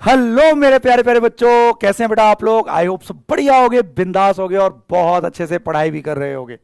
Hello मेरे प्यारे प्यारे बच्चों, कैसे हैं बेटा आप लोग। आई होप सब बढ़िया होगे, बिंदास होगे और बहुत अच्छे से पढ़ाई भी कर रहे होगे।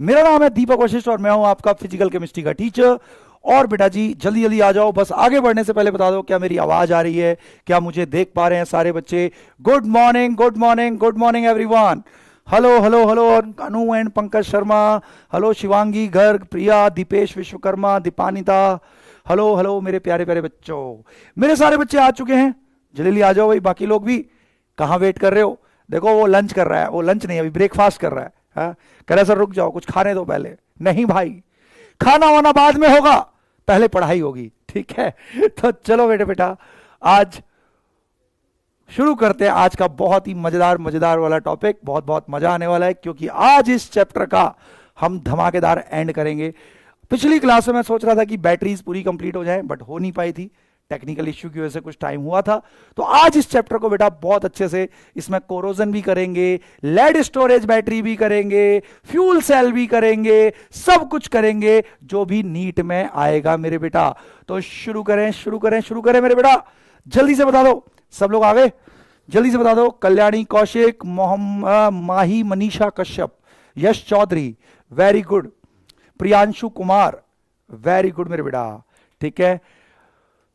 मेरा नाम है दीपक वशिष्ठ और मैं हूं आपका फिजिकल केमिस्ट्री का टीचर। और बेटा जी जल्दी जल्दी आ जाओ, बस आगे बढ़ने से पहले बता दो क्या मेरी आवाज आ रही है, क्या मुझे देख पा रहे हैं सारे बच्चे। Good morning, good morning, good morning everyone. Hello hello hello Anu and Pankaj Sharma. Hello Shivangi Garg, Priya, Deepesh Vishwakarma, Dipanita. Hello hello मेरे प्यारे प्यारे बच्चों। मेरे सारे बच्चे आ चुके हैं, जल्दी जल्दी आ जाओ भाई। बाकी लोग भी कहाँ वेट कर रहे हो। देखो वो लंच कर रहा है, वो लंच नहीं अभी ब्रेकफास्ट कर रहा है। हाँ? कह रहा है सर रुक जाओ कुछ खाने दो पहले। नहीं भाई, खाना वाना बाद में होगा, पहले पढ़ाई होगी, ठीक है। तो चलो बेटे बेटा आज शुरू करते हैं आज का बहुत ही मजेदार मजेदार वाला टॉपिक। बहुत बहुत मजा आने वाला है क्योंकि आज इस चैप्टर का हम धमाकेदार एंड करेंगे। पिछली क्लास में मैं सोच रहा था कि बैटरीज पूरी कंप्लीट हो जाए बट हो नहीं पाई थी, टेक्निकल इश्यू की वजह से कुछ टाइम हुआ था। तो आज इस चैप्टर को बेटा बहुत अच्छे से इसमें कोरोजन भी करेंगे, लेड स्टोरेज बैटरी भी करेंगे, फ्यूल सेल भी करेंगे, सब कुछ करेंगे जो भी नीट में आएगा मेरे बेटा। तो शुरू करें शुरू करें शुरू करें मेरे बेटा। जल्दी से बता दो, सब लोग आ गए, जल्दी से बता दो। Kalyani Kaushik, Mahi Manisha Kashyap, Yash Chaudhary very good, Priyanshu Kumar very good मेरे बेटा, ठीक है।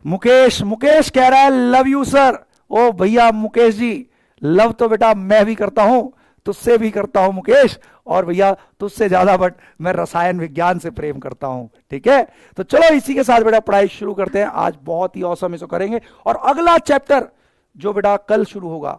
मुकेश, मुकेश कह रहा है लव यू सर। ओ भैया मुकेश जी, लव तो बेटा मैं भी करता हूं, तुझसे भी करता हूं मुकेश, और भैया तुझसे ज्यादा बट मैं रसायन विज्ञान से प्रेम करता हूं, ठीक है। तो चलो इसी के साथ बेटा पढ़ाई शुरू करते हैं। आज बहुत ही औसम इसको करेंगे और अगला चैप्टर जो बेटा कल शुरू होगा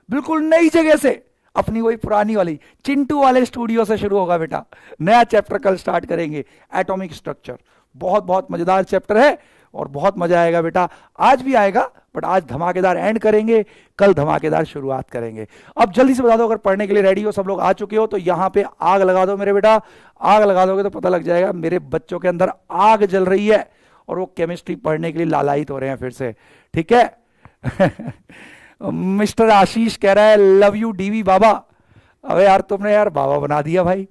बिल्कुल नई जगह से, अपनी वही पुरानी वाली चिंटू वाले स्टूडियो से शुरू होगा बेटा। नया चैप्टर कल स्टार्ट करेंगे, एटॉमिक स्ट्रक्चर। बहुत बहुत मजेदार चैप्टर है और बहुत मजा आएगा बेटा। आज भी आएगा बट आज धमाकेदार एंड करेंगे, कल धमाकेदार शुरुआत करेंगे। अब जल्दी से बता दो, अगर पढ़ने के लिए रेडी हो, सब लोग आ चुके हो तो यहां पे आग लगा दो मेरे बेटा। आग लगा दोगे तो पता लग जाएगा मेरे बच्चों के अंदर आग जल रही है और वो केमिस्ट्री पढ़ने के लिए लालायित हो रहे हैं फिर से, ठीक है। मिस्टर आशीष कह रहा है लव यू डीवी बाबा। अबे यार तुमने यार बाबा बना दिया भाई।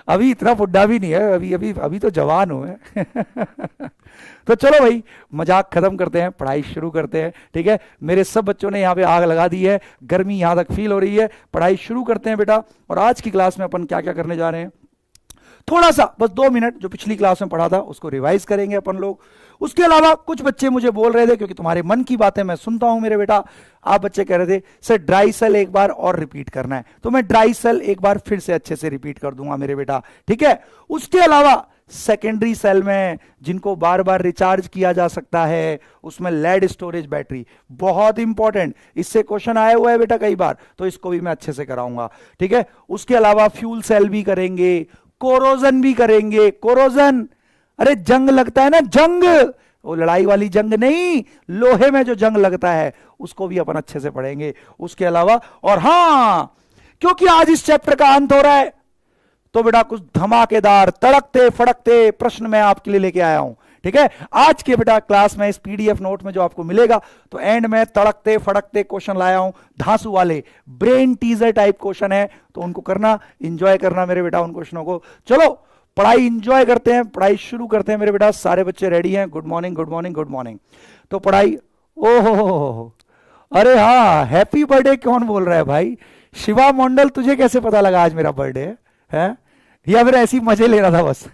अभी इतना बुढ़ा भी नहीं है, अभी अभी अभी तो जवान हूं है। तो चलो भाई मजाक खत्म करते हैं, पढ़ाई शुरू करते हैं, ठीक है। मेरे सब बच्चों ने यहाँ पे आग लगा दी है, गर्मी यहां तक फील हो रही है। पढ़ाई शुरू करते हैं बेटा। और आज की क्लास में अपन क्या क्या करने जा रहे हैं, थोड़ा सा बस 2 मिनट जो पिछली क्लास में पढ़ा था उसको रिवाइज करेंगे अपन लोग। उसके अलावा कुछ बच्चे मुझे बोल रहे थे, क्योंकि तुम्हारे मन की बातें मैं सुनता हूं मेरे बेटा, आप बच्चे कह रहे थे सर ड्राई सेल एक बार और रिपीट करना है, तो मैं ड्राई सेल एक बार फिर से अच्छे से रिपीट कर दूंगा मेरे बेटा, ठीक है। उसके अलावा सेकेंडरी सेल में जिनको बार बार रिचार्ज किया जा सकता है, उसमें लेड स्टोरेज बैटरी बहुत इंपॉर्टेंट, इससे क्वेश्चन आया हुआ है बेटा कई बार, तो इसको भी मैं अच्छे से कराऊंगा, ठीक है। उसके अलावा फ्यूल सेल भी करेंगे, कोरोजन भी करेंगे। कोरोजन, अरे जंग लगता है ना, जंग, वो लड़ाई वाली जंग नहीं, लोहे में जो जंग लगता है उसको भी अपन अच्छे से पढ़ेंगे। उसके अलावा और हां, क्योंकि आज इस चैप्टर का अंत हो रहा है तो बेटा कुछ धमाकेदार तड़कते फड़कते प्रश्न मैं आपके लिए लेके आया हूं, ठीक है। आज के बेटा क्लास में इस पीडीएफ नोट में जो आपको मिलेगा तो एंड में तड़कते फड़कते क्वेश्चन लाया हूं, धांसू वाले ब्रेन टीजर टाइप क्वेश्चन है, तो उनको करना, एंजॉय करना मेरे बेटा उन क्वेश्चनों को। चलो पढ़ाई एंजॉय करते हैं, पढ़ाई शुरू करते हैं मेरे बेटा। सारे बच्चे रेडी हैं? Good morning good morning good morning. तो पढ़ाई, ओहो, अरे हाँ हैप्पी बर्थडे कौन बोल रहा है भाई? शिवा मंडल, तुझे कैसे पता लगा आज मेरा बर्थडे है? या फिर ऐसी मजे ले रहा था बस?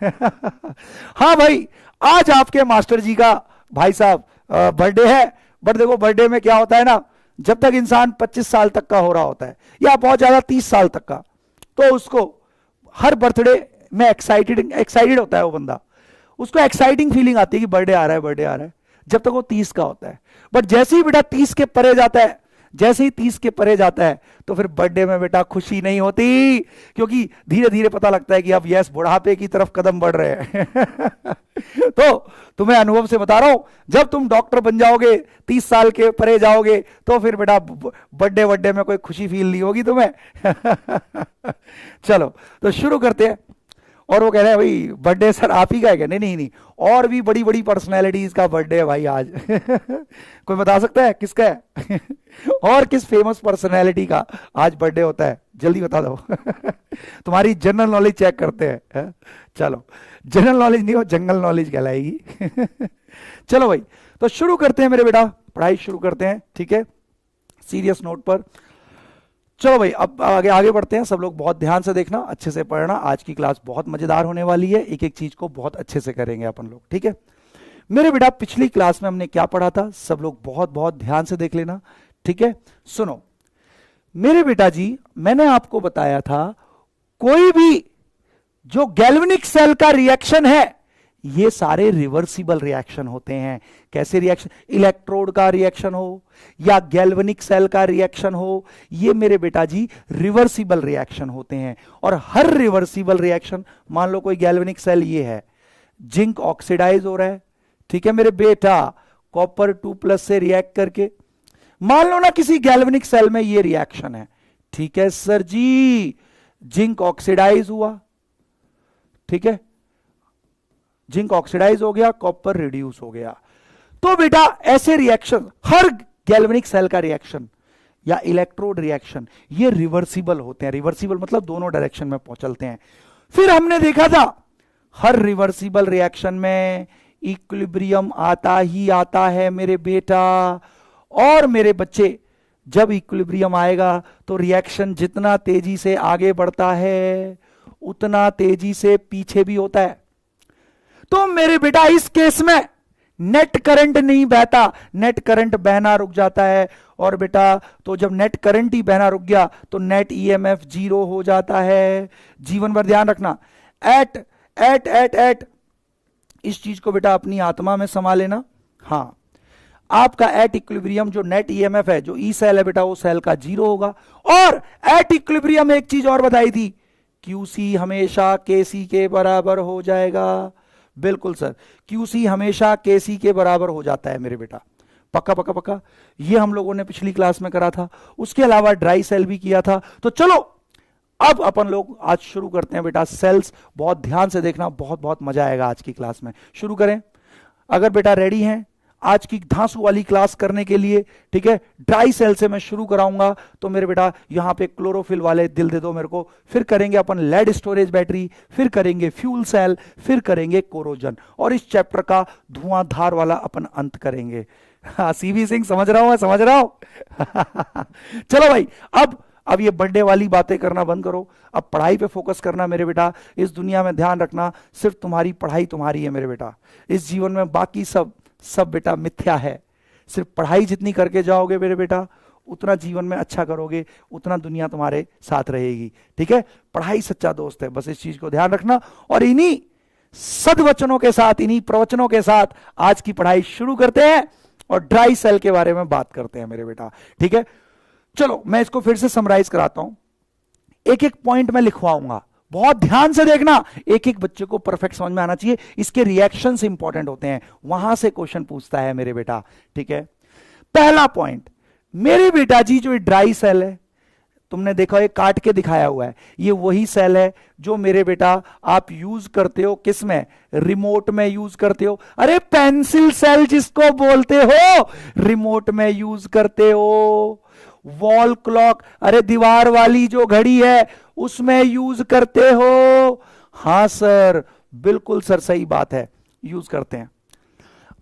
हाँ भाई, आज आपके मास्टर जी का भाई साहब बर्थडे है। बट देखो बर्थडे में क्या होता है ना, जब तक इंसान 25 साल तक का हो रहा होता है या बहुत ज्यादा 30 साल तक का, तो उसको हर बर्थडे में एक्साइटेड होता है वो बंदा, उसको एक्साइटिंग फीलिंग आती है कि बर्थडे आ रहा है, बर्थडे आ रहा है, जब तक वो 30 का होता है। बट जैसे ही बेटा 30 के परे जाता है, जैसे ही 30 के परे जाता है तो फिर बर्थडे में बेटा खुशी नहीं होती, क्योंकि धीरे धीरे पता लगता है कि अब यस बुढ़ापे की तरफ कदम बढ़ रहे हैं। तो तुम्हें अनुभव से बता रहा हूं, जब तुम डॉक्टर बन जाओगे, 30 साल के परे जाओगे, तो फिर बेटा बर्थडे में कोई खुशी फील नहीं होगी तुम्हें। चलो तो शुरू करते हैं। और वो कह रहे हैं भाई बर्थडे सर आप ही का है क्या? नहीं नहीं नहीं, और भी बड़ी बड़ी पर्सनैलिटीज का बर्थडे है भाई आज। कोई बता सकता है किसका है? और किस फेमस पर्सनैलिटी का आज बर्थडे होता है? जल्दी बता दो। तुम्हारी जनरल नॉलेज चेक करते हैं। चलो जनरल नॉलेज नहीं हो, जंगल नॉलेज कहलाएगी। चलो भाई, तो शुरू करते हैं मेरे बेटा, पढ़ाई शुरू करते हैं, ठीक है, सीरियस नोट पर। चलो भाई, अब आगे आगे बढ़ते हैं। सब लोग बहुत ध्यान से देखना, अच्छे से पढ़ना। आज की क्लास बहुत मजेदार होने वाली है, एक एक चीज को बहुत अच्छे से करेंगे अपन लोग, ठीक है मेरे बेटा। पिछली क्लास में हमने क्या पढ़ा था, सब लोग बहुत बहुत ध्यान से देख लेना, ठीक है। सुनो मेरे बेटा जी, मैंने आपको बताया था कोई भी जो गैल्वेनिक सेल का रिएक्शन है, ये सारे रिवर्सिबल रिएक्शन होते हैं। कैसे रिएक्शन? इलेक्ट्रोड का रिएक्शन हो या गैल्वेनिक सेल का रिएक्शन हो, ये मेरे बेटा जी रिवर्सिबल रिएक्शन होते हैं। और हर रिवर्सिबल रिएक्शन, मान लो कोई गैल्वेनिक सेल ये है, जिंक ऑक्सीडाइज हो रहा है, ठीक है मेरे बेटा, कॉपर 2+ से रिएक्ट करके। मान लो ना किसी गैल्वेनिक सेल में ये रिएक्शन है, ठीक है सर जी, जिंक ऑक्सीडाइज हुआ, ठीक है, जिंक ऑक्सीडाइज हो गया, कॉपर रिड्यूस हो गया। तो बेटा ऐसे रिएक्शन, हर गैल्वेनिक सेल का रिएक्शन या इलेक्ट्रोड रिएक्शन, ये रिवर्सिबल होते हैं। रिवर्सिबल मतलब दोनों डायरेक्शन में चलते हैं। फिर हमने देखा था हर रिवर्सिबल रिएक्शन में इक्विलिब्रियम आता ही आता है मेरे बेटा। और मेरे बच्चे, जब इक्विलिब्रियम आएगा तो रिएक्शन जितना तेजी से आगे बढ़ता है उतना तेजी से पीछे भी होता है। तो मेरे बेटा इस केस में नेट करंट नहीं बहता, नेट करंट बहना रुक जाता है। और बेटा तो जब नेट करंट ही बहना रुक गया तो नेट ईएमएफ 0 हो जाता है। जीवन भर ध्यान रखना, एट एट एट एट इस चीज को बेटा अपनी आत्मा में समा लेना। हाँ, आपका एट इक्विलिब्रियम जो नेट ईएमएफ है, जो ई सेल है बेटा, वो सेल का 0 होगा। और एट इक्विलिब्रियम एक चीज और बताई थी, क्यूसी हमेशा केसी के बराबर हो जाएगा। बिल्कुल सर, क्यूसी हमेशा केसी के बराबर हो जाता है मेरे बेटा, पक्का पक्का पक्का। ये हम लोगों ने पिछली क्लास में करा था। उसके अलावा ड्राई सेल भी किया था। तो चलो अब अपन लोग आज शुरू करते हैं बेटा सेल्स। बहुत ध्यान से देखना, बहुत बहुत मजा आएगा आज की क्लास में। शुरू करें, अगर बेटा रेडी हैं आज की धांसू वाली क्लास करने के लिए, ठीक है। ड्राई सेल से मैं शुरू कराऊंगा, तो मेरे बेटा यहां पे क्लोरोफिल वाले दिल दे दो मेरे को। फिर करेंगे अपन लेड स्टोरेज बैटरी, फिर करेंगे फ्यूल सेल, फिर करेंगे कोरोजन, और इस चैप्टर का धुआंधार वाला अपन अंत करेंगे। हाँ, सीवी सिंह समझ रहा हूं, मैं समझ रहा हूं। चलो भाई, अब ये बर्थडे वाली बातें करना बंद करो, अब पढ़ाई पे फोकस करना मेरे बेटा। इस दुनिया में ध्यान रखना, सिर्फ तुम्हारी पढ़ाई तुम्हारी है मेरे बेटा। इस जीवन में बाकी सब बेटा मिथ्या है। सिर्फ पढ़ाई जितनी करके जाओगे मेरे बेटा, उतना जीवन में अच्छा करोगे, उतना दुनिया तुम्हारे साथ रहेगी, ठीक है। पढ़ाई सच्चा दोस्त है, बस इस चीज को ध्यान रखना। और इन्हीं सद्वचनों के साथ, इन्हीं प्रवचनों के साथ आज की पढ़ाई शुरू करते हैं और ड्राई सेल के बारे में बात करते हैं मेरे बेटा, ठीक है। चलो मैं इसको फिर से समराइज कराता हूं, एक एक पॉइंट में लिखवाऊंगा, बहुत ध्यान से देखना। एक एक बच्चे को परफेक्ट समझ में आना चाहिए। इसके रिएक्शंस इंपॉर्टेंट होते हैं, वहां से क्वेश्चन पूछता है मेरे बेटा, ठीक है। पहला पॉइंट मेरे बेटा जी, जो ड्राई सेल है, तुमने देखा ये काट के दिखाया हुआ है, ये वही सेल है जो मेरे बेटा आप यूज करते हो, किस में? रिमोट में यूज करते हो। अरे पेंसिल सेल जिसको बोलते हो, रिमोट में यूज करते हो। वॉल क्लॉक, अरे दीवार वाली जो घड़ी है उसमें यूज करते हो। हां सर, बिल्कुल सर, सही बात है, यूज करते हैं।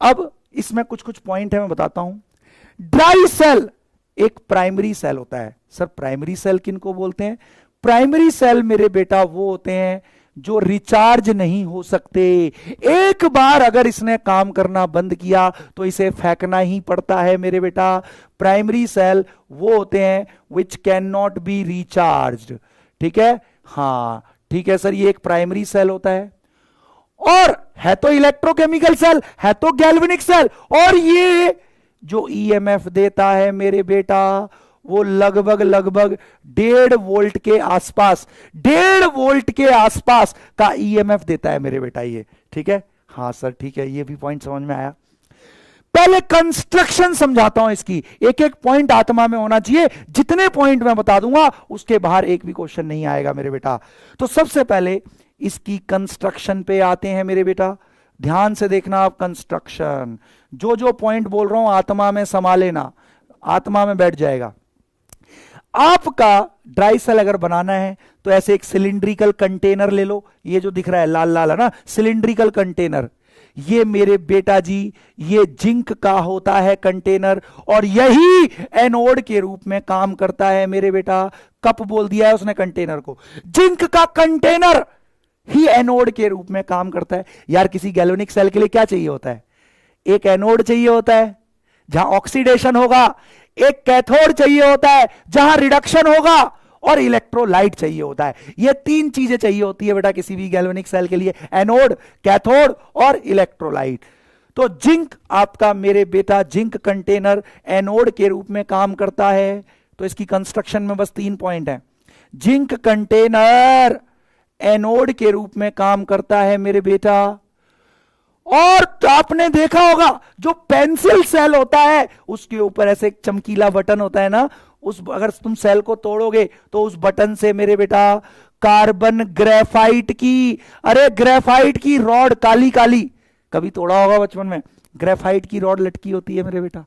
अब इसमें कुछ कुछ पॉइंट है, मैं बताता हूं। ड्राई सेल एक प्राइमरी सेल होता है। सर प्राइमरी सेल किनको बोलते हैं? प्राइमरी सेल मेरे बेटा वो होते हैं जो रिचार्ज नहीं हो सकते। एक बार अगर इसने काम करना बंद किया तो इसे फेंकना ही पड़ता है मेरे बेटा। प्राइमरी सेल वो होते हैं which can not be recharged, ठीक है। हाँ ठीक है सर, ये एक प्राइमरी सेल होता है। और है तो इलेक्ट्रोकेमिकल सेल, है तो गैल्वेनिक सेल, और ये जो ईएमएफ देता है मेरे बेटा वो लगभग 1.5 वोल्ट के आसपास, 1.5 वोल्ट के आसपास का ईएमएफ देता है मेरे बेटा ये, ठीक है। हाँ सर ठीक है, ये भी पॉइंट समझ में आया। पहले कंस्ट्रक्शन समझाता हूं इसकी, एक एक पॉइंट आत्मा में होना चाहिए। जितने पॉइंट मैं बता दूंगा उसके बाहर एक भी क्वेश्चन नहीं आएगा मेरे बेटा। तो सबसे पहले इसकी कंस्ट्रक्शन पे आते हैं मेरे बेटा। ध्यान से देखना आप, कंस्ट्रक्शन, जो जो पॉइंट बोल रहा हूं आत्मा में समा लेना, आत्मा में बैठ जाएगा। आपका ड्राई सेल अगर बनाना है तो ऐसे एक सिलिंड्रिकल कंटेनर ले लो, ये जो दिख रहा है लाल लाल है ना, सिलिंड्रिकल कंटेनर। ये मेरे बेटा जी ये जिंक का होता है कंटेनर, और यही एनोड के रूप में काम करता है मेरे बेटा। कप बोल दिया है उसने कंटेनर को, जिंक का कंटेनर ही एनोड के रूप में काम करता है। यार किसी गैल्वेनिक सेल के लिए क्या चाहिए होता है? एक एनोड चाहिए होता है जहां ऑक्सीडेशन होगा, एक कैथोड चाहिए होता है जहां रिडक्शन होगा, और इलेक्ट्रोलाइट चाहिए होता है। ये तीन चीजें चाहिए होती है बेटा किसी भी गैल्वेनिक सेल के लिए, एनोड, कैथोड और इलेक्ट्रोलाइट। तो जिंक आपका मेरे बेटा जिंक कंटेनर एनोड के रूप में काम करता है। तो इसकी कंस्ट्रक्शन में बस 3 पॉइंट है। जिंक कंटेनर एनोड के रूप में काम करता है मेरे बेटा। और तो आपने देखा होगा जो पेंसिल सेल होता है उसके ऊपर ऐसे एक चमकीला बटन होता है ना, उस अगर तुम सेल को तोड़ोगे तो उस बटन से मेरे बेटा कार्बन ग्रेफाइट की, अरे ग्रेफाइट की रॉड काली काली, कभी तोड़ा होगा बचपन में, ग्रेफाइट की रॉड लटकी होती है मेरे बेटा।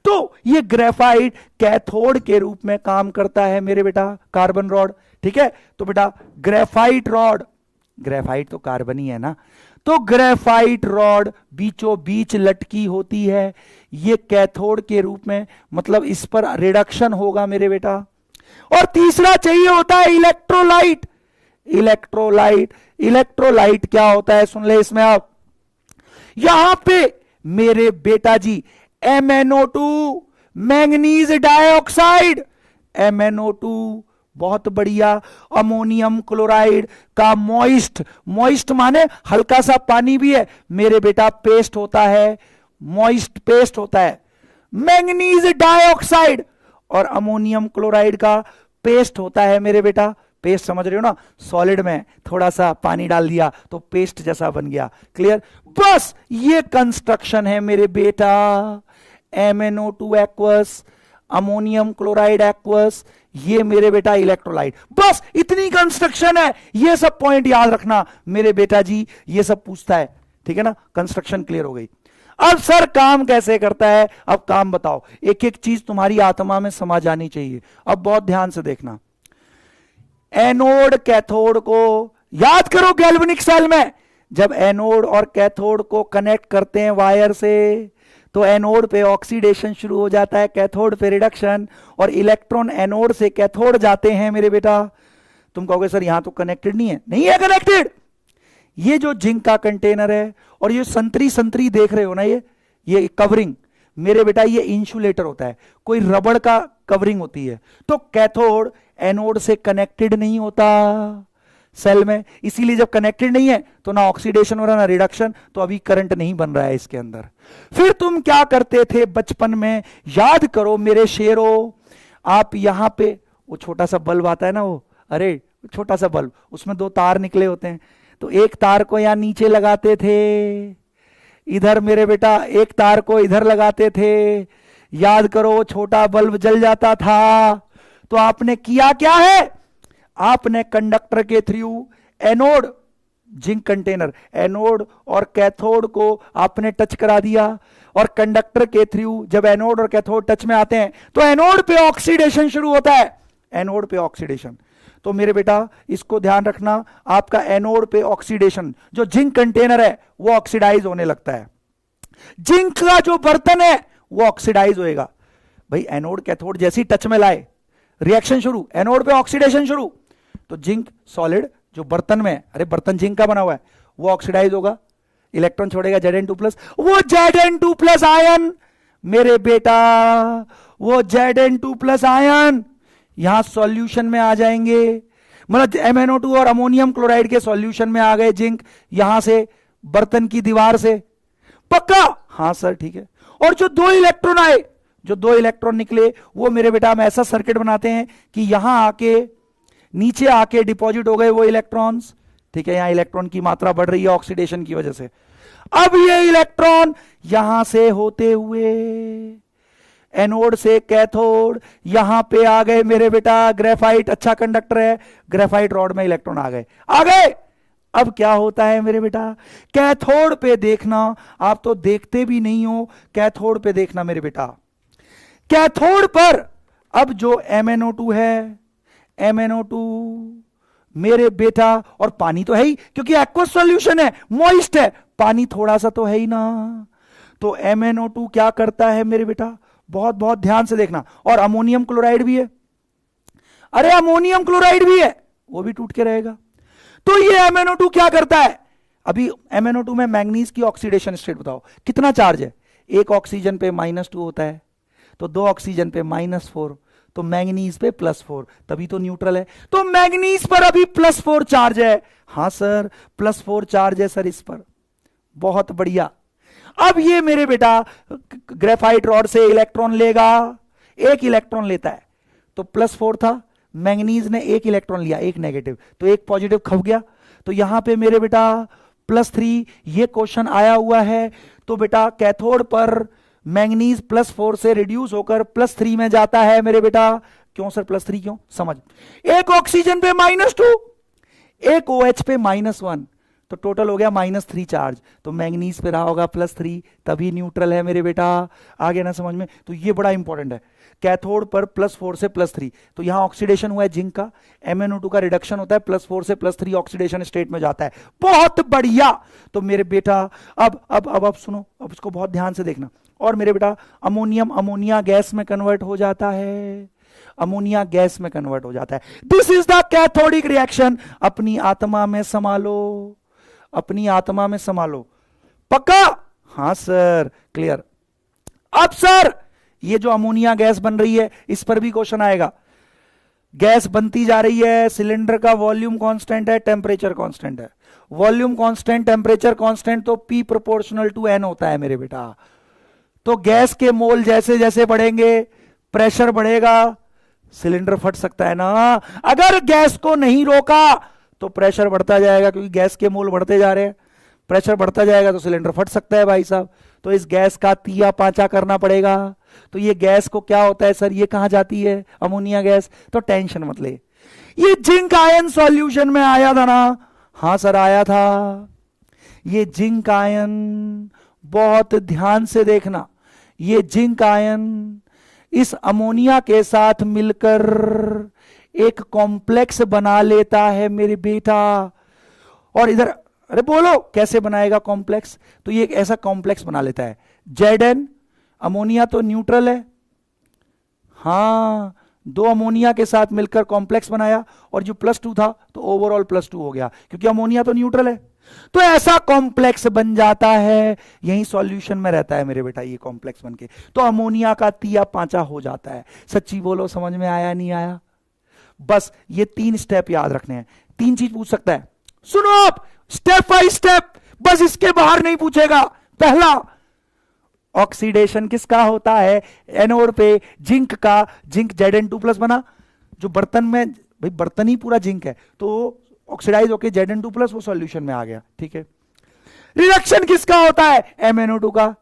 तो ये ग्रेफाइट कैथोड के रूप में काम करता है मेरे बेटा, कार्बन रॉड। ठीक है, तो बेटा ग्रेफाइट रॉड, ग्रेफाइट तो कार्बन ही है ना, तो ग्रेफाइट रॉड बीचों बीच लटकी होती है, ये कैथोड के रूप में, मतलब इस पर रिडक्शन होगा मेरे बेटा। और तीसरा चाहिए होता है इलेक्ट्रोलाइट। इलेक्ट्रोलाइट, इलेक्ट्रोलाइट क्या होता है सुन ले इसमें आप, यहां पे मेरे बेटा जी MnO2 मैंगनीज डाइऑक्साइड, MnO2 बहुत बढ़िया, अमोनियम क्लोराइड का मॉइस्ट, मॉइस्ट माने हल्का सा पानी भी है मेरे बेटा, पेस्ट होता है, मॉइस्ट पेस्ट होता है, मैंगनीज डाइऑक्साइड और अमोनियम क्लोराइड का पेस्ट होता है मेरे बेटा। पेस्ट समझ रहे हो ना, सॉलिड में थोड़ा सा पानी डाल दिया तो पेस्ट जैसा बन गया, क्लियर। बस ये कंस्ट्रक्शन है मेरे बेटा, MnO2 aqueous, ammonium chloride aqueous, ये मेरे बेटा इलेक्ट्रोलाइट, बस इतनी कंस्ट्रक्शन है। ये सब पॉइंट याद रखना मेरे बेटा जी, ये सब पूछता है, ठीक है ना। कंस्ट्रक्शन क्लियर हो गई। अब सर काम कैसे करता है, अब काम बताओ, एक एक चीज तुम्हारी आत्मा में समा जानी चाहिए। अब बहुत ध्यान से देखना, एनोड कैथोड को याद करो, गैल्वेनिक सेल में जब एनोड और कैथोड को कनेक्ट करते हैं वायर से तो एनोड पे ऑक्सीडेशन शुरू हो जाता है, कैथोड पे रिडक्शन, और इलेक्ट्रॉन एनोड से कैथोड जाते हैं मेरे बेटा। तुम कहोगे सर यहां तो कनेक्टेड नहीं है, नहीं है कनेक्टेड। ये जो जिंक का कंटेनर है और ये संतरी संतरी देख रहे हो ना, ये कवरिंग मेरे बेटा, ये इंसुलेटर होता है, कोई रबड़ का कवरिंग होती है। तो कैथोड एनोड से कनेक्टेड नहीं होता सेल में, इसीलिए जब कनेक्टेड नहीं है तो ना ऑक्सीडेशन हो रहा ना रिडक्शन, तो अभी करंट नहीं बन रहा है इसके अंदर। फिर तुम क्या करते थे बचपन में, याद करो मेरे शेरों, आप यहां पे वो छोटा सा बल्ब आता है ना, वो अरे छोटा सा बल्ब, उसमें 2 तार निकले होते हैं, तो एक तार को यहां नीचे लगाते थे, इधर मेरे बेटा एक तार को इधर लगाते थे, याद करो वो छोटा बल्ब जल जाता था। तो आपने किया क्या है, आपने कंडक्टर के through anode, zinc container, anode और कैथोड को आपने टच करा दिया, और कंडक्टर के थ्रू जब एनोड और कैथोड टच में आते हैं तो एनोड पे ऑक्सीडेशन शुरू होता है, एनोड पे ऑक्सीडेशन। तो मेरे बेटा इसको ध्यान रखना, आपका एनोड पे ऑक्सीडेशन, जो जिंक कंटेनर है वो ऑक्सीडाइज होने लगता है, जिंक का जो बर्तन है वो ऑक्सीडाइज होएगा। भाई एनोड कैथोड जैसी टच में लाए, रिएक्शन शुरू, एनोड पे ऑक्सीडेशन शुरू, तो जिंक सॉलिड जो बर्तन में है, अरे बर्तन जिंक का बना हुआ है, वो ऑक्सीडाइज होगा, इलेक्ट्रॉन छोड़ेगा Zn2+, वो Zn2+ आयन मेरे बेटा, वो Zn2+ आयन यहां सॉल्यूशन में आ जाएंगे, मतलब MnO2 और अमोनियम क्लोराइड के सॉल्यूशन में आ गए जिंक, यहां से बर्तन की दीवार से, पक्का? हाँ सर ठीक है। और जो 2 इलेक्ट्रॉन आए, जो 2 इलेक्ट्रॉन निकले, वो मेरे बेटा हम ऐसा सर्किट बनाते हैं कि यहां आके नीचे आके डिपॉजिट हो गए वो इलेक्ट्रॉन्स, ठीक है। यहां इलेक्ट्रॉन की मात्रा बढ़ रही है ऑक्सीडेशन की वजह से। अब ये इलेक्ट्रॉन यहां से होते हुए एनोड से कैथोड यहां पे आ गए मेरे बेटा, ग्रेफाइट अच्छा कंडक्टर है, ग्रेफाइट रॉड में इलेक्ट्रॉन आ गए। अब क्या होता है मेरे बेटा, कैथोड पे देखना, आप तो देखते भी नहीं हो, कैथोड पे देखना मेरे बेटा। कैथोड पर अब जो MnO2 है, MnO2 मेरे बेटा, और पानी तो है ही क्योंकि एक्वस सॉल्यूशन है, मॉइस्ट है, पानी थोड़ा सा तो है ही ना। तो MnO2 क्या करता है मेरे बेटा, बहुत बहुत ध्यान से देखना, और अमोनियम क्लोराइड भी है, अरे अमोनियम क्लोराइड भी है, वो भी टूट के रहेगा। तो ये MnO2 क्या करता है, अभी MnO2 में मैंगनीज की ऑक्सीडेशन स्टेट बताओ, कितना चार्ज है, एक ऑक्सीजन पे -2 होता है, तो दो ऑक्सीजन पे -4, तो मैंगनीज पे +4, तभी तो न्यूट्रल है। तो मैंगनीज पर अभी +4 चार्ज है, हां सर +4 चार्ज है सर इस पर, बहुत बढ़िया। अब ये मेरे बेटा ग्रेफाइट रॉड से इलेक्ट्रॉन लेगा, एक इलेक्ट्रॉन लेता है, तो +4 था, मैंगनीज ने एक इलेक्ट्रॉन लिया, एक नेगेटिव, तो एक पॉजिटिव खप गया, तो यहां पे मेरे बेटा +3, ये क्वेश्चन आया हुआ है। तो बेटा कैथोड पर मैंगनीज +4 से रिड्यूस होकर +3 में जाता है मेरे बेटा। क्यों सर +3 क्यों, समझ, एक ऑक्सीजन पे -2, एक OH पे -1, तो टोटल हो गया -3 चार्ज, तो मैंगनीज पे रहा होगा +3, तभी न्यूट्रल है मेरे बेटा। आगे ना समझ में, तो ये बड़ा इंपॉर्टेंट है, कैथोड पर +4 से +3, तो यहां ऑक्सीडेशन हुआ है जिंक का, MnO2 का रिडक्शन होता है, +4 से +3 ऑक्सीडेशन स्टेट में जाता है, बहुत बढ़िया। तो मेरे बेटा अब सुनो, अब इसको बहुत ध्यान से देखना, और मेरे बेटा अमोनियम अमोनिया गैस में कन्वर्ट हो जाता है, अमोनिया गैस में कन्वर्ट हो जाता है। This is the cathodic reaction, अपनी आत्मा में संभालो, अपनी आत्मा में संभालो, पक्का, हां सर क्लियर। अब सर ये जो अमोनिया गैस बन रही है, इस पर भी क्वेश्चन आएगा, गैस बनती जा रही है, सिलेंडर का वॉल्यूम कांस्टेंट है, टेम्परेचर कांस्टेंट है, वॉल्यूम कांस्टेंट टेम्परेचर कांस्टेंट, तो P प्रोपोर्शनल टू N होता है मेरे बेटा। तो गैस के मोल जैसे जैसे बढ़ेंगे, प्रेशर बढ़ेगा, सिलेंडर फट सकता है ना। अगर गैस को नहीं रोका तो प्रेशर बढ़ता जाएगा, क्योंकि गैस के मोल बढ़ते जा रहे हैं, प्रेशर बढ़ता जाएगा तो सिलेंडर फट सकता है भाई साहब। तो इस गैस का तिया पांचा करना पड़ेगा। तो ये गैस को क्या होता है सर, ये कहां जाती है अमोनिया गैस, तो टेंशन मत ले, ये जिंक आयन सॉल्यूशन में आया था ना, हां सर आया था। ये जिंक आयन बहुत ध्यान से देखना, ये जिंक आयन इस अमोनिया के साथ मिलकर एक कॉम्प्लेक्स बना लेता है मेरे बेटा। और इधर अरे बोलो कैसे बनाएगा कॉम्प्लेक्स, तो ये एक ऐसा कॉम्प्लेक्स बना लेता है, Zn, अमोनिया तो न्यूट्रल है, हां दो अमोनिया के साथ मिलकर कॉम्प्लेक्स बनाया, और जो +2 था तो ओवरऑल +2 हो गया, क्योंकि अमोनिया तो न्यूट्रल है। तो ऐसा कॉम्प्लेक्स बन जाता है, यही सॉल्यूशन में रहता है मेरे बेटा ये कॉम्प्लेक्स बनके, तो अमोनिया का तिया पांचा हो जाता है। सच्ची बोलो समझ में आया नहीं आया, बस ये 3 स्टेप याद रखने हैं। 3 चीज पूछ सकता है, सुनो आप स्टेप बाय स्टेप, बस इसके बाहर नहीं पूछेगा। पहला, ऑक्सीडेशन किसका होता है, एनोड पे जिंक का, जिंक Zn2+ बना, जो बर्तन में, भाई बर्तन ही पूरा जिंक है, तो ऑक्सीडाइज होके Zn2+, वो सॉल्यूशन में आ गया, ठीक है। रिडक्शन किसका होता है, MnO2 का,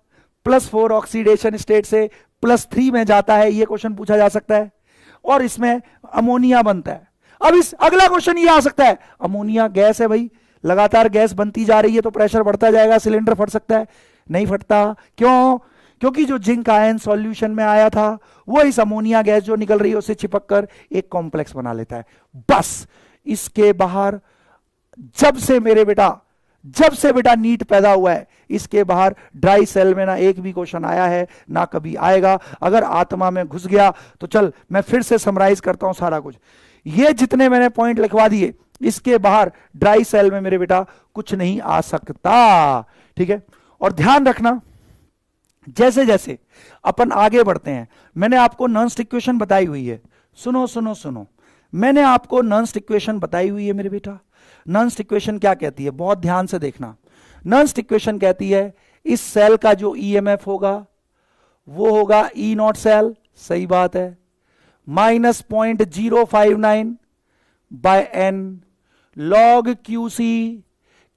+4 ऑक्सीडेशन स्टेट से +3 में जाता है, ये क्वेश्चन पूछा जा सकता है, और इसमें अमोनिया बनता है। अब इस अगला क्वेश्चन ये आ सकता है, अमोनिया गैस है भाई, लगातार गैस बनती जा रही है तो प्रेशर बढ़ता जाएगा, सिलेंडर फट सकता है, नहीं फटता, क्यों, क्योंकि जो जिंक आयन सॉल्यूशन में आया था वो इस अमोनिया गैस जो निकल रही है उससे चिपककर एक कॉम्प्लेक्स बना लेता है। बस इसके बाहर जब से बेटा नीट पैदा हुआ है, इसके बाहर ड्राई सेल में ना एक भी क्वेश्चन आया है ना कभी आएगा। अगर आत्मा में घुस गया तो चल मैं फिर से समराइज करता हूं सारा कुछ, ये जितने मैंने पॉइंट लिखवा दिए, इसके बाहर ड्राई सेल में मेरे बेटा कुछ नहीं आ सकता, ठीक है। और ध्यान रखना, जैसे जैसे अपन आगे बढ़ते हैं, मैंने आपको नॉन इक्वेशन बताई हुई है, सुनो सुनो सुनो, मैंने आपको नॉन इक्वेशन बताई हुई है मेरे बेटा। नॉन इक्वेशन क्या कहती है, बहुत ध्यान से देखना। नॉन इक्वेशन कहती है इस सेल का जो ईएमएफ होगा वो होगा ई नॉट सेल, सही बात है, -0.059 by n log QC।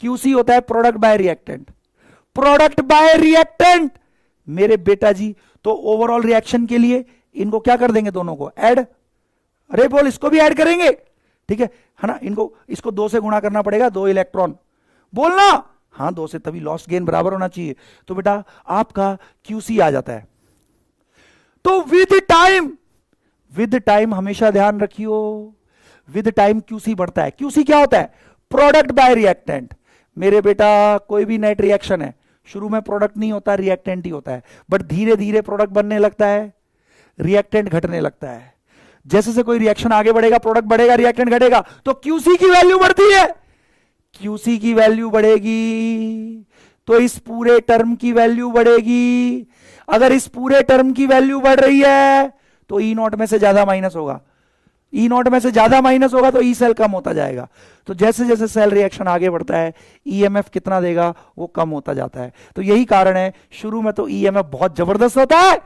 QC होता है product by reactant, product by reactant मेरे बेटा जी। तो ओवरऑल रिएक्शन के लिए इनको क्या कर देंगे, दोनों को ऐड, अरे बोल इसको भी ऐड करेंगे, ठीक है ना, इनको इसको 2 से गुणा करना पड़ेगा, 2 इलेक्ट्रॉन, बोलना हाँ 2 से, तभी लॉस्ट गेन बराबर होना चाहिए। तो बेटा आपका QC आ जाता है। तो विद टाइम हमेशा ध्यान रखियो, विद टाइम क्यूसी बढ़ता है। क्यूसी क्या होता है? Product by reactant. मेरे बेटा कोई भी नेट रिएक्शन है, शुरू में प्रोडक्ट नहीं होता, रिएक्टेंट ही होता है, बट धीरे धीरे प्रोडक्ट बनने लगता है, रिएक्टेंट घटने लगता है। जैसे से कोई रिएक्शन आगे बढ़ेगा, प्रोडक्ट बढ़ेगा, रिएक्टेंट घटेगा, तो क्यूसी की वैल्यू बढ़ती है। क्यूसी की वैल्यू बढ़ेगी तो इस पूरे टर्म की वैल्यू बढ़ेगी। अगर इस पूरे टर्म की वैल्यू बढ़ रही है तो ई नॉट में से ज्यादा माइनस होगा, ई नॉट में से ज्यादा माइनस होगा तो ई सेल कम होता जाएगा। तो जैसे जैसे सेल रिएक्शन आगे बढ़ता है, ईएमएफ कितना देगा वो कम होता जाता है। तो यही कारण है, शुरू में तो ईएमएफ बहुत जबरदस्त होता है,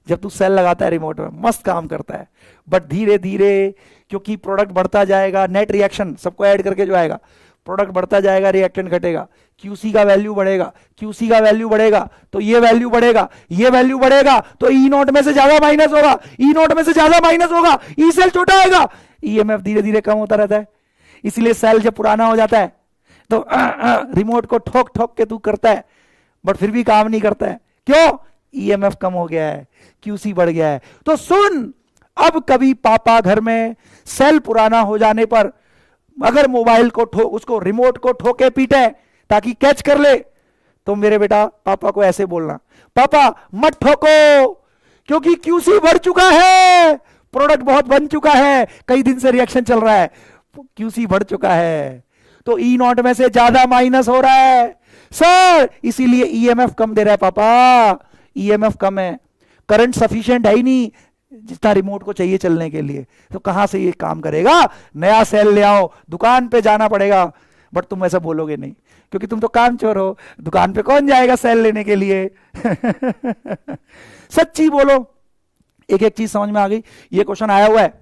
जब तू सेल लगाता है रिमोट में मस्त काम करता है, बट धीरे धीरे क्योंकि प्रोडक्ट बढ़ता जाएगा, नेट रिएक्शन सबको ऐड करके जो आएगा, प्रोडक्ट बढ़ता जाएगा, रिएक्टेंट घटेगा, क्यूसी का वैल्यू बढ़ेगा, क्यूसी का वैल्यू बढ़ेगा तो ये वैल्यू बढ़ेगा, ये वैल्यू बढ़ेगा तो ई नॉट में से ज्यादा माइनस होगा, ई नॉट में से ज्यादा माइनस होगा, ई सेल छोटा आएगा, ईएमएफ धीरे धीरे कम होता रहता है। इसलिए सेल जब पुराना हो जाता है तो रिमोट को ठोक ठोक के तू करता है, बट फिर भी काम नहीं करता है। क्यों? ईएमएफ कम हो गया है, क्यूसी बढ़ गया है। तो सुन, अब कभी पापा घर में सेल पुराना हो जाने पर अगर मोबाइल को उसको रिमोट को ठोके पीटे ताकि कैच कर ले, तो मेरे बेटा पापा को ऐसे बोलना, पापा मत ठोको, क्योंकि क्यूसी बढ़ चुका है, प्रोडक्ट बहुत बन चुका है, कई दिन से रिएक्शन चल रहा है, क्यूसी बढ़ चुका है, तो ई नॉट में से ज्यादा माइनस हो रहा है सर, इसीलिए ईएमएफ कम दे रहा है पापा, ईएमएफ कम है, करंट सफिशिएंट है ही नहीं जितना रिमोट को चाहिए चलने के लिए, तो कहां से ये काम करेगा, नया सेल ले आओ, दुकान पे जाना पड़ेगा। बट तुम ऐसा बोलोगे नहीं, क्योंकि तुम तो काम चोर हो, दुकान पे कौन जाएगा सेल लेने के लिए। सच्ची बोलो। एक एक चीज समझ में आ गई। ये क्वेश्चन आया हुआ है,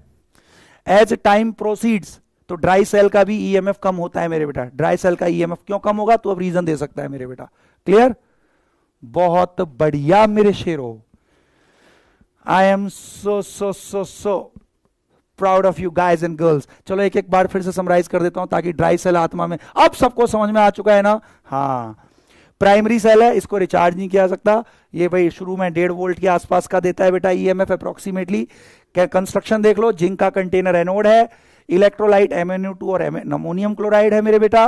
एज टाइम प्रोसीड्स तो ड्राई सेल का भी ईएमएफ कम होता है मेरे बेटा। ड्राई सेल का ईएमएफ क्यों कम होगा, तो अब रीजन दे सकता है मेरे बेटा। क्लियर? बहुत बढ़िया मेरे शेरों, आई am so proud of you guys and girls. चलो एक एक बार फिर से समराइज कर देता हूं ताकि ड्राई सेल आत्मा में अब सबको समझ में आ चुका है ना। हाँ, प्राइमरी सेल है, इसको रिचार्ज नहीं किया सकता, ये भाई शुरू में 1.5 वोल्ट के आसपास का देता है बेटा ईएमएफ अप्रोक्सीमेटली। कंस्ट्रक्शन देख लो, जिंक का कंटेनर एनोड है, इलेक्ट्रोलाइट MnO2 और अमोनियम क्लोराइड है मेरे बेटा,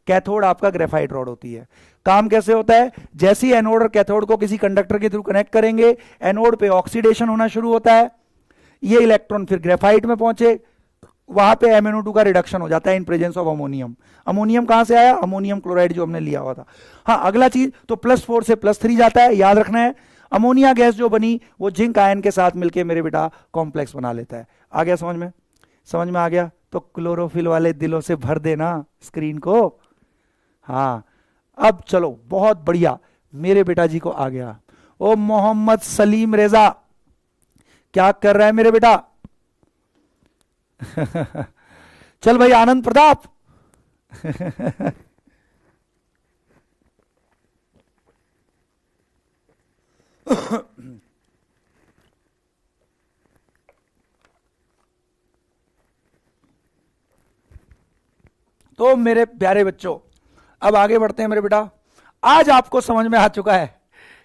कैथोड आपका ग्रेफाइट रॉड होती है। काम कैसे होता है, जैसे ही एनोड और कैथोड को किसी कंडक्टर के थ्रू कनेक्ट करेंगे, एनोड पे ऑक्सीडेशन होना शुरू होता है, ये इलेक्ट्रॉन फिर ग्रेफाइट में पहुंचे, वहां पे MnO2 का रिडक्शन हो जाता है इन प्रेजेंस ऑफ अमोनियम। अमोनियम कहां से आया, अमोनियम क्लोराइड जो हमने लिया हुआ था। हाँ, अगला चीज तो +4 से +3 जाता है, याद रखना है। अमोनिया गैस जो बनी वो जिंक आयन के साथ मिलकर मेरे बेटा कॉम्प्लेक्स बना लेता है। आ गया समझ में? समझ में आ गया तो क्लोरोफिल वाले दिलों से भर देना स्क्रीन को। हाँ, अब चलो, बहुत बढ़िया, मेरे बेटा जी को आ गया। ओ मोहम्मद सलीम रेजा, क्या कर रहा है मेरे बेटा? चल भाई आनंद प्रताप। तो मेरे प्यारे बच्चों, अब आगे बढ़ते हैं मेरे बेटा। आज आपको समझ में आ चुका है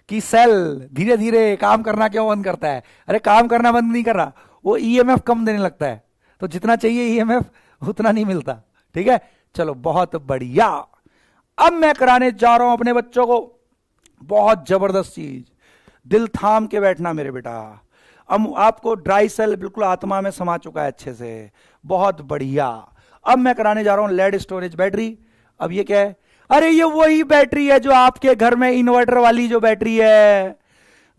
कि सेल धीरे धीरे काम करना क्यों बंद करता है। अरे काम करना बंद नहीं कर रहा, वो ईएमएफ कम देने लगता है, तो जितना चाहिए ईएमएफ उतना नहीं मिलता। ठीक है, चलो बहुत बढ़िया। अब मैं कराने जा रहा हूं अपने बच्चों को बहुत जबरदस्त चीज, दिल थाम के बैठना मेरे बेटा। अब आपको ड्राई सेल बिल्कुल आत्मा में समा चुका है अच्छे से, बहुत बढ़िया। अब मैं कराने जा रहा हूं लेड स्टोरेज बैटरी। अब ये क्या है, अरे ये वही बैटरी है जो आपके घर में इन्वर्टर वाली जो बैटरी है,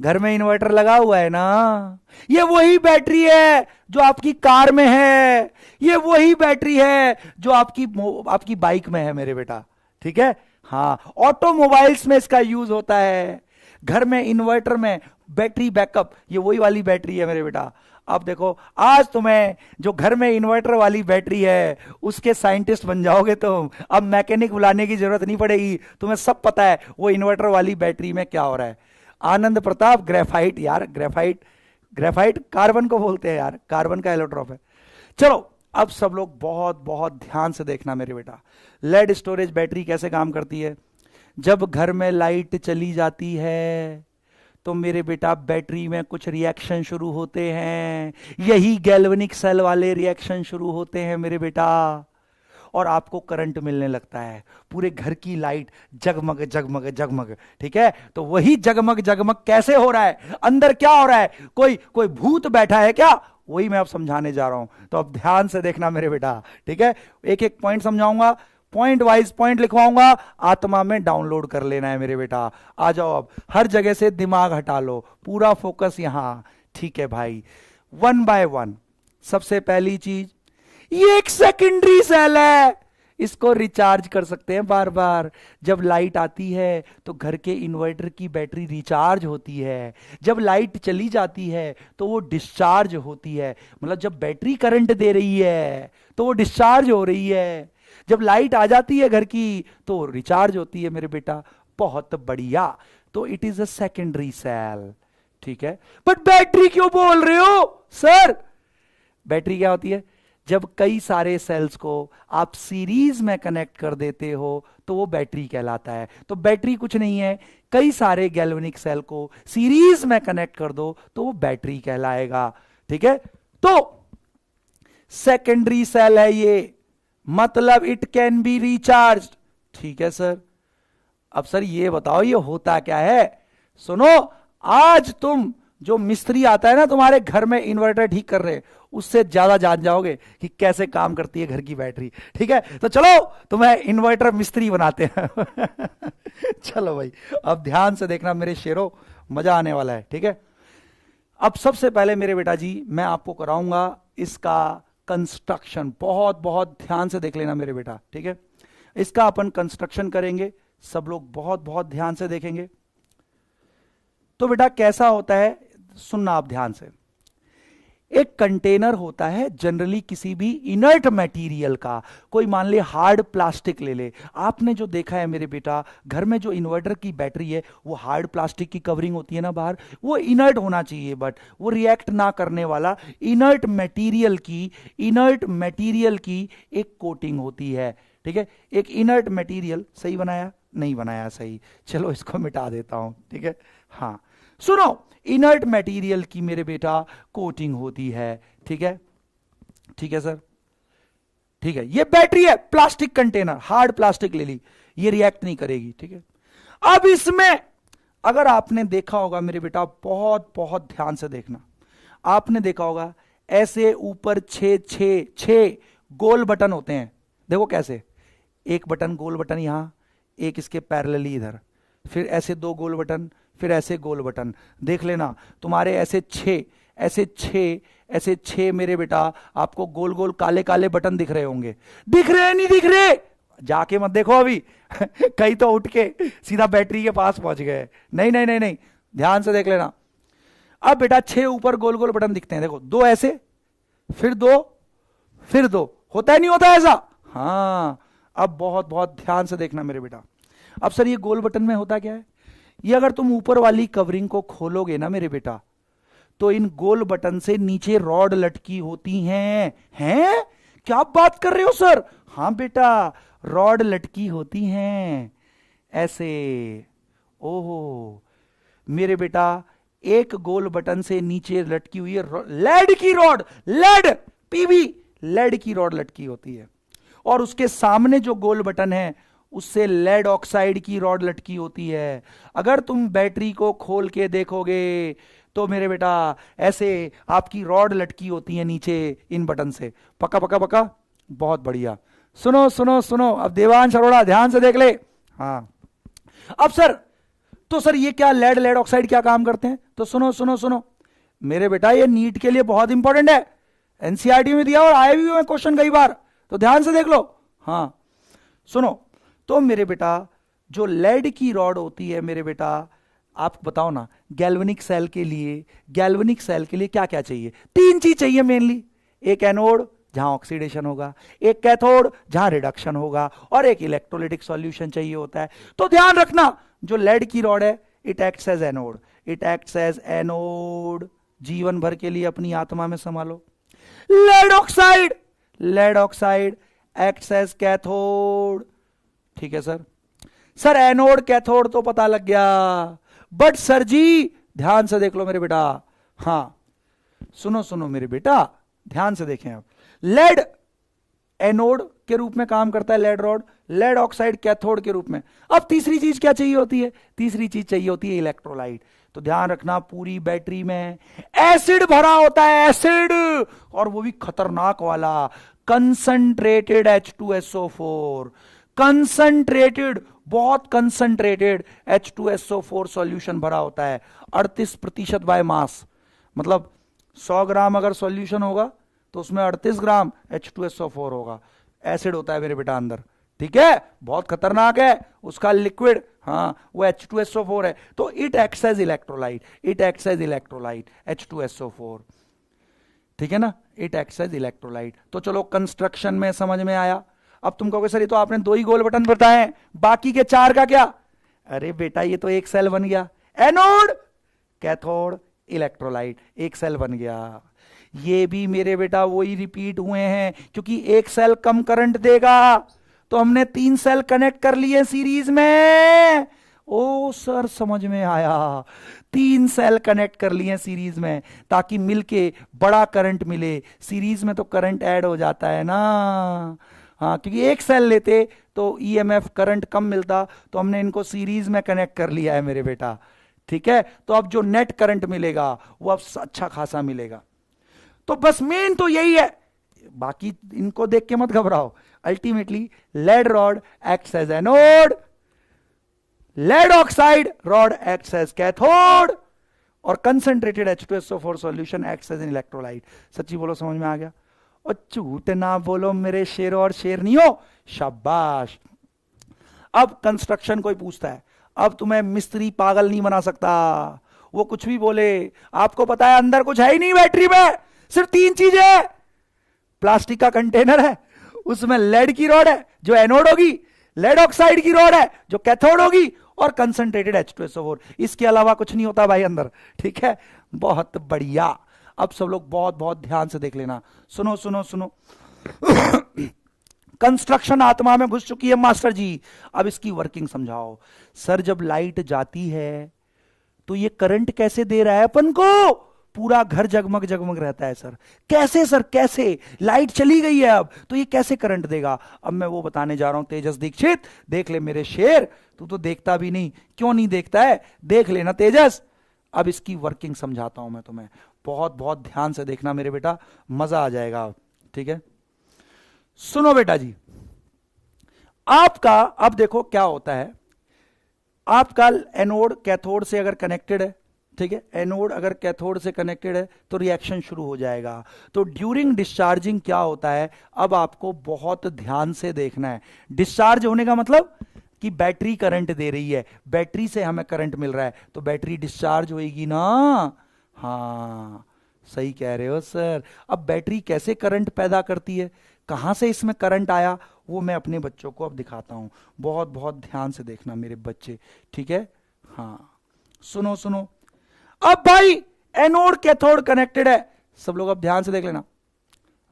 घर में इन्वर्टर लगा हुआ है ना, ये वही बैटरी है जो आपकी कार में है, ये वही बैटरी है जो आपकी बाइक में है मेरे बेटा। ठीक है, हाँ, ऑटोमोबाइल्स में इसका यूज होता है, घर में इन्वर्टर में बैटरी बैकअप, ये वही वाली बैटरी है मेरे बेटा। अब देखो, आज तुम्हें जो घर में इन्वर्टर वाली बैटरी है उसके साइंटिस्ट बन जाओगे तुम। अब मैकेनिक बुलाने की जरूरत नहीं पड़ेगी, तुम्हें सब पता है वो इन्वर्टर वाली बैटरी में क्या हो रहा है। आनंद प्रताप, ग्रेफाइट यार, ग्रेफाइट कार्बन को बोलते हैं यार, कार्बन का एलोट्रॉप है। चलो अब सब लोग बहुत बहुत ध्यान से देखना मेरे बेटा, लेड स्टोरेज बैटरी कैसे काम करती है। जब घर में लाइट चली जाती है तो मेरे बेटा बैटरी में कुछ रिएक्शन शुरू होते हैं, यही गैल्वेनिक सेल वाले रिएक्शन शुरू होते हैं मेरे बेटा, और आपको करंट मिलने लगता है, पूरे घर की लाइट जगमग जगमग जगमग। ठीक है, तो वही जगमग जगमग कैसे हो रहा है, अंदर क्या हो रहा है, कोई कोई भूत बैठा है क्या, वही मैं अब समझाने जा रहा हूं। तो अब ध्यान से देखना मेरे बेटा। ठीक है, एक एक पॉइंट समझाऊंगा, पॉइंट वाइज पॉइंट लिखवाऊंगा, आत्मा में डाउनलोड कर लेना है मेरे बेटा। आ जाओ, अब हर जगह से दिमाग हटा लो, पूरा फोकस यहां। ठीक है भाई, वन बाय वन। सबसे पहली चीज, ये एक सेकेंडरी सेल है, इसको रिचार्ज कर सकते हैं बार बार। जब लाइट आती है तो घर के इन्वर्टर की बैटरी रिचार्ज होती है, जब लाइट चली जाती है तो वो डिस्चार्ज होती है। मतलब जब बैटरी करंट दे रही है तो वो डिस्चार्ज हो रही है, जब लाइट आ जाती है घर की तो रिचार्ज होती है मेरे बेटा। बहुत बढ़िया, तो it is a secondary cell. ठीक है, बट बैटरी क्यों बोल रहे हो सर? बैटरी क्या होती है? जब कई सारे सेल्स को आप सीरीज में कनेक्ट कर देते हो तो वो बैटरी कहलाता है। तो बैटरी कुछ नहीं है, कई सारे गैल्वेनिक सेल को सीरीज में कनेक्ट कर दो तो वो बैटरी कहलाएगा। ठीक है, तो सेकेंडरी सेल है ये, मतलब इट कैन बी रिचार्ज। ठीक है सर, अब सर ये बताओ ये होता क्या है? सुनो, आज तुम जो मिस्त्री आता है ना तुम्हारे घर में इन्वर्टर ठीक कर रहे, उससे ज्यादा जान जाओगे कि कैसे काम करती है घर की बैटरी। ठीक है, तो चलो तुम्हें इन्वर्टर मिस्त्री बनाते हैं। चलो भाई, अब ध्यान से देखना मेरे शेरों, मजा आने वाला है। ठीक है, अब सबसे पहले मेरे बेटा जी मैं आपको कराऊंगा इसका कंस्ट्रक्शन। बहुत बहुत ध्यान से देख लेना मेरे बेटा। ठीक है, इसका अपन कंस्ट्रक्शन करेंगे, सब लोग बहुत बहुत ध्यान से देखेंगे। तो बेटा कैसा होता है, सुनना आप ध्यान से। एक कंटेनर होता है जनरली किसी भी इनर्ट मटेरियल का, कोई मान ले हार्ड प्लास्टिक ले ले। आपने जो देखा है मेरे बेटा, घर में जो इन्वर्टर की बैटरी है वो हार्ड प्लास्टिक की कवरिंग होती है ना बाहर, वो इनर्ट होना चाहिए, बट वो रिएक्ट ना करने वाला इनर्ट मटेरियल की एक कोटिंग होती है। ठीक है, एक इनर्ट मटेरियल, सही बनाया? नहीं बनाया सही, चलो इसको मिटा देता हूं। ठीक है, हाँ सुनो, इनर्ट मटेरियल की मेरे बेटा कोटिंग होती है। ठीक है, ठीक है सर, ठीक है, ये बैटरी है, प्लास्टिक कंटेनर, हार्ड प्लास्टिक ले ली, ये रिएक्ट नहीं करेगी। ठीक है, अब इसमें अगर आपने देखा होगा मेरे बेटा, बहुत बहुत ध्यान से देखना, आपने देखा होगा ऐसे ऊपर छह गोल बटन होते हैं। देखो कैसे, एक बटन गोल बटन यहां, एक इसके पैरेलली इधर, फिर ऐसे दो गोल बटन, फिर ऐसे गोल बटन। देख लेना तुम्हारे ऐसे छह मेरे बेटा आपको गोल गोल काले काले बटन दिख रहे होंगे। दिख रहे नहीं दिख रहे? जाके मत देखो अभी। कहीं तो उठ के सीधा बैटरी के पास पहुंच गए। नहीं नहीं नहीं नहीं, ध्यान से देख लेना। अब बेटा 6 ऊपर गोल गोल बटन दिखते हैं, देखो, 2 ऐसे, फिर 2, फिर 2, होता है नहीं होता ऐसा? हाँ, अब बहुत बहुत ध्यान से देखना मेरे बेटा। अब सर ये गोल बटन में होता क्या है? ये अगर तुम ऊपर वाली कवरिंग को खोलोगे ना मेरे बेटा, तो इन गोल बटन से नीचे रॉड लटकी होती हैं। हैं? क्या बात कर रहे हो सर? हाँ बेटा, रॉड लटकी होती हैं ऐसे। ओहो मेरे बेटा, एक गोल बटन से नीचे लटकी हुई है लेड की रॉड, लेड पीवी, लेड की रॉड लटकी होती है, और उसके सामने जो गोल बटन है उससे लेड ऑक्साइड की रॉड लटकी होती है। अगर तुम बैटरी को खोल के देखोगे तो मेरे बेटा ऐसे आपकी रॉड लटकी होती है नीचे इन बटन से। पक्का पक्का पक्का, बहुत बढ़िया। सुनो सुनो सुनो, अब देवांश अरोड़ा ध्यान से देख ले। हाँ, अब सर, तो सर ये क्या लेड ऑक्साइड क्या काम करते हैं? तो सुनो सुनो सुनो मेरे बेटा, ये नीट के लिए बहुत इंपॉर्टेंट है, एनसीईआरटी में दिया और आए भी हुए क्वेश्चन कई बार, तो ध्यान से देख लो। हाँ सुनो, तो मेरे बेटा जो लेड की रॉड होती है मेरे बेटा, आप बताओ ना, गैल्वेनिक सेल के लिए क्या क्या चाहिए? 3 चीज चाहिए मेनली। एक एनोड जहां ऑक्सीडेशन होगा, एक कैथोड जहां रिडक्शन होगा, और एक इलेक्ट्रोलाइटिक सॉल्यूशन चाहिए होता है। तो ध्यान रखना, जो लेड की रॉड है इट एक्ट्स एज एनोड, जीवन भर के लिए अपनी आत्मा में संभालो। Lead oxide acts as cathode. ठीक है सर, एनोड कैथोड तो पता लग गया, बट सर जी ध्यान से देख लो मेरे बेटा। हाँ सुनो सुनो मेरे बेटा, ध्यान से देखें आप। लेड एनोड के रूप में काम करता है lead rod, lead oxide cathode के रूप में। अब तीसरी चीज क्या चाहिए होती है? तीसरी चीज चाहिए होती है इलेक्ट्रोलाइट। तो ध्यान रखना, पूरी बैटरी में एसिड भरा होता है, एसिड, और वो भी खतरनाक वाला, कंसंट्रेटेड H2SO4, कंसंट्रेटेड, बहुत कंसंट्रेटेड H2SO4 सॉल्यूशन भरा होता है, 38% बाय मास। मतलब 100 ग्राम अगर सॉल्यूशन होगा तो उसमें 38 ग्राम H2SO4 होगा, एसिड होता है मेरे बेटा अंदर। ठीक है, बहुत खतरनाक है उसका लिक्विड, हाँ वो H2SO4 है। तो it acts as electrolyte, it acts as electrolyte H2SO4, ठीक है ना, इट एक्ट्स एज इलेक्ट्रोलाइट। तो चलो कंस्ट्रक्शन में समझ में आया। अब तुम कहोगे सर ये तो आपने 2 ही गोल बटन बताए, बाकी के 4 का क्या? अरे बेटा ये तो एक सेल बन गया, एनोड कैथोड इलेक्ट्रोलाइट, एक सेल बन गया। ये भी मेरे बेटा वही रिपीट हुए हैं, क्योंकि एक सेल कम करंट देगा, तो हमने 3 सेल कनेक्ट कर लिए सीरीज में। ओ सर समझ में आया, 3 सेल कनेक्ट कर लिए सीरीज में ताकि मिलके बड़ा करंट मिले। सीरीज में तो करंट ऐड हो जाता है ना, हाँ, क्योंकि एक सेल लेते तो ईएमएफ करंट कम मिलता, तो हमने इनको सीरीज में कनेक्ट कर लिया है मेरे बेटा। ठीक है, तो अब जो नेट करंट मिलेगा वो अब अच्छा खासा मिलेगा। तो बस मेन तो यही है, बाकी इनको देख के मत घबराओ। Ultimately lead rod acts as anode, lead oxide rod acts as cathode, और concentrated H2SO4 solution acts as an electrolyte. सच्ची बोलो समझ में आ गया? और झूठ ना बोलो मेरे शेरों और शेरनियों, शाबाश। अब कंस्ट्रक्शन कोई पूछता है, अब तुम्हें मिस्त्री पागल नहीं बना सकता, वो कुछ भी बोले। आपको पता है अंदर कुछ है ही नहीं बैटरी में, सिर्फ 3 चीजें है। प्लास्टिक का कंटेनर है, उसमें लेड की रॉड है जो एनोड होगी, लेड ऑक्साइड की रॉड है जो कैथोड होगी, और कंसंट्रेटेड H2SO4। इसके अलावा कुछ नहीं होता भाई अंदर। ठीक है, बहुत बढ़िया। अब सब लोग बहुत बहुत ध्यान से देख लेना, सुनो सुनो सुनो। कंस्ट्रक्शन आत्मा में घुस चुकी है मास्टर जी, अब इसकी वर्किंग समझाओ। सर जब लाइट जाती है तो ये करंट कैसे दे रहा है अपन को? पूरा घर जगमग जगमग रहता है सर। कैसे सर, कैसे? लाइट चली गई है अब, तो ये कैसे करंट देगा? अब मैं वो बताने जा रहा हूं तेजस दीक्षित, देख ले मेरे शेर, तू तो देखता भी नहीं, क्यों नहीं देखता है? देख लेना तेजस, अब इसकी वर्किंग समझाता हूं मैं तुम्हें, बहुत बहुत ध्यान से देखना मेरे बेटा, मजा आ जाएगा। ठीक है, सुनो बेटा जी, आपका अब देखो क्या होता है। आपका एनोड कैथोड से अगर कनेक्टेड है, ठीक है, एनोड अगर कैथोड से कनेक्टेड है तो रिएक्शन शुरू हो जाएगा। तो ड्यूरिंग डिस्चार्जिंग क्या होता है, अब आपको बहुत ध्यान से देखना है। डिस्चार्ज होने का मतलब कि बैटरी करंट दे रही है, बैटरी से हमें करंट मिल रहा है, तो बैटरी डिस्चार्ज होएगी ना। हाँ सही कह रहे हो सर। अब बैटरी कैसे करंट पैदा करती है, कहां से इसमें करंट आया, वो मैं अपने बच्चों को अब दिखाता हूं। बहुत बहुत ध्यान से देखना मेरे बच्चे, ठीक है। हाँ सुनो सुनो, अब भाई एनोड कैथोड कनेक्टेड है, सब लोग अब ध्यान से देख लेना।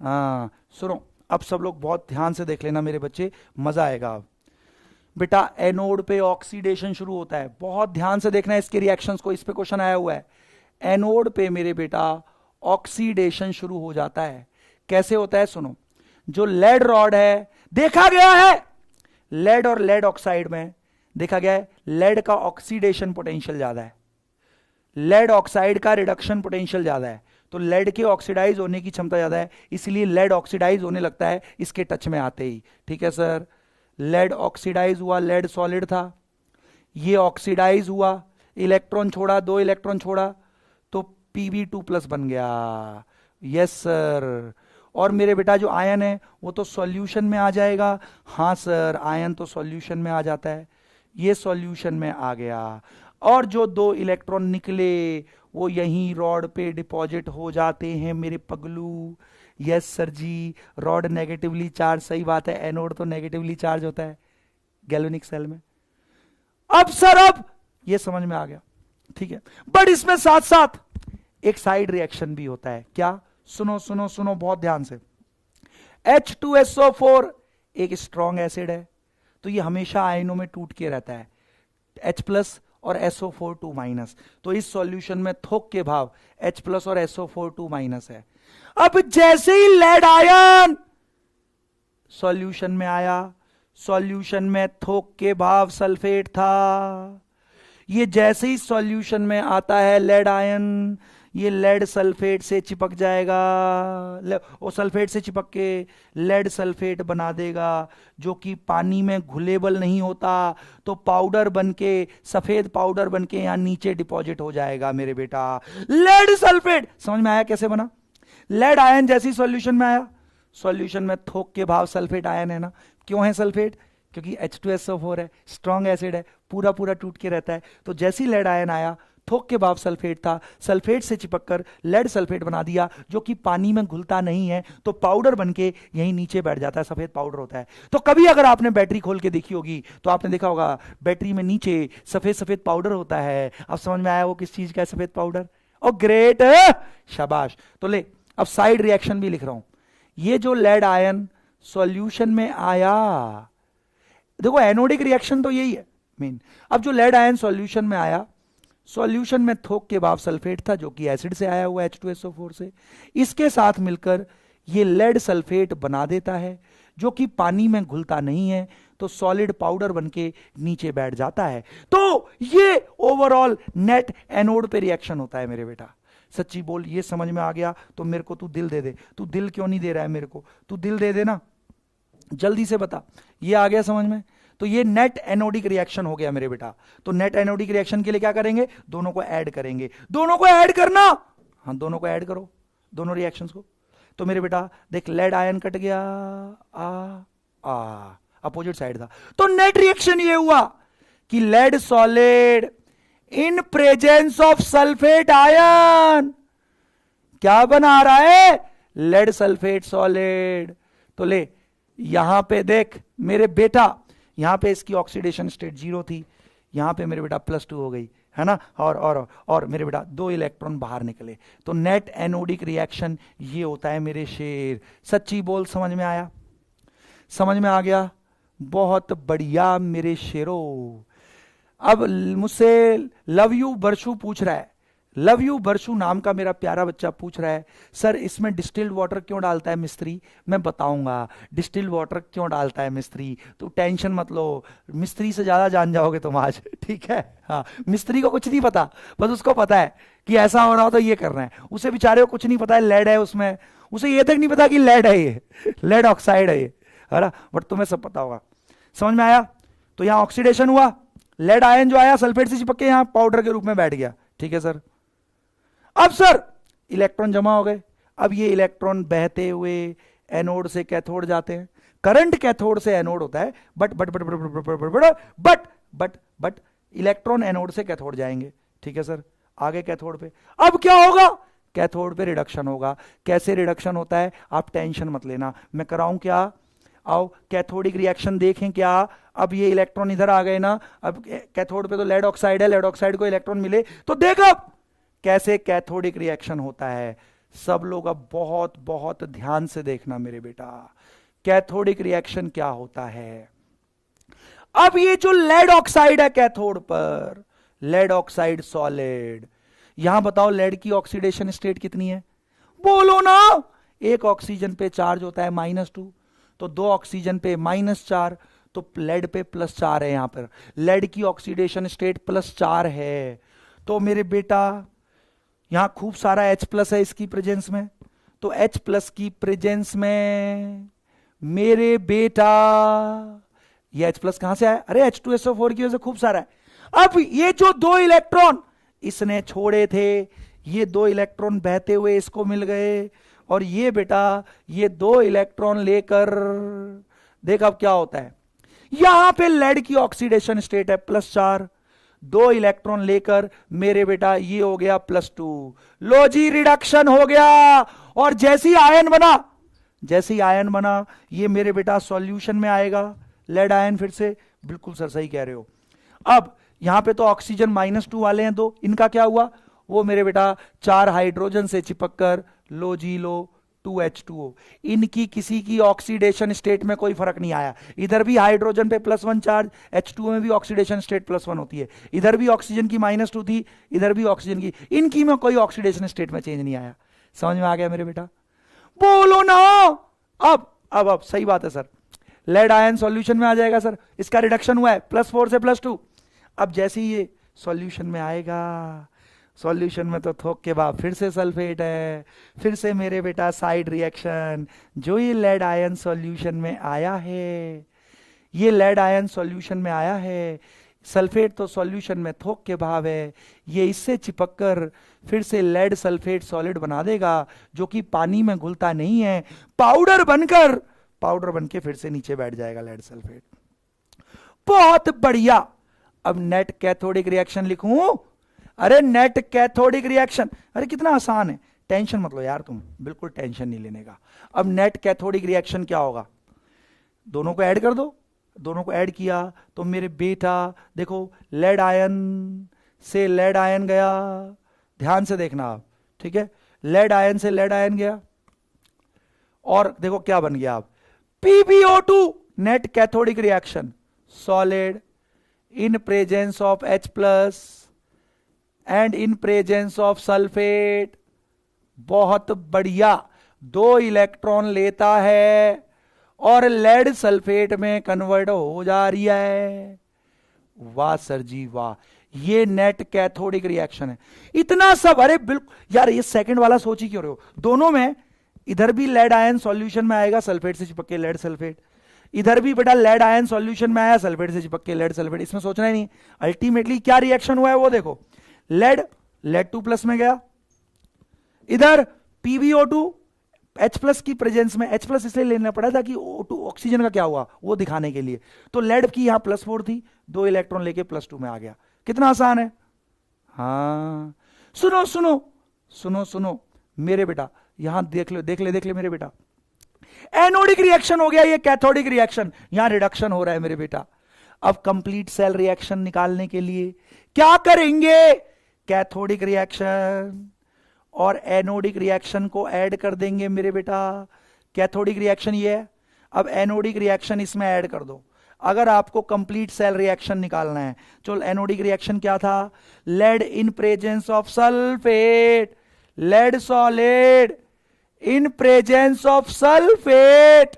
हाँ सुनो, अब सब लोग बहुत ध्यान से देख लेना मेरे बच्चे, मजा आएगा। अब बेटा एनोड पे ऑक्सीडेशन शुरू होता है, बहुत ध्यान से देखना है इसके रिएक्शंस को, इस पे क्वेश्चन आया हुआ है। एनोड पे मेरे बेटा ऑक्सीडेशन शुरू हो जाता है। कैसे होता है सुनो, जो लेड रॉड है, देखा गया है लेड और लेड ऑक्साइड में देखा गया है लेड का ऑक्सीडेशन पोटेंशियल ज्यादा है, लेड ऑक्साइड का रिडक्शन पोटेंशियल ज्यादा है। तो लेड के ऑक्सीडाइज होने की क्षमता ज्यादा है, इसलिए लेड ऑक्सीडाइज होने लगता है इसके टच में आते ही। ठीक है सर, लेड ऑक्सीडाइज हुआ, लेड सॉलिड था, ये ऑक्सीडाइज हुआ, इलेक्ट्रॉन छोड़ा, 2 इलेक्ट्रॉन छोड़ा, तो Pb2+ बन गया। यस सर, और मेरे बेटा जो आयन है वो तो सॉल्यूशन में आ जाएगा। हाँ सर, आयन तो सॉल्यूशन में आ जाता है, ये सॉल्यूशन में आ गया, और जो 2 इलेक्ट्रॉन निकले वो यहीं रॉड पे डिपॉजिट हो जाते हैं मेरे पगलू। यस सर जी, रॉड नेगेटिवली चार्ज, सही बात है, एनोड तो नेगेटिवली चार्ज होता है गैल्वेनिक सेल में। अब सर अब ये समझ में आ गया, ठीक है। बट इसमें साथ साथ एक साइड रिएक्शन भी होता है। क्या? सुनो सुनो सुनो बहुत ध्यान से। H2SO4 एक स्ट्रॉन्ग एसिड है, तो ये हमेशा आयनों में टूट के रहता है। H+ और SO4 2 माइनस, तो इस सॉल्यूशन में थोक के भाव H प्लस और SO4 2 माइनस है। अब जैसे ही लेड आयन सॉल्यूशन में आया, सॉल्यूशन में थोक के भाव सल्फेट था, ये जैसे ही सॉल्यूशन में आता है लेड आयन, ये लेड सल्फेट से चिपक जाएगा, वो सल्फेट से चिपक के लेड सल्फेट बना देगा, जो कि पानी में घुलेबल नहीं होता, तो पाउडर बनके, सफेद पाउडर बनके यहां नीचे डिपॉजिट हो जाएगा मेरे बेटा। लेड सल्फेट समझ में आया कैसे बना? लेड आयन जैसी सॉल्यूशन में आया, सॉल्यूशन में थोक के भाव सल्फेट आयन है ना। क्यों है सल्फेट? क्योंकि H2SO4 है, स्ट्रॉन्ग एसिड है, पूरा पूरा टूट के रहता है। तो जैसी लेड आयन आया, थोक के भाव सल्फेट था, सल्फेट से चिपककर लेड सल्फेट बना दिया, जो कि पानी में घुलता नहीं है, तो पाउडर बनके यहीं नीचे बैठ जाता है, सफेद पाउडर होता है। तो कभी अगर आपने बैटरी खोल के देखी होगी तो आपने देखा होगा बैटरी में नीचे सफेद सफेद पाउडर होता है। अब समझ में आया वो किस चीज का है सफेद पाउडर? ओ ग्रेट, शाबाश। तो ले, अब साइड रिएक्शन भी लिख रहा हूं। ये जो लेड आयन सॉल्यूशन में आया, देखो एनोडिक रिएक्शन तो यही है मेन। अब जो लेड आयन सॉल्यूशन में आया, सॉल्यूशन में थोक के भाव सल्फेट था, जो कि एसिड से आया हुआ H2SO4 से, इसके साथ मिलकर ये लेड सल्फेट बना देता है, जो कि पानी में घुलता नहीं है, तो सॉलिड पाउडर बनके नीचे बैठ जाता है। तो ये ओवरऑल नेट एनोड पे रिएक्शन होता है मेरे बेटा। सच्ची बोल, ये समझ में आ गया तो मेरे को तू दिल दे दे। तू दिल क्यों नहीं दे रहा है मेरे को? तू दिल दे देना, जल्दी से बता। ये आ गया समझ में? तो ये नेट एनोडिक रिएक्शन हो गया मेरे बेटा। तो नेट एनोडिक रिएक्शन के लिए क्या करेंगे? दोनों को ऐड करेंगे। दोनों को ऐड करना, हाँ दोनों को ऐड करो, दोनों रिएक्शंस को। तो मेरे बेटा देख, लेड आयन कट गया, अपोजिट साइड था, तो नेट रिएक्शन ये हुआ कि lead solid in presence of sulphate ion क्या बना रहा है? Lead sulphate solid. तो ले, यहां पे देख मेरे बेटा, यहां पे इसकी ऑक्सीडेशन स्टेट 0 थी, यहां पे मेरे बेटा +2 हो गई है ना, और मेरे बेटा 2 इलेक्ट्रॉन बाहर निकले। तो नेट एनोडिक रिएक्शन ये होता है मेरे शेर। सच्ची बोल, समझ में आया? समझ में आ गया? बहुत बढ़िया मेरे शेरों। अब मुझसे लव यू बरशु पूछ रहा है, लव यू बरशु नाम का मेरा प्यारा बच्चा पूछ रहा है, सर इसमें डिस्टिल्ड वाटर क्यों डालता है मिस्त्री? मैं बताऊंगा डिस्टिल्ड वाटर क्यों डालता है मिस्त्री, तो टेंशन मत लो, मिस्त्री से ज्यादा जान जाओगे तुम आज, ठीक है? हाँ, मिस्त्री को कुछ नहीं पता, बस उसको पता है कि ऐसा हो रहा हो तो ये करना है। उसे बेचारे को कुछ नहीं पता है लेड है उसमें, उसे ये तक नहीं पता कि लेड है, ये लेड ऑक्साइड है ये, है ना? बट तुम्हें सब पता होगा। समझ में आया? तो यहां ऑक्सीडेशन हुआ, लेड आयन जो आया सल्फेट से चिपक के यहां पाउडर के रूप में बैठ गया, ठीक है सर? अब सर इलेक्ट्रॉन जमा हो गए, अब ये इलेक्ट्रॉन बहते हुए एनोड से कैथोड जाते हैं। करंट कैथोड से एनोड होता है, but but but but but but but but but but electron anode से कैथोड जाएंगे, ठीक है सर? आगे कैथोड पे, अब क्या होगा? कैथोड पे रिडक्शन होगा। कैसे रिडक्शन होता है आप टेंशन मत लेना, मैं कराऊं क्या? आओ कैथोडिक रिएक्शन देखें क्या। अब ये इलेक्ट्रॉन इधर आ गए ना, अब कैथोड पे तो लेड ऑक्साइड है, लेड ऑक्साइड को इलेक्ट्रॉन मिले, तो देख अब कैसे कैथोडिक रिएक्शन होता है। सब लोग अब बहुत बहुत ध्यान से देखना मेरे बेटा, कैथोडिक रिएक्शन क्या होता है। अब ये जो लेड ऑक्साइड है कैथोड पर, लेड ऑक्साइड सॉलिड, यहां बताओ लेड की ऑक्सीडेशन स्टेट कितनी है? बोलो ना। एक ऑक्सीजन पे चार्ज होता है -2, तो 2 ऑक्सीजन पे -4, तो लेड पे +4 है। यहां पर लेड की ऑक्सीडेशन स्टेट +4 है। तो मेरे बेटा यहां खूब सारा H+ है इसकी प्रेजेंस में, तो H+ की प्रेजेंस में मेरे बेटा ये H+ कहां से आया? अरे H2SO4 की वजह से खूब सारा है। अब ये जो 2 इलेक्ट्रॉन इसने छोड़े थे, ये 2 इलेक्ट्रॉन बहते हुए इसको मिल गए, और ये बेटा ये 2 इलेक्ट्रॉन लेकर देख अब क्या होता है। यहां पे लेड की ऑक्सीडेशन स्टेट है +4, 2 इलेक्ट्रॉन लेकर मेरे बेटा ये हो गया +2। लो जी रिडक्शन हो गया, और जैसी आयन बना, जैसी आयन बना ये मेरे बेटा सॉल्यूशन में आएगा लेड आयन। फिर से बिल्कुल सर सही कह रहे हो। अब यहां पे तो ऑक्सीजन -2 वाले हैं 2, इनका क्या हुआ? वो मेरे बेटा 4 हाइड्रोजन से चिपक कर लो जी लो 2H2O। इनकी किसी की ऑक्सीडेशन स्टेट में कोई फर्क नहीं आया। इधर भी हाइड्रोजन पे +1 चार्ज, H2O में भी ऑक्सीडेशन स्टेट +1 होती है। इधर भी ऑक्सीजन की -2 थी, इधर भी ऑक्सीजन की, इनकी में कोई ऑक्सीडेशन स्टेट में चेंज नहीं आया। समझ में आ गया मेरे बेटा? बोलो ना। अब सही बात है सर, लेड आयन सॉल्यूशन में आ जाएगा सर, इसका रिडक्शन हुआ है +4 से +2। अब जैसे ही ये सॉल्यूशन में आएगा, सॉल्यूशन में तो थोक के बाद फिर से सल्फेट है, फिर से मेरे बेटा साइड रिएक्शन। जो ये लेड आयन सॉल्यूशन में आया है, ये लेड आयन सॉल्यूशन में आया है, सल्फेट तो सॉल्यूशन में थोक के भाव है, ये इससे चिपक कर फिर से लेड सल्फेट सॉलिड बना देगा, जो कि पानी में घुलता नहीं है, पाउडर बनके फिर से नीचे बैठ जाएगा लेड सल्फेट। बहुत बढ़िया। अब नेट कैथोडिक रिएक्शन लिखूं? अरे नेट कैथोडिक रिएक्शन, अरे कितना आसान है, टेंशन मत लो यार तुम, बिल्कुल टेंशन नहीं लेने का। अब नेट कैथोडिक रिएक्शन क्या होगा? दोनों को ऐड कर दो, दोनों को ऐड किया तो मेरे बेटा देखो, लेड आयन से लेड आयन गया, ध्यान से देखना आप, ठीक है, लेड आयन से लेड आयन गया, और देखो क्या बन गया अब, PbO2, net cathodic reaction, solid in presence of H plus and in presence of sulfate। बहुत बढ़िया, 2 इलेक्ट्रॉन लेता है और लेड सल्फेट में कन्वर्ट हो जा रही है। वाह सर जी वाह, ये नेट कैथोडिक रिएक्शन है। इतना सब, अरे बिल्कुल यार, ये सेकंड वाला सोच ही क्यों रहे हो? दोनों में इधर भी लेड आयन सॉल्यूशन में आएगा, सल्फेट से चिपक के लेड सल्फेट, इधर भी बेटा लेड आयन सॉल्यूशन में आया, सल्फेट से चिपक के लेड सल्फेट, इसमें सोचना ही नहीं। अल्टीमेटली क्या रिएक्शन हुआ है वो देखो, लेड 2+ में गया, इधर PbO2 H+ की प्रेजेंस में, H+ इसलिए लेना पड़ा था कि O2 ऑक्सीजन का क्या हुआ वो दिखाने के लिए, तो लेड की यहां +4 थी, 2 इलेक्ट्रॉन लेके +2 में आ गया। कितना आसान है। हाँ सुनो सुनो सुनो सुनो मेरे बेटा, यहां देख ले मेरे बेटा, एनोडिक रिएक्शन हो गया, ये कैथोडिक रिएक्शन, यहां रिडक्शन हो रहा है मेरे बेटा। अब कंप्लीट सेल रिएक्शन निकालने के लिए क्या करेंगे? कैथोडिक रिएक्शन और एनोडिक रिएक्शन को ऐड कर देंगे मेरे बेटा। कैथोडिक रिएक्शन ये है, अब एनोडिक रिएक्शन इसमें ऐड कर दो। अगर आपको कंप्लीट सेल रिएक्शन निकालना है, चलो एनोडिक रिएक्शन क्या था? Lead in presence of sulphate, lead solid in presence of sulphate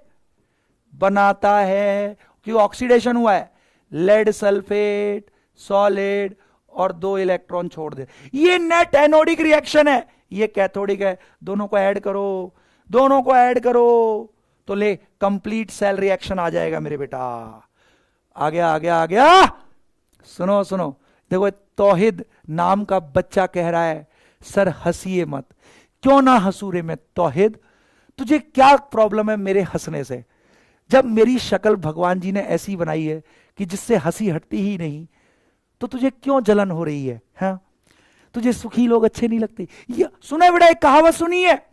बनाता है, क्यों? ऑक्सीडेशन हुआ है, लेड सल्फेट सॉलिड और 2 इलेक्ट्रॉन छोड़ दे। ये नेट एनोडिक रिएक्शन है, ये कैथोडिक है। दोनों को ऐड करो, दोनों को ऐड करो तो ले कंप्लीट सेल रिएक्शन आ जाएगा मेरे बेटा। आ गया आ गया आ गया। सुनो सुनो, देखो तौहिद नाम का बच्चा कह रहा है सर हंसिए मत। क्यों ना हंसू रे मैं तौहिद, तुझे क्या प्रॉब्लम है मेरे हंसने से? जब मेरी शक्ल भगवान जी ने ऐसी बनाई है कि जिससे हंसी हटती ही नहीं, तो तुझे क्यों जलन हो रही है? हाँ, तुझे सुखी लोग अच्छे नहीं लगते? ये सुना बेटा, एक कहावत सुनी है,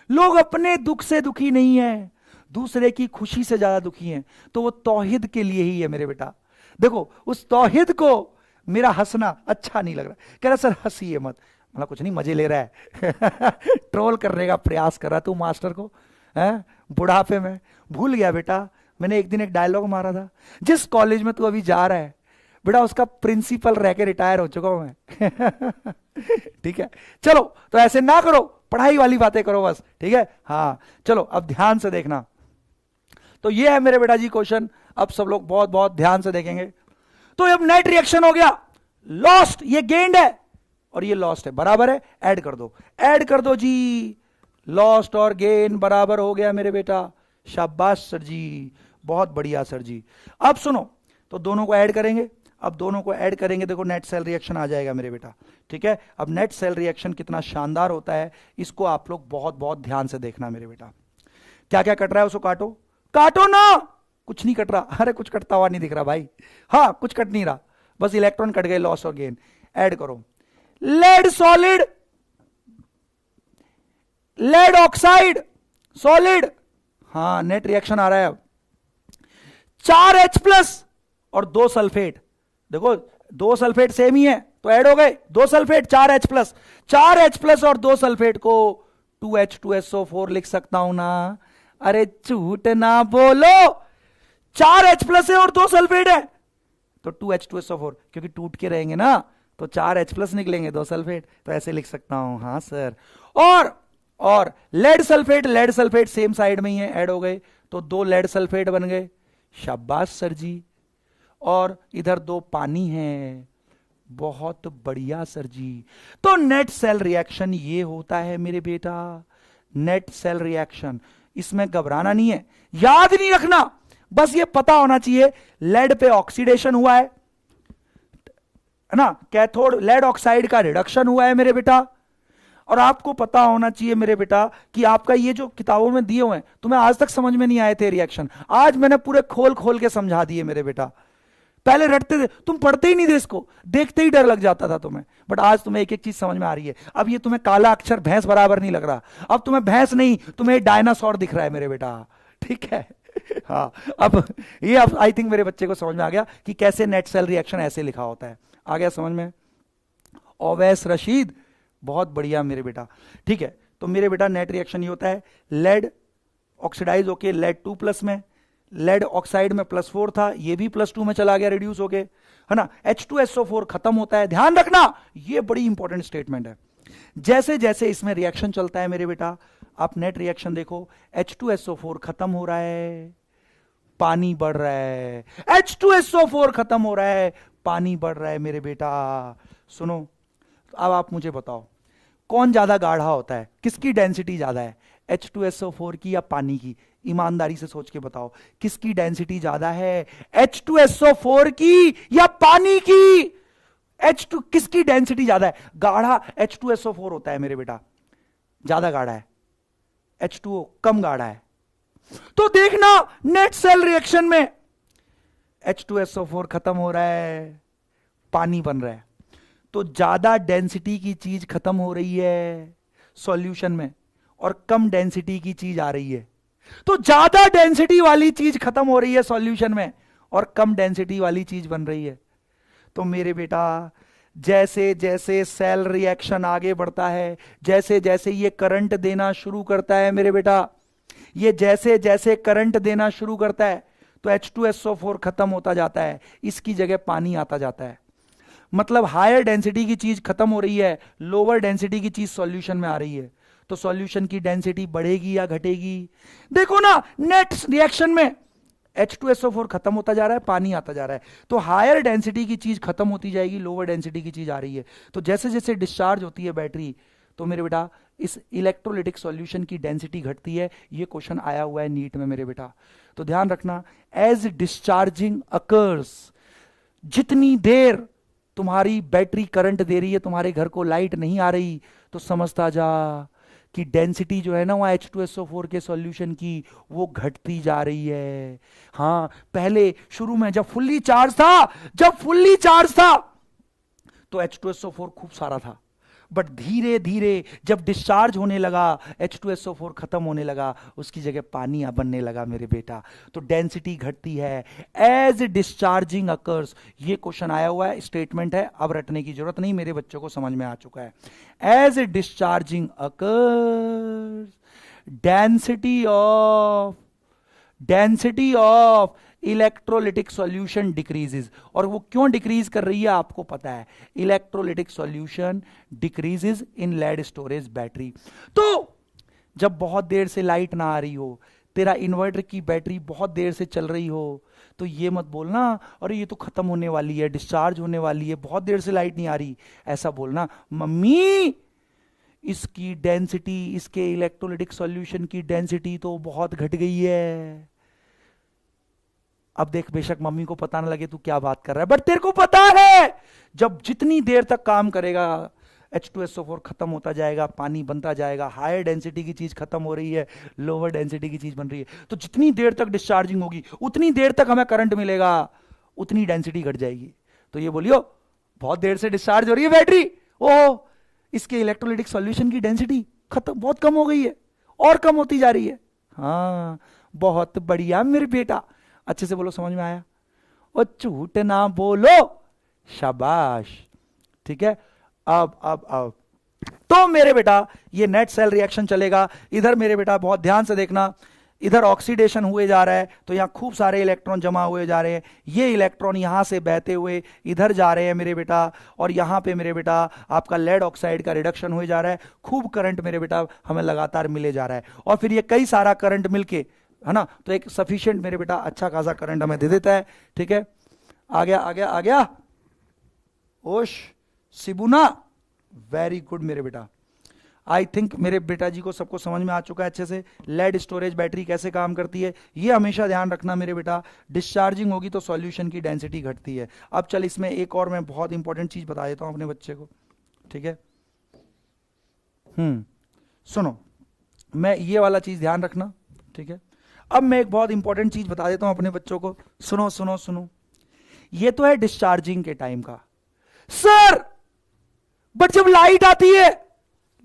लोग अपने दुख से दुखी नहीं है, दूसरे की खुशी से ज्यादा दुखी हैं। तो वो तौहिद के लिए ही है मेरे बेटा। देखो उस तौहिद को मेरा हंसना अच्छा नहीं लग रहा, कह रहा सर हंसिए मत। मतलब कुछ नहीं, मजे ले रहा है ट्रोल करने का प्रयास कर रहा तू मास्टर को, है बुढ़ापे में। भूल गया बेटा, मैंने एक दिन एक डायलॉग मारा था, जिस कॉलेज में तू अभी जा रहा है बेटा उसका प्रिंसिपल रह के रिटायर हो चुका हूं मैं ठीक है, चलो तो ऐसे ना करो, पढ़ाई वाली बातें करो बस, ठीक है। हाँ चलो अब ध्यान से देखना। तो ये है मेरे बेटा जी क्वेश्चन, अब सब लोग बहुत बहुत ध्यान से देखेंगे। तो अब नेट रिएक्शन हो गया, लॉस्ट ये गेन्ड है और ये लॉस्ट है, बराबर है, ऐड कर दो, ऐड कर दो जी। लॉस्ट और गेन बराबर हो गया मेरे बेटा, शाबाश सर जी, बहुत बढ़िया सर जी। अब सुनो, तो दोनों को ऐड करेंगे, अब दोनों को ऐड करेंगे, देखो नेट सेल रिएक्शन आ जाएगा मेरे बेटा, ठीक है। अब नेट सेल रिएक्शन कितना शानदार होता है, इसको आप लोग बहुत बहुत ध्यान से देखना मेरे बेटा। क्या क्या कट रहा है उसको काटो, काटो ना, कुछ नहीं कट रहा, अरे कुछ कटता हुआ नहीं दिख रहा भाई, हाँ कुछ कट नहीं रहा, बस इलेक्ट्रॉन कट गए, लॉस और गेन। ऐड करो, lead solid, lead oxide solid, हाँ नेट रिएक्शन आ रहा है। अब 4H+ और 2 सल्फेट, देखो 2 सल्फेट सेम ही है तो ऐड हो गए, 2 सल्फेट 4H+, 4H+ और 2 सल्फेट को 2H2SO4 लिख सकता हूं ना। अरे झूठ ना बोलो, 4H+ है और 2 सल्फेट है, तो 2H2SO4, क्योंकि टूट के रहेंगे ना तो 4H+ निकलेंगे, 2 सल्फेट, तो ऐसे लिख सकता हूं। हाँ सर। और लेड सल्फेट सेम साइड में ही है, ऐड हो गए, तो 2 लेड सल्फेट बन गए। शाबाश सर जी। और इधर 2 पानी है, बहुत बढ़िया सर जी। तो नेट सेल रिएक्शन ये होता है मेरे बेटा, नेट सेल रिएक्शन। इसमें घबराना नहीं है, याद नहीं रखना, बस ये पता होना चाहिए लेड पे ऑक्सीडेशन हुआ है ना, कैथोड लेड ऑक्साइड का रिडक्शन हुआ है मेरे बेटा। और आपको पता होना चाहिए मेरे बेटा कि आपका ये जो किताबों में दिए हुए हैं, तुम्हें आज तक समझ में नहीं आए थे रिएक्शन, आज मैंने पूरे खोल खोल के समझा दिए मेरे बेटा। पहले रटते थे, तुम पढ़ते ही नहीं थे इसको, देखते ही डर लग जाता था तुम्हें, बट आज तुम्हें एक एक चीज समझ में आ रही है। अब ये तुम्हें काला अक्षर भैंस बराबर नहीं लग रहा, अब तुम्हें भैंस नहीं, तुम्हें डायनासोर दिख रहा है मेरे बेटा, ठीक है। हाँ, अब ये अब आई थिंक मेरे बच्चे को समझ में आ गया कि कैसे नेट सेल रिएक्शन ऐसे लिखा होता है। आ गया समझ में? ओवैस रशीद, बहुत बढ़िया मेरे बेटा, ठीक है। तो मेरे बेटा नेट रिएक्शन ये होता है, लेड ऑक्सीडाइज होके लेड 2+ में, लेड ऑक्साइड में +4 था, ये भी +2 में चला गया, रिड्यूस हो गए, है ना। H2SO4 खत्म होता है। ध्यान रखना, ये बड़ी इंपॉर्टेंट स्टेटमेंट है। जैसे जैसे इसमें रिएक्शन चलता है मेरे बेटा, आप नेट रिएक्शन देखो, H2SO4 खत्म हो रहा है, पानी बढ़ रहा है, H2SO4 खत्म हो रहा है, पानी बढ़ रहा है मेरे बेटा। सुनो, अब आप मुझे बताओ कौन ज्यादा गाढ़ा होता है, किसकी डेंसिटी ज्यादा है, H2SO4 की या पानी की? ईमानदारी से सोच के बताओ, किसकी डेंसिटी ज्यादा है, H2SO4 की या पानी की? H2 किसकी डेंसिटी ज्यादा है? गाढ़ा H2SO4 होता है मेरे बेटा, ज्यादा गाढ़ा है, H2O कम गाढ़ा है। तो देखना नेट सेल रिएक्शन में H2SO4 खत्म हो रहा है, पानी बन रहा है, तो ज्यादा डेंसिटी की चीज खत्म हो रही है सॉल्यूशन में और कम डेंसिटी की चीज आ रही है। तो ज्यादा डेंसिटी वाली चीज खत्म हो रही है सॉल्यूशन में और कम डेंसिटी वाली चीज बन रही है। तो मेरे बेटा जैसे जैसे सेल रिएक्शन आगे बढ़ता है, जैसे जैसे ये करंट देना शुरू करता है मेरे बेटा, ये जैसे जैसे करंट देना शुरू करता है तो H2SO4 खत्म होता जाता है, इसकी जगह पानी आता जाता है। मतलब हायर डेंसिटी की चीज खत्म हो रही है, लोअर डेंसिटी की चीज सॉल्यूशन में आ रही है, तो सॉल्यूशन की डेंसिटी बढ़ेगी या घटेगी? देखो ना, नेट रिएक्शन में H2SO4 खत्म होता जा रहा है, पानी आता जा रहा है, तो हायर डेंसिटी की चीज खत्म होती जाएगी, लोअर डेंसिटी की चीज आ रही है। तो जैसे जैसे डिस्चार्ज होती है बैटरी, तो मेरे बेटा इस इलेक्ट्रोलिटिक सॉल्यूशन की डेंसिटी घटती है। ये क्वेश्चन आया हुआ है नीट में मेरे बेटा, तो ध्यान रखना, एज डिस्चार्जिंग अकर्स, जितनी देर तुम्हारी बैटरी करंट दे रही है, तुम्हारे घर को लाइट नहीं आ रही, तो समझता जा कि डेंसिटी जो है ना वहां H2SO4 के सॉल्यूशन की, वो घटती जा रही है। हाँ, पहले शुरू में जब फुल्ली चार्ज था तो H2SO4 खूब सारा था, बट धीरे धीरे जब डिस्चार्ज होने लगा, H2SO4 खत्म होने लगा, उसकी जगह पानी बनने लगा मेरे बेटा, तो डेंसिटी घटती है एज डिस्चार्जिंग अकर्स। ये क्वेश्चन आया हुआ है, स्टेटमेंट है, अब रटने की जरूरत नहीं, मेरे बच्चों को समझ में आ चुका है। As discharging occurs, density of electrolytic solution decreases. और वो क्यों डिक्रीज कर रही है आपको पता है, electrolytic solution decreases in lead storage battery. तो जब बहुत देर से लाइट ना आ रही हो, तेरा इन्वर्टर की बैटरी बहुत देर से चल रही हो, तो ये मत बोलना अरे ये तो खत्म होने वाली है, डिस्चार्ज होने वाली है, बहुत देर से लाइट नहीं आ रही। ऐसा बोलना, मम्मी इसकी डेंसिटी, इसके इलेक्ट्रोलिटिक सॉल्यूशन की डेंसिटी तो बहुत घट गई है। अब देख, बेशक मम्मी को पता ना लगे तू क्या बात कर रहा है, बट तेरे को पता है जब जितनी देर तक काम करेगा H2SO4 खत्म होता जाएगा, पानी बनता जाएगा, हायर डेंसिटी की चीज खत्म हो रही है, लोअर डेंसिटी की चीज बन रही है, तो जितनी देर तक डिस्चार्जिंग होगी उतनी देर तक हमें करंट मिलेगा, उतनी डेंसिटी घट जाएगी। तो ये बोलियो बहुत देर से डिस्चार्ज हो रही है बैटरी, ओह इसके इलेक्ट्रोलिटिक सॉल्यूशन की डेंसिटी खत्म, बहुत कम हो गई है और कम होती जा रही है। हाँ, बहुत बढ़िया मेरे बेटा, अच्छे से बोलो, समझ में आया? और झूठ ना बोलो, शाबाश, ठीक है। अब तो मेरे बेटा ये नेट सेल रिएक्शन चलेगा। इधर मेरे बेटा बहुत ध्यान से देखना, इधर ऑक्सीडेशन हुए जा रहा है तो यहां खूब सारे इलेक्ट्रॉन जमा हुए जा रहे हैं। ये इलेक्ट्रॉन यहां से बहते हुए इधर जा रहे हैं मेरे बेटा, और यहां पे मेरे बेटा आपका लेड ऑक्साइड का रिडक्शन हुए जा रहा है। खूब करंट मेरे बेटा हमें लगातार मिले जा रहा है, और फिर ये कई सारा करंट मिलके, है ना, तो एक सफिशिएंट मेरे बेटा अच्छा खासा करंट हमें दे देता है। ठीक है, आ गया आ गया आ गया। ओश सिबुना, वेरी गुड मेरे बेटा। आई थिंक मेरे बेटा जी को सबको समझ में आ चुका है अच्छे से लेड स्टोरेज बैटरी कैसे काम करती है। ये हमेशा ध्यान रखना मेरे बेटा, डिस्चार्जिंग होगी तो सॉल्यूशन की डेंसिटी घटती है। अब चल इसमें एक और मैं बहुत इंपॉर्टेंट चीज बता देता हूं अपने बच्चे को। ठीक है, सुनो, मैं ये वाला चीज ध्यान रखना। ठीक है, अब मैं एक बहुत इंपॉर्टेंट चीज बता देता हूं अपने बच्चों को। सुनो सुनो सुनो, ये तो है डिस्चार्जिंग के टाइम का सर, बट जब लाइट आती है,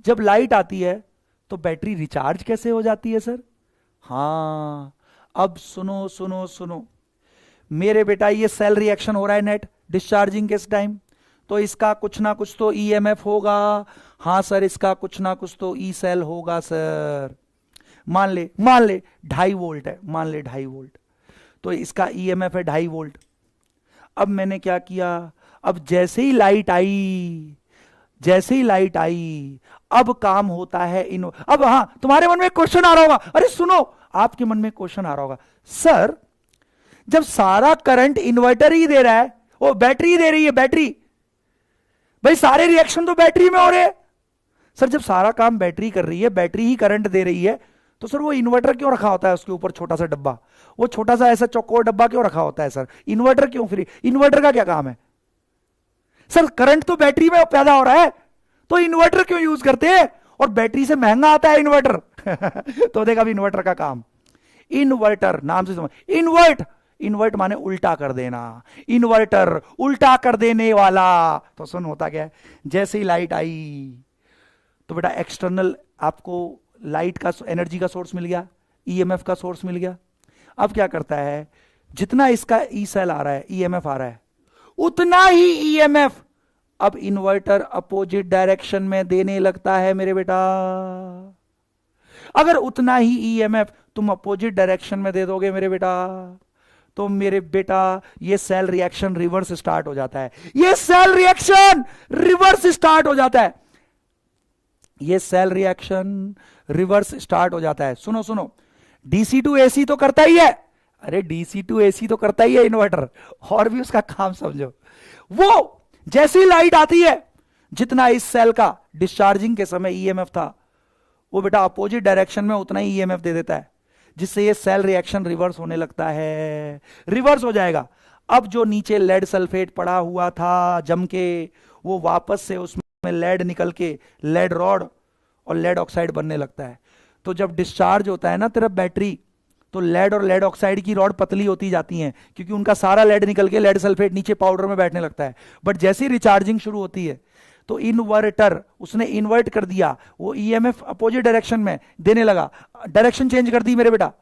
जब लाइट आती है तो बैटरी रिचार्ज कैसे हो जाती है सर? हां, अब सुनो सुनो सुनो मेरे बेटा, ये सेल रिएक्शन हो रहा है नेट डिस्चार्जिंग के टाइम, तो इसका कुछ ना कुछ तो ईएमएफ होगा। हां सर, इसका कुछ ना कुछ तो ई सेल होगा सर। मान ले 2.5 वोल्ट है, मान ले 2.5 वोल्ट, तो इसका ईएमएफ है 2.5 वोल्ट। अब मैंने क्या किया, अब जैसे ही लाइट आई, जैसे ही लाइट आई, अब काम होता है इन। अब हां, तुम्हारे मन में क्वेश्चन आ रहा होगा, अरे सुनो, आपके मन में क्वेश्चन आ रहा होगा, सर जब सारा करंट इन्वर्टर ही दे रहा है, वो बैटरी ही दे रही है, बैटरी, भाई सारे रिएक्शन तो बैटरी में हो रहे हैं। सर जब सारा काम बैटरी कर रही है, बैटरी ही करंट दे रही है, तो सर वो इन्वर्टर क्यों रखा होता है उसके ऊपर छोटा सा डब्बा, वो छोटा सा ऐसा चौकोर डब्बा क्यों रखा होता है सर? इन्वर्टर क्यों फ्री? इन्वर्टर का क्या काम है सर? करंट तो बैटरी में पैदा हो रहा है, तो इन्वर्टर क्यों यूज करते हैं? और बैटरी से महंगा आता है इन्वर्टर। तो देखा भी इन्वर्टर का काम, इन्वर्टर नाम से समझ, इन्वर्ट माने उल्टा कर देना, इन्वर्टर उल्टा कर देने वाला। तो सुन होता क्या है, जैसे ही लाइट आई तो बेटा एक्सटर्नल आपको लाइट का एनर्जी का सोर्स मिल गया, ईएमएफ का सोर्स मिल गया। अब क्या करता है, जितना इसका ई सेल आ रहा है, ईएमएफ आ रहा है, उतना ही ईएमएफ अब इन्वर्टर अपोजिट डायरेक्शन में देने लगता है मेरे बेटा। अगर उतना ही ईएमएफ तुम अपोजिट डायरेक्शन में दे दोगे मेरे बेटा, तो मेरे बेटा ये सेल रिएक्शन रिवर्स स्टार्ट हो जाता है। ये सेल रिएक्शन रिवर्स स्टार्ट हो जाता है, ये सेल रिएक्शन रिवर्स स्टार्ट हो जाता है। सुनो सुनो, डीसी टू एसी तो करता ही है, अरे डीसी टू एसी तो करता ही है इन्वर्टर, और भी उसका काम समझो। वो जैसी लाइट आती है, जितना इस सेल का डिस्चार्जिंग के समय ईएमएफ था, वो बेटा अपोजिट डायरेक्शन में उतना ही ईएमएफ दे देता है, जिससे ये सेल रिएक्शन रिवर्स होने लगता है, रिवर्स हो जाएगा। अब जो नीचे लेड सल्फेट पड़ा हुआ था जम के, वो वापस से उसमें लेड निकल के लेड रॉड और लेड ऑक्साइड बनने लगता है। तो जब डिस्चार्ज होता है ना तेरा बैटरी, तो लेड और लेड ऑक्साइड की रॉड पतली होती जाती हैं, क्योंकि उनका सारा लेड निकल के लेड सल्फेट नीचे पाउडर में बैठने लगता है। बट जैसे ही रिचार्जिंग शुरू होती है, तो इन्वर्टर उसने इन्वर्ट कर दिया, वो ईएमएफ अपोजिट डायरेक्शन में देने लगा, डायरेक्शन चेंज कर दी मेरे बेटा,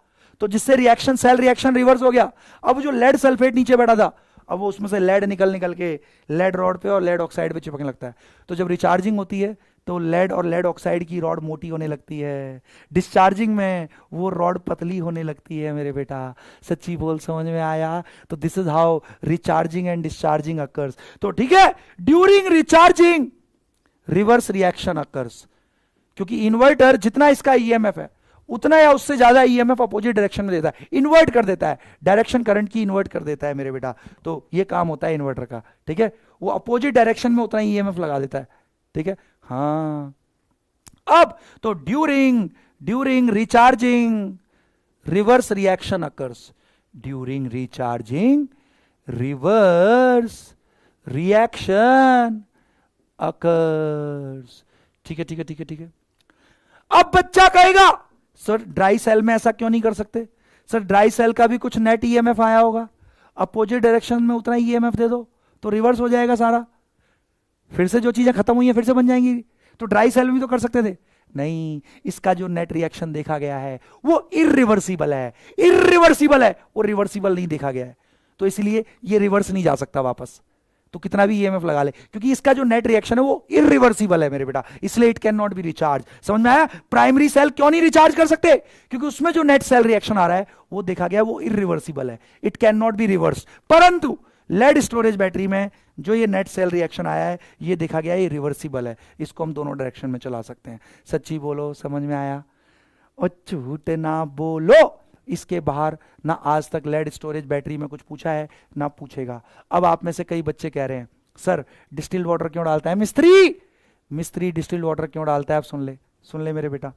तो जिससे रिएक्शन सेल रिएक्शन रिवर्स हो गया। अब जो लेड सल्फेट नीचे बैठा था, अब वो उसमें से लेड निकल निकल के लेड रॉड पे और लेड ऑक्साइड पे चिपकने लगता है। तो जब रिचार्जिंग होती है तो लेड और लेड ऑक्साइड की रॉड मोटी होने लगती है, डिस्चार्जिंग में वो रॉड पतली होने लगती है मेरे बेटा। सच्ची बोल, समझ में आया? तो this is how recharging and discharging occurs. तो ठीक है, during recharging reverse reaction occurs, क्योंकि इन्वर्टर जितना इसका ईएमएफ है उतना या उससे ज्यादा ईएमएफ अपोजिट डायरेक्शन में देता है, इन्वर्ट कर देता है, डायरेक्शन करंट की इन्वर्ट कर देता है मेरे बेटा। तो ये काम होता है इन्वर्टर का, ठीक है, वो अपोजिट डायरेक्शन में उतना ईएमएफ लगा देता है, ठीक है। हाँ, अब तो during recharging reverse reaction occurs, during recharging reverse reaction occurs. ठीक है ठीक है ठीक है ठीक है। अब बच्चा कहेगा सर ड्राई सेल में ऐसा क्यों नहीं कर सकते? सर ड्राई सेल का भी कुछ नेट ईएमएफ आया होगा, अपोजिट डायरेक्शन में उतना ईएमएफ दे दो तो रिवर्स हो जाएगा सारा, फिर से जो चीजें खत्म हुई हैं फिर से बन जाएंगी। तो ड्राई सेल में भी तो कर सकते थे। नहीं, इसका जो नेट रिएक्शन देखा गया है वो इरिवर्सिबल है, इरिवर्सिबल है, वो रिवर्सिबल नहीं देखा गया है, तो इसलिए ये रिवर्स नहीं जा सकता वापस। तो कितना भी ईएमएफ लगा ले, क्योंकि इसका जो नेट रिएक्शन है वो इरिवर्सिबल है मेरे बेटा, इसलिए it can not be recharge. समझ में आया? प्राइमरी सेल क्यों नहीं रिचार्ज कर सकते? क्योंकि उसमें जो नेट सेल रिएक्शन आ रहा है वो देखा गया वो इरिवर्सिबल है, it can not be reverse. परंतु लेड स्टोरेज बैटरी में जो ये नेट सेल रिएक्शन आया है ये देखा गया ये रिवर्सिबल है, इसको हम दोनों डायरेक्शन में चला सकते हैं। सच्ची बोलो, समझ में आया? और झूठ ना बोलो। इसके बाहर ना आज तक लेड स्टोरेज बैटरी में कुछ पूछा है ना पूछेगा। अब आप में से कई बच्चे कह रहे हैं सर डिस्टिल्ड वाटर क्यों डालता है मिस्त्री? मिस्त्री डिस्टिल्ड वाटर क्यों डालता है? आप सुन ले मेरे बेटा।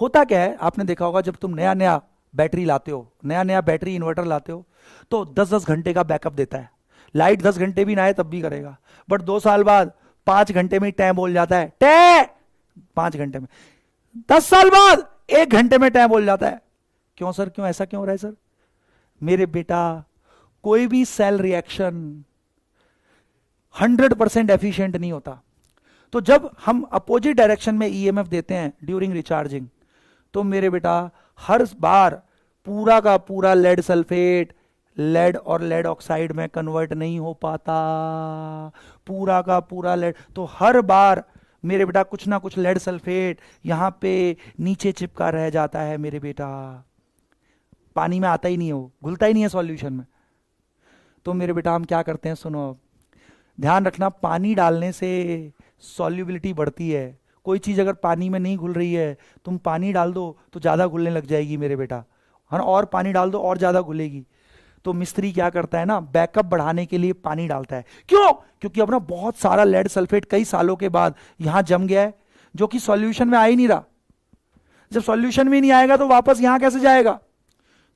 होता क्या है, आपने देखा होगा जब तुम नया नया बैटरी लाते हो, नया नया बैटरी इन्वर्टर लाते हो तो 10-10 घंटे का बैकअप देता है। लाइट 10 घंटे भी ना आए तब भी करेगा, बट 2 साल बाद 5 घंटे में टैं बोल जाता है, टैं 5 घंटे में। 10 साल बाद 1 घंटे में टैं बोल जाता है। क्यों सर, क्यों ऐसा क्यों हो रहा है सर? मेरे बेटा कोई भी सेल रिएक्शन 100% एफिशिएंट नहीं होता। तो जब हम अपोजिट डायरेक्शन में ईएमएफ देते हैं ड्यूरिंग रिचार्जिंग, तो मेरे बेटा हर बार पूरा का पूरा लेड सल्फेट लेड और लेड ऑक्साइड में कन्वर्ट नहीं हो पाता, पूरा का पूरा लेड। तो हर बार मेरे बेटा कुछ ना कुछ लेड सल्फेट यहां पे नीचे चिपका रह जाता है मेरे बेटा, पानी में आता ही नहीं है, वो घुलता ही नहीं है सॉल्यूशन में। तो मेरे बेटा हम क्या करते हैं, सुनो ध्यान रखना, पानी डालने से सॉल्युबिलिटी बढ़ती है। कोई चीज अगर पानी में नहीं घुल रही है, तुम पानी डाल दो तो ज्यादा घुलने लग जाएगी मेरे बेटा, है ना, और पानी डाल दो और ज्यादा घुलेगी। तो मिस्त्री क्या करता है ना, बैकअप बढ़ाने के लिए पानी डालता है। क्यों? क्योंकि अब ना बहुत सारा लेड सल्फेट कई सालों के बाद यहां जम गया है, जो कि सॉल्यूशन में आ ही नहीं रहा। जब सॉल्यूशन में नहीं आएगा तो वापस यहां कैसे जाएगा?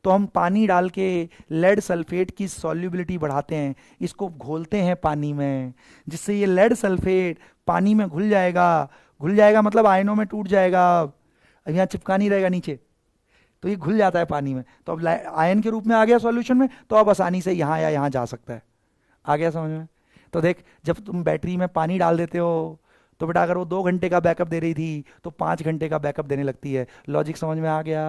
तो हम पानी डाल के लेड सल्फेट की सॉल्युबिलिटी बढ़ाते हैं, इसको घोलते हैं पानी में, जिससे ये लेड सल्फेट पानी में घुल जाएगा। घुल जाएगा मतलब आयनों में टूट जाएगा, यहां चिपका नहीं रहेगा नीचे, तो ये घुल जाता है पानी में। तो अब आयन के रूप में आ गया सॉल्यूशन में, तो अब आसानी से यहां या यहां जा सकता है। आ गया समझ में? तो देख, जब तुम बैटरी में पानी डाल देते हो तो बेटा अगर वो 2 घंटे का बैकअप दे रही थी तो 5 घंटे का बैकअप देने लगती है। लॉजिक समझ में आ गया?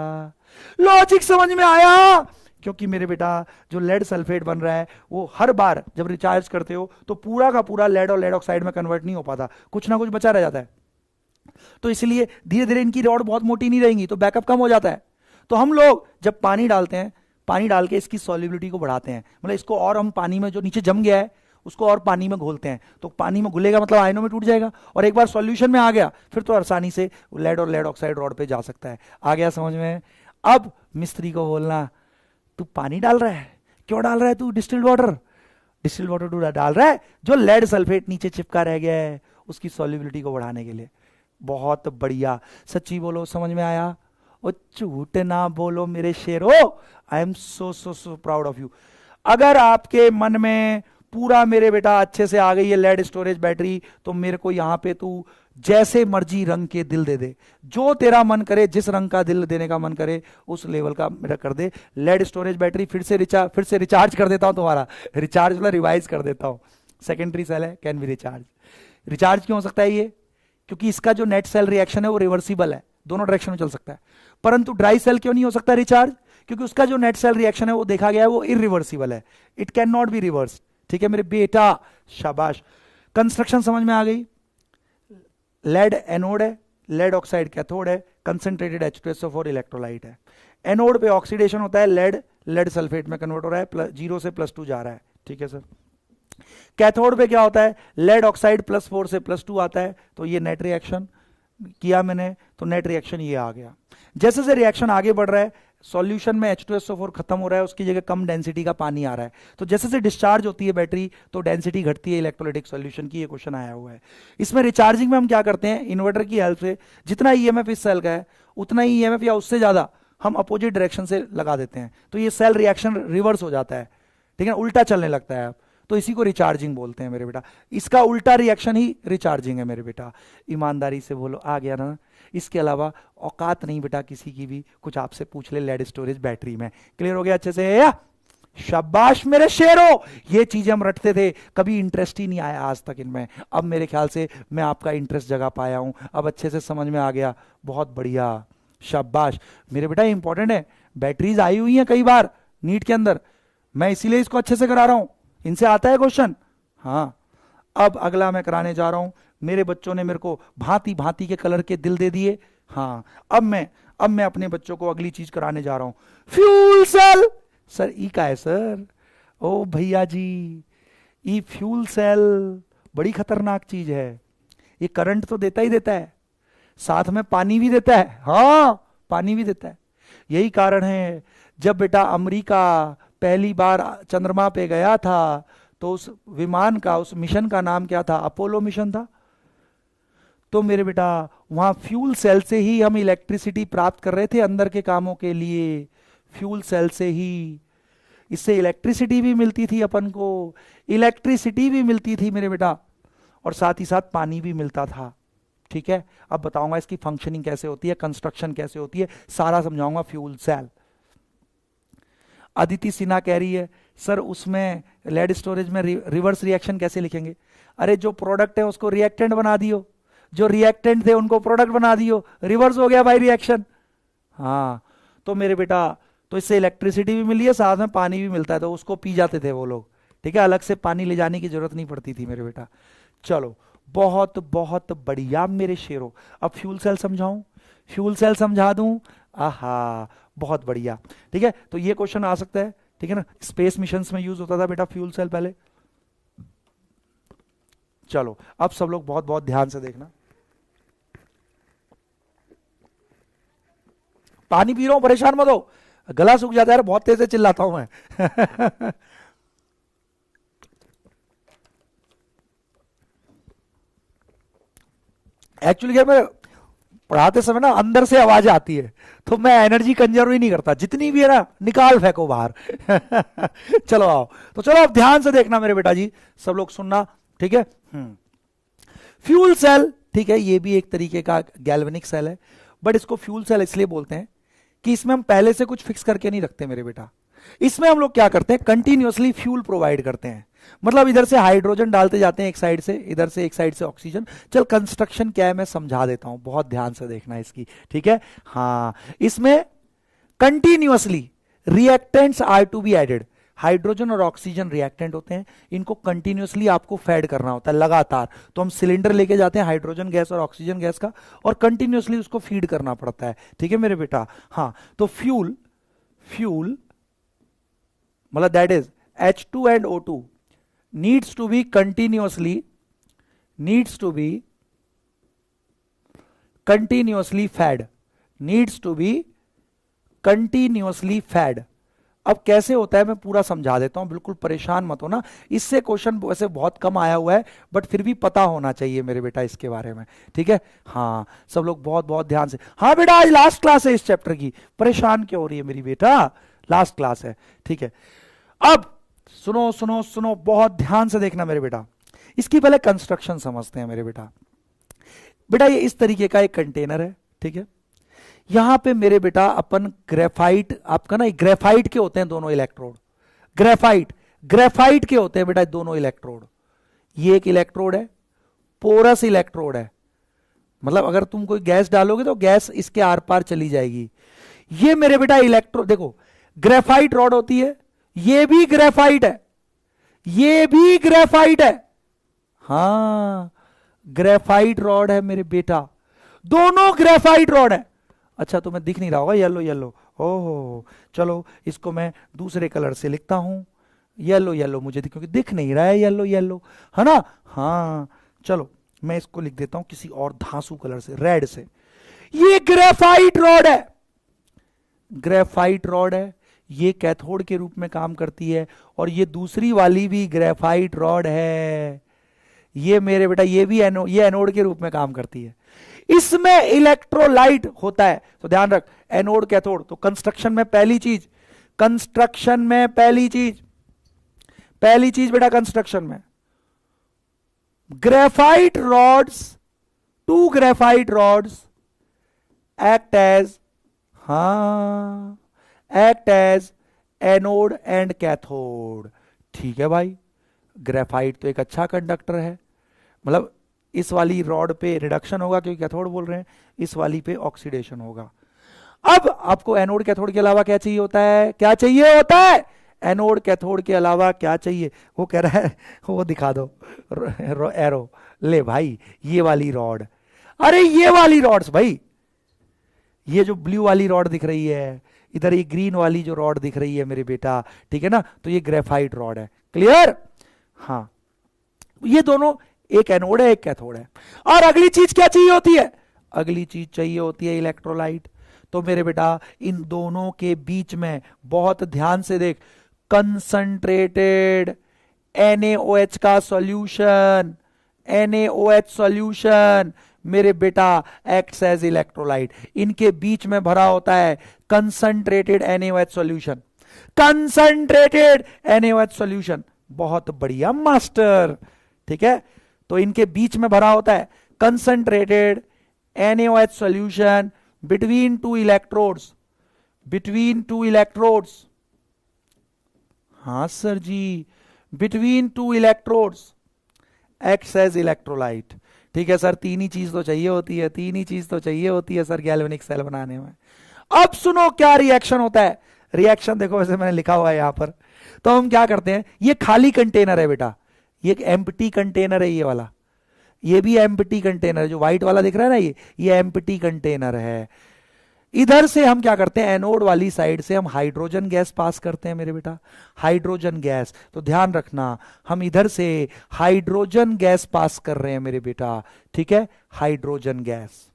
लॉजिक समझ में आया? क्योंकि मेरे बेटा जो लेड सल्फेट बन रहा है वो हर बार जब रिचार्ज करते हो तो पूरा का पूरा लेड और लेड ऑक्साइड में कन्वर्ट नहीं हो पाता, कुछ ना कुछ बचा रह जाता है। तो इसलिए धीरे धीरे इनकी रॉड बहुत मोटी नहीं रहेंगी, तो बैकअप कम हो जाता है। तो हम लोग जब पानी डालते हैं, पानी डाल के इसकी सॉल्युबिलिटी को बढ़ाते हैं, मतलब इसको और हम पानी में जो नीचे जम गया है उसको और पानी में घोलते हैं, तो पानी में घुलेगा मतलब आयनों में टूट जाएगा, और एक बार सॉल्यूशन में आ गया फिर तो आसानी से लेड और लेड ऑक्साइड रॉड पे जा सकता है। आ गया समझ में? अब मिस्त्री को बोलना, तू पानी डाल रहा है, क्यों डाल रहा है तू? डिस्टिल्ड वाटर, डिस्टिल्ड वाटर तू डाल रहा है जो लेड सल्फेट नीचे चिपका रह गया है उसकी सॉल्युबिलिटी को बढ़ाने के लिए। बहुत बढ़िया, सच्ची बोलो, समझ में आया? और झूठ ना बोलो मेरे शेरो। I am so so so proud of you. अगर आपके मन में पूरा मेरे बेटा अच्छे से आ गई है लेड स्टोरेज बैटरी, तो मेरे को यहां पे तू जैसे मर्जी रंग के दिल दे दे, जो तेरा मन करे, जिस रंग का दिल देने का मन करे उस लेवल का मेरा कर दे। लेड स्टोरेज बैटरी फिर से रिचार्ज कर देता हूं तुम्हारा, रिचार्ज मतलब रिवाइज कर देता हूं। सेकेंडरी सेल है, कैन बी रिचार्ज। रिचार्ज क्यों हो सकता है ये? क्योंकि इसका जो नेट सेल रिएक्शन है वो रिवर्सिबल है, दोनों डायरेक्शन में चल सकता है। परंतु ड्राई सेल क्यों नहीं हो सकता रिचार्ज? क्योंकि उसका जो नेट सेल रिएक्शन है वो देखा गया है वो इरिवर्सिबल है, it can not be reverse. ठीक है मेरे बेटा, शाबाश। कंस्ट्रक्शन समझ में आ गई? लेड एनोड है, लेड ऑक्साइड कैथोड है, कंसंट्रेटेड H2SO4 इलेक्ट्रोलाइट है। एनोड पे ऑक्सीडेशन होता है, लेड सल्फेट में कन्वर्ट हो रहा है, 0 से +2 जा रहा है। ठीक है सर। कैथोड पे क्या होता है, लेड ऑक्साइड +4 से +2 आता है, तो ये नेट रिएक्शन किया मैंने, तो नेट रिएक्शन ये आ गया। जैसे जैसे रिएक्शन आगे बढ़ रहा है, सॉल्यूशन में H2SO4 खत्म हो रहा है, उसकी जगह कम डेंसिटी का पानी आ रहा है, तो जैसे जैसे डिस्चार्ज होती है बैटरी तो डेंसिटी घटती है इलेक्ट्रोलाइटिक सॉल्यूशन की। ये क्वेश्चन आया हुआ है। इसमें रिचार्जिंग में हम क्या करते हैं, इन्वर्टर की हेल्प से जितना ईएमएफ इस सेल का है उतना ही ईएमएफ या उससे ज्यादा हम अपोजिट डायरेक्शन से लगा देते हैं, तो ये सेल रिएक्शन रिवर्स हो जाता है। ठीक है, उल्टा चलने लगता है, तो इसी को रिचार्जिंग बोलते हैं मेरे बेटा। इसका उल्टा रिएक्शन ही रिचार्जिंग है मेरे बेटा। ईमानदारी से बोलो, आ गया ना? इसके अलावा औकात नहीं बेटा किसी की भी कुछ आपसे पूछ ले लेड स्टोरेज बैटरी में। क्लियर हो गया अच्छे से? या शाबाश मेरे शेरों, ये चीजें हम रटते थे, कभी इंटरेस्ट ही नहीं आया आज तक इनमें। अब मेरे ख्याल से मैं आपका इंटरेस्ट जगा पाया हूं, अब अच्छे से समझ में आ गया। बहुत बढ़िया, शाबाश मेरे बेटा। इंपॉर्टेंट है, बैटरीज आई हुई हैं कई बार नीट के अंदर, मैं इसीलिए इसको अच्छे से करा रहा हूं, इनसे आता है क्वेश्चन, हाँ, अब अगला मैं कराने जा रहा हूं, मेरे बच्चों ने मेरे को भांति भांति के कलर के दिल दे दिए। हाँ, अब मैं अपने बच्चों को अगली चीज कराने जा रहा हूं, फ्यूल सेल। सर ई का है सर? ओ भैया जी, ये फ्यूल सेल बड़ी खतरनाक चीज है। ये करंट तो देता ही देता है, साथ में पानी भी देता है। हाँ, पानी भी देता है। यही कारण है जब बेटा अमेरिका पहली बार चंद्रमा पे गया था तो उस विमान का, उस मिशन का नाम क्या था? अपोलो मिशन था। तो मेरे बेटा वहां फ्यूल सेल से ही हम इलेक्ट्रिसिटी प्राप्त कर रहे थे अंदर के कामों के लिए, फ्यूल सेल से ही। इससे इलेक्ट्रिसिटी भी मिलती थी अपन को, इलेक्ट्रिसिटी भी मिलती थी मेरे बेटा, और साथ ही साथ पानी भी मिलता था। ठीक है, अब बताऊंगा इसकी फंक्शनिंग कैसे होती है, कंस्ट्रक्शन कैसे होती है, सारा समझाऊंगा फ्यूल सेल। अदिति सिन्हा कह रही है सर उसमें लेड स्टोरेज में रिवर्स रिएक्शन कैसे लिखेंगे? अरे जो प्रोडक्ट है उसको रिएक्टेंट बना दियो, जो रिएक्टेंट थे उनको प्रोडक्ट बना दियो, रिवर्स हो गया भाई रिएक्शन। हाँ, तो मेरे बेटा तो इससे इलेक्ट्रिसिटी भी मिली है, साथ में पानी भी मिलता है, तो उसको पी जाते थे वो लोग। ठीक है, अलग से पानी ले जाने की जरूरत नहीं पड़ती थी मेरे बेटा। चलो, बहुत बहुत बढ़िया मेरे शेरों। अब फ्यूल सेल समझाऊं, फ्यूल सेल समझा दूं? आहा, बहुत बढ़िया। ठीक है, तो ये क्वेश्चन आ सकता है। ठीक है ना, स्पेस मिशंस में यूज होता था बेटा फ्यूल सेल पहले। चलो, अब सब लोग बहुत बहुत ध्यान से देखना। पानी पी रहा हूं, परेशान मत हो, गला सूख जाता है, बहुत तेज से चिल्लाता हूं मैं। एक्चुअली क्या, मैं पढ़ाते समय ना अंदर से आवाज आती है, तो मैं एनर्जी कंजर्व ही नहीं करता, जितनी भी है ना निकाल फेंको बाहर। चलो आओ, तो चलो अब ध्यान से देखना मेरे बेटा जी, सब लोग सुनना। ठीक है, फ्यूल सेल, ठीक है, ये भी एक तरीके का गैल्वेनिक सेल है, बट इसको फ्यूल सेल इसलिए बोलते हैं कि इसमें हम पहले से कुछ फिक्स करके नहीं रखते मेरे बेटा। इसमें हम लोग क्या करते हैं, कंटिन्यूअसली फ्यूल प्रोवाइड करते हैं। मतलब इधर से हाइड्रोजन डालते जाते हैं एक साइड से, इधर से एक साइड से ऑक्सीजन। चल कंस्ट्रक्शन क्या है मैं समझा देता हूं, बहुत ध्यान से देखना इसकी। ठीक है, हाँ, इसमें continuously reactants are to be added. Hydrogen और ऑक्सीजन रिएक्टेंट होते हैं, इनको कंटिन्यूअसली आपको फेड करना होता है लगातार। तो हम सिलेंडर लेके जाते हैं हाइड्रोजन गैस और ऑक्सीजन गैस का, और कंटिन्यूअसली उसको फीड करना पड़ता है। ठीक है मेरे बेटा, हाँ, तो फ्यूल मतलब that is H2 and O2 needs to be continuously fed। अब कैसे होता है मैं पूरा समझा देता हूं, बिल्कुल परेशान मत हो ना। इससे क्वेश्चन वैसे बहुत कम आया हुआ है, बट फिर भी पता होना चाहिए मेरे बेटा इसके बारे में। ठीक है, हाँ, सब लोग बहुत बहुत ध्यान से। हाँ बेटा, आज लास्ट क्लास है इस चैप्टर की, परेशान क्यों हो रही है मेरी बेटा, लास्ट क्लास है। ठीक है, अब सुनो सुनो सुनो, बहुत ध्यान से देखना मेरे बेटा। इसकी पहले कंस्ट्रक्शन समझते हैं मेरे बेटा। बेटा ये इस तरीके का एक कंटेनर है, ठीक है, यहां पे मेरे बेटा अपन ग्रेफाइट, आपका ना ग्रेफाइट के होते हैं दोनों इलेक्ट्रोड, ग्रेफाइट के होते हैं बेटा दोनों इलेक्ट्रोड। ये एक इलेक्ट्रोड है, पोरस इलेक्ट्रोड है, मतलब अगर तुम कोई गैस डालोगे तो गैस इसके आर पार चली जाएगी। ये मेरे बेटा इलेक्ट्रोड, देखो ग्रेफाइट रॉड होती है, ये भी ग्रेफाइट है, ये भी ग्रेफाइट है। हाँ, ग्रेफाइट रॉड है मेरे बेटा, दोनों ग्रेफाइट रॉड है। अच्छा, तुम्हें दिख नहीं रहा होगा, येलो येलो, ओहो, चलो इसको मैं दूसरे कलर से लिखता हूं, येलो येलो मुझे क्योंकि दिख नहीं रहा है, येलो येलो, है ना। हाँ, चलो मैं इसको लिख देता हूं किसी और धांसू कलर से, रेड से। ये ग्रेफाइट रॉड है, ग्रेफाइट रॉड है, ये कैथोड के रूप में काम करती है, और ये दूसरी वाली भी ग्रेफाइट रॉड है, ये मेरे बेटा ये भी ये एनोड के रूप में काम करती है। इसमें इलेक्ट्रोलाइट होता है, तो ध्यान रख, एनोड कैथोड। तो कंस्ट्रक्शन में पहली चीज बेटा, कंस्ट्रक्शन में graphite rods, 2 graphite rods act as anode and cathode. ठीक है भाई, ग्रेफाइट तो एक अच्छा कंडक्टर है, मतलब इस वाली रॉड पे रिडक्शन होगा क्योंकि कैथोड बोल रहे हैं, इस वाली पे ऑक्सीडेशन होगा। अब आपको एनोड कैथोड के अलावा क्या चाहिए होता है, एनोड कैथोड के अलावा क्या चाहिए? वो कह रहा है वो दिखा दो एरो। ले भाई ये वाली रॉड, अरे ये वाली रॉड्स भाई, ये जो ब्लू वाली रॉड दिख रही है, इधर ये ग्रीन वाली जो रॉड दिख रही है मेरे बेटा, ठीक है ना, तो ये ग्रेफाइट रॉड है। क्लियर? हाँ, ये दोनों एक एनोड है एक कैथोड है। और अगली चीज क्या चाहिए होती है? अगली चीज चाहिए होती है इलेक्ट्रोलाइट। तो मेरे बेटा इन दोनों के बीच में बहुत ध्यान से देख, कंसंट्रेटेड NaOH का सॉल्यूशन, NaOH सॉल्यूशन मेरे बेटा एक्ट्स एज इलेक्ट्रोलाइट। इनके बीच में भरा होता है concentrated NaOH solution, concentrated NaOH solution. बहुत बढ़िया मास्टर, ठीक है। तो इनके बीच में भरा होता है concentrated NaOH solution between two electrodes, between two electrodes. हां सर जी, between two electrodes acts as electrolyte. ठीक है सर, तीन ही चीज तो चाहिए होती है, तीन ही चीज तो चाहिए होती है सर गैल्वेनिक सेल बनाने में। अब सुनो क्या रिएक्शन होता है। रिएक्शन देखो, वैसे मैंने लिखा हुआ है यहां पर। तो हम क्या करते हैं, ये खाली कंटेनर है बेटा, ये एक एम्प्टी कंटेनर है ये वाला, ये भी एम्प्टी कंटेनर है, जो व्हाइट वाला दिख रहा है ना, ये एम्प्टी कंटेनर है। इधर से हम क्या करते हैं, एनोड वाली साइड से हम हाइड्रोजन गैस पास करते हैं मेरे बेटा, हाइड्रोजन गैस। तो ध्यान रखना, हम इधर से हाइड्रोजन गैस पास कर रहे हैं मेरे बेटा, ठीक है, हाइड्रोजन गैस।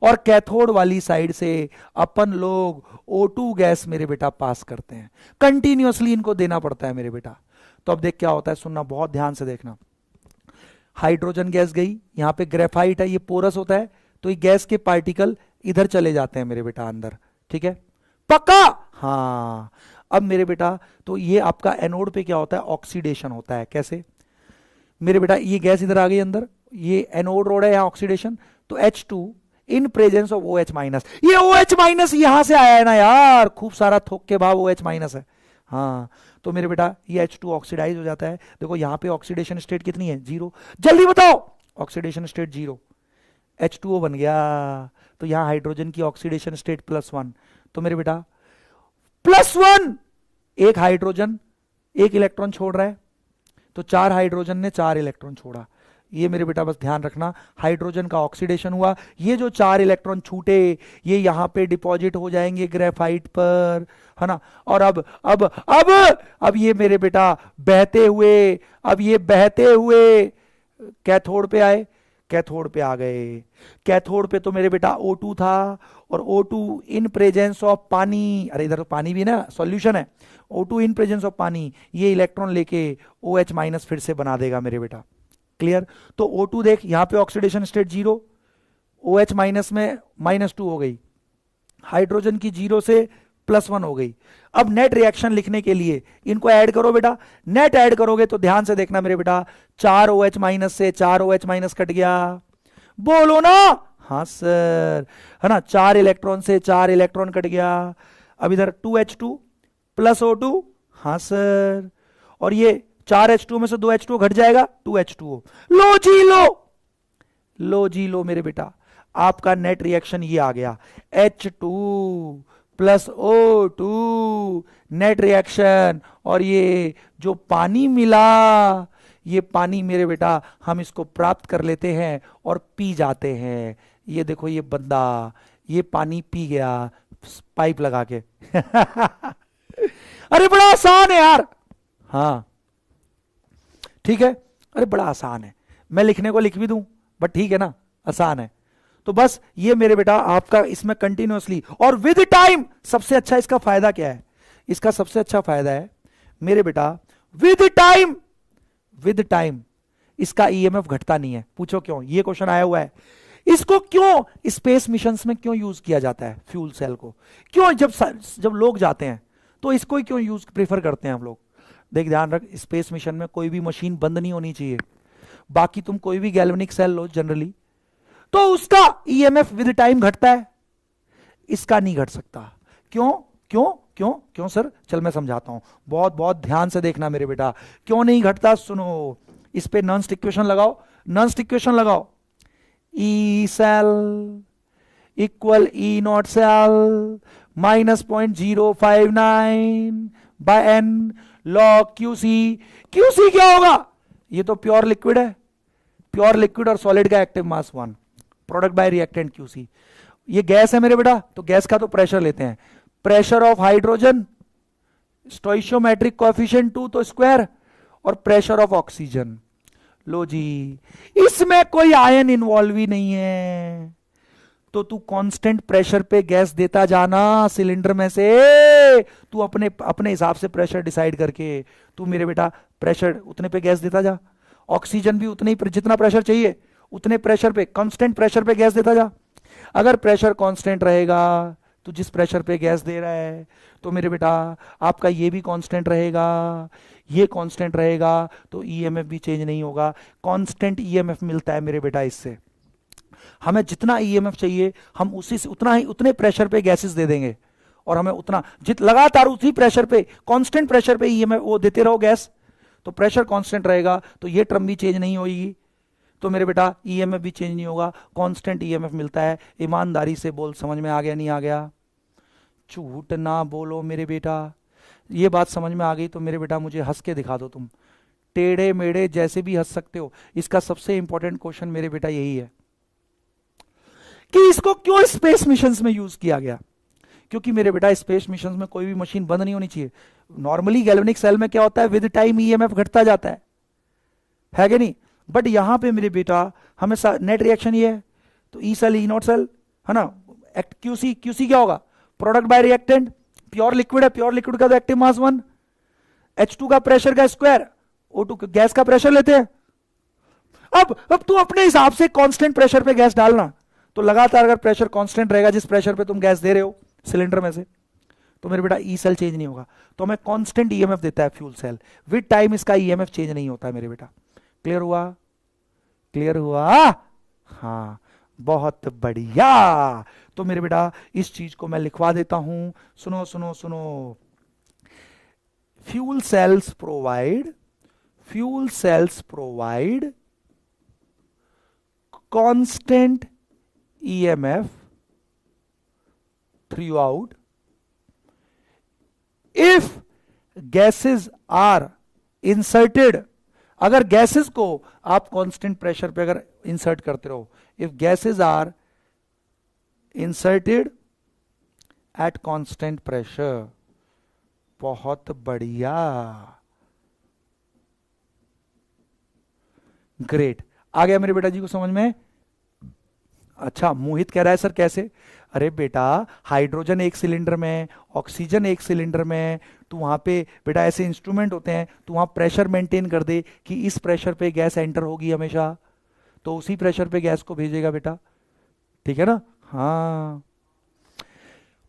और कैथोड वाली साइड से अपन लोग O2 गैस मेरे बेटा पास करते हैं। कंटिन्यूअसली इनको देना पड़ता है मेरे बेटा। तो अब देख क्या होता है, सुनना बहुत ध्यान से देखना। हाइड्रोजन गैस गई, यहां पे ग्रेफाइट है, ये पोरस होता है, तो ये गैस के पार्टिकल इधर चले जाते हैं मेरे बेटा अंदर, ठीक है, पक्का? हाँ। अब मेरे बेटा तो ये आपका एनोड पे क्या होता है, ऑक्सीडेशन होता है। कैसे मेरे बेटा, ये गैस इधर आ गई अंदर, ये एनोड रोड है, यहां ऑक्सीडेशन, तो H2 in presence of OH minus. ये OH माइनस यहां से आया है ना यार, खूब सारा थोक के भाव OH माइनस है। हाँ, तो मेरे बेटा ये H2 ऑक्सीडाइज हो जाता है। देखो यहां पे ऑक्सीडेशन स्टेट कितनी है, 0। जल्दी बताओ, ऑक्सीडेशन स्टेट 0, H2O बन गया। तो यहां हाइड्रोजन की ऑक्सीडेशन स्टेट +1। तो मेरे बेटा +1, एक हाइड्रोजन एक इलेक्ट्रॉन छोड़ रहा है, तो 4 हाइड्रोजन ने 4 इलेक्ट्रॉन छोड़ा। ये मेरे बेटा बस ध्यान रखना, हाइड्रोजन का ऑक्सीडेशन हुआ, ये जो 4 इलेक्ट्रॉन छूटे ये यहां पे डिपॉजिट हो जाएंगे ग्रेफाइट पर, है ना। और अब ये मेरे बेटा बहते हुए, अब ये बहते हुए कैथोड पे आए, कैथोड पे आ गए। कैथोड पे तो मेरे बेटा O2 था, और O2 इन प्रेजेंस ऑफ पानी, अरे इधर तो पानी भी ना सॉल्यूशन है, O2 इन प्रेजेंस ऑफ पानी ये इलेक्ट्रॉन लेके OH माइनस फिर से बना देगा मेरे बेटा। क्लियर? तो O2 देख, यहां पे ऑक्सीडेशन स्टेट 0, OH माइनस में -2 हो गई, हाइड्रोजन की 0 से +1 हो गई। अब नेट रिएक्शन लिखने के लिए इनको ऐड करो बेटा, नेट ऐड करोगे तो ध्यान से देखना मेरे बेटा, 4 OH माइनस से 4 OH माइनस कट गया, बोलो ना। हाँ सर, है ना, 4 इलेक्ट्रॉन से 4 इलेक्ट्रॉन कट गया। अब इधर 2H2 + O2, हाँ सर, और ये 4H2 में से 2H2 घट जाएगा, 2H2O। लो जी लो, लो जी लो मेरे बेटा, आपका नेट रिएक्शन ये आ गया, H2 + O2 नेट रिएक्शन। और ये जो पानी मिला, ये पानी मेरे बेटा हम इसको प्राप्त कर लेते हैं और पी जाते हैं। ये देखो ये बंदा ये पानी पी गया पाइप लगा के अरे बड़ा आसान है यार। हाँ ठीक है, अरे बड़ा आसान है, मैं लिखने को लिख भी दूं बट ठीक है ना, आसान है। तो बस ये मेरे बेटा आपका इसमें कंटिन्यूअसली और विद टाइम, सबसे अच्छा इसका फायदा क्या है, इसका सबसे अच्छा फायदा है मेरे बेटा विद टाइम, विद टाइम इसका ईएमएफ घटता नहीं है। पूछो क्यों, ये क्वेश्चन आया हुआ है। इसको क्यों स्पेस मिशंस में क्यों यूज किया जाता है, फ्यूल सेल को क्यों, जब लोग जाते हैं तो इसको ही क्यों यूज प्रेफर करते हैं हम लोग। देख ध्यान रख, स्पेस मिशन में कोई भी मशीन बंद नहीं होनी चाहिए। बाकी तुम कोई भी गैल्वेनिक सेल लो जनरली, तो उसका ईएमएफ विद टाइम घटता है, इसका नहीं घट सकता। क्यों क्यों क्यों क्यों सर, चल मैं समझाता हूं, बहुत बहुत ध्यान से देखना मेरे बेटा, क्यों नहीं घटता सुनो। इस पे नॉन्स्ट इक्वेशन लगाओ, नॉन्स्ट इक्वेशन लगाओ, E cell equal E not cell -0.059 by n log QC. QC क्या होगा? ये तो प्योर लिक्विड है, प्योर लिक्विड और सॉलिड का active mass 1, product by reactant QC. ये गैस है मेरे बेटा, तो गैस का तो प्रेशर लेते हैं, प्रेशर ऑफ हाइड्रोजन स्टोइशियोमेट्रिक कोएफिशिएंट 2 तो स्क्वायर, और प्रेशर ऑफ ऑक्सीजन। लो जी, इसमें कोई आयन इन्वॉल्व ही नहीं है, तो तू कांस्टेंट प्रेशर पे गैस देता जाना सिलेंडर में से। तू अपने अपने हिसाब से प्रेशर डिसाइड करके तू मेरे बेटा प्रेशर उतने पे गैस देता जा। ऑक्सीजन भी उतने ही जितना प्रेशर चाहिए उतने प्रेशर पे, कांस्टेंट प्रेशर पे गैस देता जा। अगर प्रेशर कांस्टेंट रहेगा तो जिस प्रेशर पे गैस दे रहा है तो मेरे बेटा आपका ये भी कांस्टेंट रहेगा, ये कांस्टेंट रहेगा, तो ईएमएफ भी चेंज नहीं होगा। कांस्टेंट ईएमएफ मिलता है मेरे बेटा इससे। हमें जितना ईएमएफ चाहिए हम उसी से उतना ही उतने प्रेशर पे गैसेस दे देंगे, और हमें उतना लगातार उसी प्रेशर पे कांस्टेंट प्रेशर पे ईएमएफ वो देते रहो गैस, तो प्रेशर कांस्टेंट रहेगा, तो ये टर्म भी चेंज नहीं होगी, तो मेरे बेटा ईएमएफ भी चेंज नहीं होगा, कांस्टेंट ईएमएफ मिलता है। ईमानदारी से बोल, समझ में आ गया नहीं आ गया? झूठ ना बोलो मेरे बेटा। ये बात समझ में आ गई तो मेरे बेटा मुझे हंस के दिखा दो, तुम टेढ़े मेढ़े जैसे भी हंस सकते हो। इसका सबसे इंपॉर्टेंट क्वेश्चन मेरे बेटा यही है कि इसको क्यों स्पेस मिशंस में यूज किया गया। क्योंकि मेरे बेटा स्पेस मिशंस में कोई भी मशीन बंद नहीं होनी चाहिए। नॉर्मली गैल्वेनिक सेल में क्या होता है, विद टाइम ईएमएफ घटता जाता है कि नहीं? बट यहां पे मेरे बेटा हमेशा नेट रिएक्शन ये है, तो E cell E not cell है ना। क्यूसी, क्यूसी क्या होगा? Product by reactant, pure liquid है, प्योर लिक्विड का तो एक्टिव मास 1, H2 का प्रेशर का स्क्वायर, O2 गैस का प्रेशर लेते हैं। अब तू अपने हिसाब से कांस्टेंट प्रेशर पे गैस डालना, तो लगातार अगर प्रेशर कांस्टेंट रहेगा जिस प्रेशर पे तुम गैस दे रहे हो सिलेंडर में से, तो मेरे बेटा ई सेल चेंज नहीं होगा, तो हमें कांस्टेंट ईएमएफ देता है फ्यूल सेल। विद टाइम इसका ईएमएफ चेंज नहीं होता है मेरे बेटा। क्लियर हुआ? क्लियर हुआ? हाँ, बहुत बढ़िया। तो मेरे बेटा इस चीज को मैं लिखवा देता हूं, सुनो सुनो सुनो। Fuel cells provide constant EMF throughout if gases are inserted। अगर गैसेस को आप कांस्टेंट प्रेशर पे अगर इंसर्ट करते रहो, if gases are inserted at constant pressure. बहुत बढ़िया, ग्रेट। आ गया मेरे बेटा जी को समझ में? अच्छा, मोहित कह रहा है सर कैसे? अरे बेटा, हाइड्रोजन एक सिलेंडर में, ऑक्सीजन एक सिलेंडर में, तो वहां पे बेटा ऐसे इंस्ट्रूमेंट होते हैं, तो वहां प्रेशर मेंटेन कर दे कि इस प्रेशर पे गैस एंटर होगी हमेशा, तो उसी प्रेशर पे गैस को भेजेगा बेटा। ठीक है ना? हाँ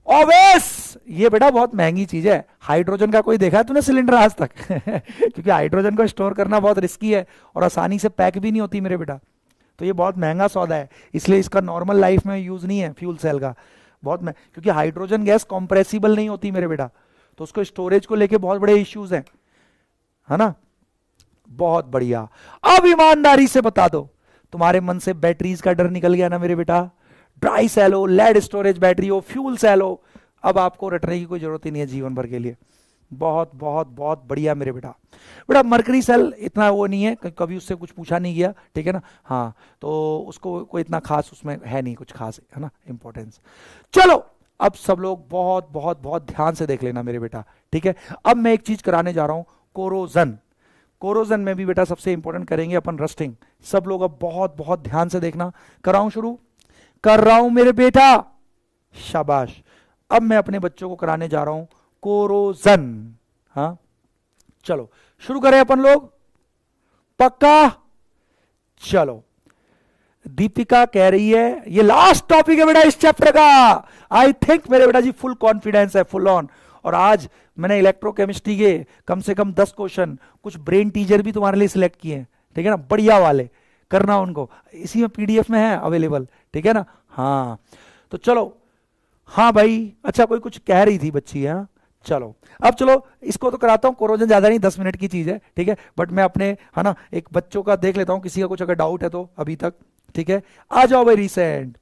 ऑब्वियस, ये बेटा बहुत महंगी चीज है। हाइड्रोजन का कोई देखा है तूने सिलेंडर आज तक? क्योंकि हाइड्रोजन को स्टोर करना बहुत रिस्की है और आसानी से पैक भी नहीं होती मेरे बेटा, तो ये बहुत महंगा सौदा है, इसलिए इसका नॉर्मल लाइफ में यूज नहीं है फ्यूल सेल का। बहुत क्योंकि हाइड्रोजन गैस कॉम्प्रेसिबल नहीं होती मेरे बेटा, तो उसको स्टोरेज को लेके बहुत बड़े इश्यूज हैं, है ना? बहुत बढ़िया। अब ईमानदारी से बता दो, तुम्हारे मन से बैटरीज का डर निकल गया ना मेरे बेटा? ड्राई सेल हो, लेड स्टोरेज बैटरी हो, फ्यूल सेल हो, अब आपको रटने की कोई जरूरत ही नहीं है जीवन भर के लिए। बहुत बहुत बहुत बढ़िया मेरे बेटा। बेटा मरकरी सेल इतना वो नहीं है, कभी उससे कुछ पूछा नहीं गया, ठीक है ना? हाँ, तो उसको कोई इतना खास उसमें है नहीं, कुछ खास है ना इंपॉर्टेंस। चलो अब सब लोग बहुत बहुत बहुत ध्यान से देख लेना मेरे बेटा, ठीक है? अब मैं एक चीज कराने जा रहा हूं, कोरोजन। कोरोजन में भी बेटा सबसे इंपॉर्टेंट करेंगे अपन रस्टिंग। सब लोग अब बहुत बहुत ध्यान से देखना। कराऊं शुरू? कर रहा हूं मेरे बेटा, शाबाश। अब मैं अपने बच्चों को कराने जा रहा हूं कोरोजन। हाँ चलो शुरू करें अपन लोग, पक्का? चलो, दीपिका कह रही है ये लास्ट टॉपिक है बेटा इस चैप्टर का। आई थिंक मेरे बेटा जी फुल कॉन्फिडेंस है, फुल ऑन। और आज मैंने इलेक्ट्रोकेमिस्ट्री के कम से कम 10 क्वेश्चन, कुछ ब्रेन टीजर भी तुम्हारे लिए सिलेक्ट किए हैं, ठीक है ना? बढ़िया वाले करना उनको, इसी में पीडीएफ में है अवेलेबल, ठीक है ना? हाँ तो चलो। हाँ भाई, अच्छा कोई कुछ कह रही थी बच्ची, हाँ चलो अब चलो इसको तो कराता हूं। कोरोजन ज्यादा नहीं, 10 मिनट की चीज है, ठीक है? बट मैं अपने है ना एक बच्चों का देख लेता हूं, किसी का कुछ अगर डाउट है तो अभी तक, ठीक है? आ जाओ भाई रिसेंट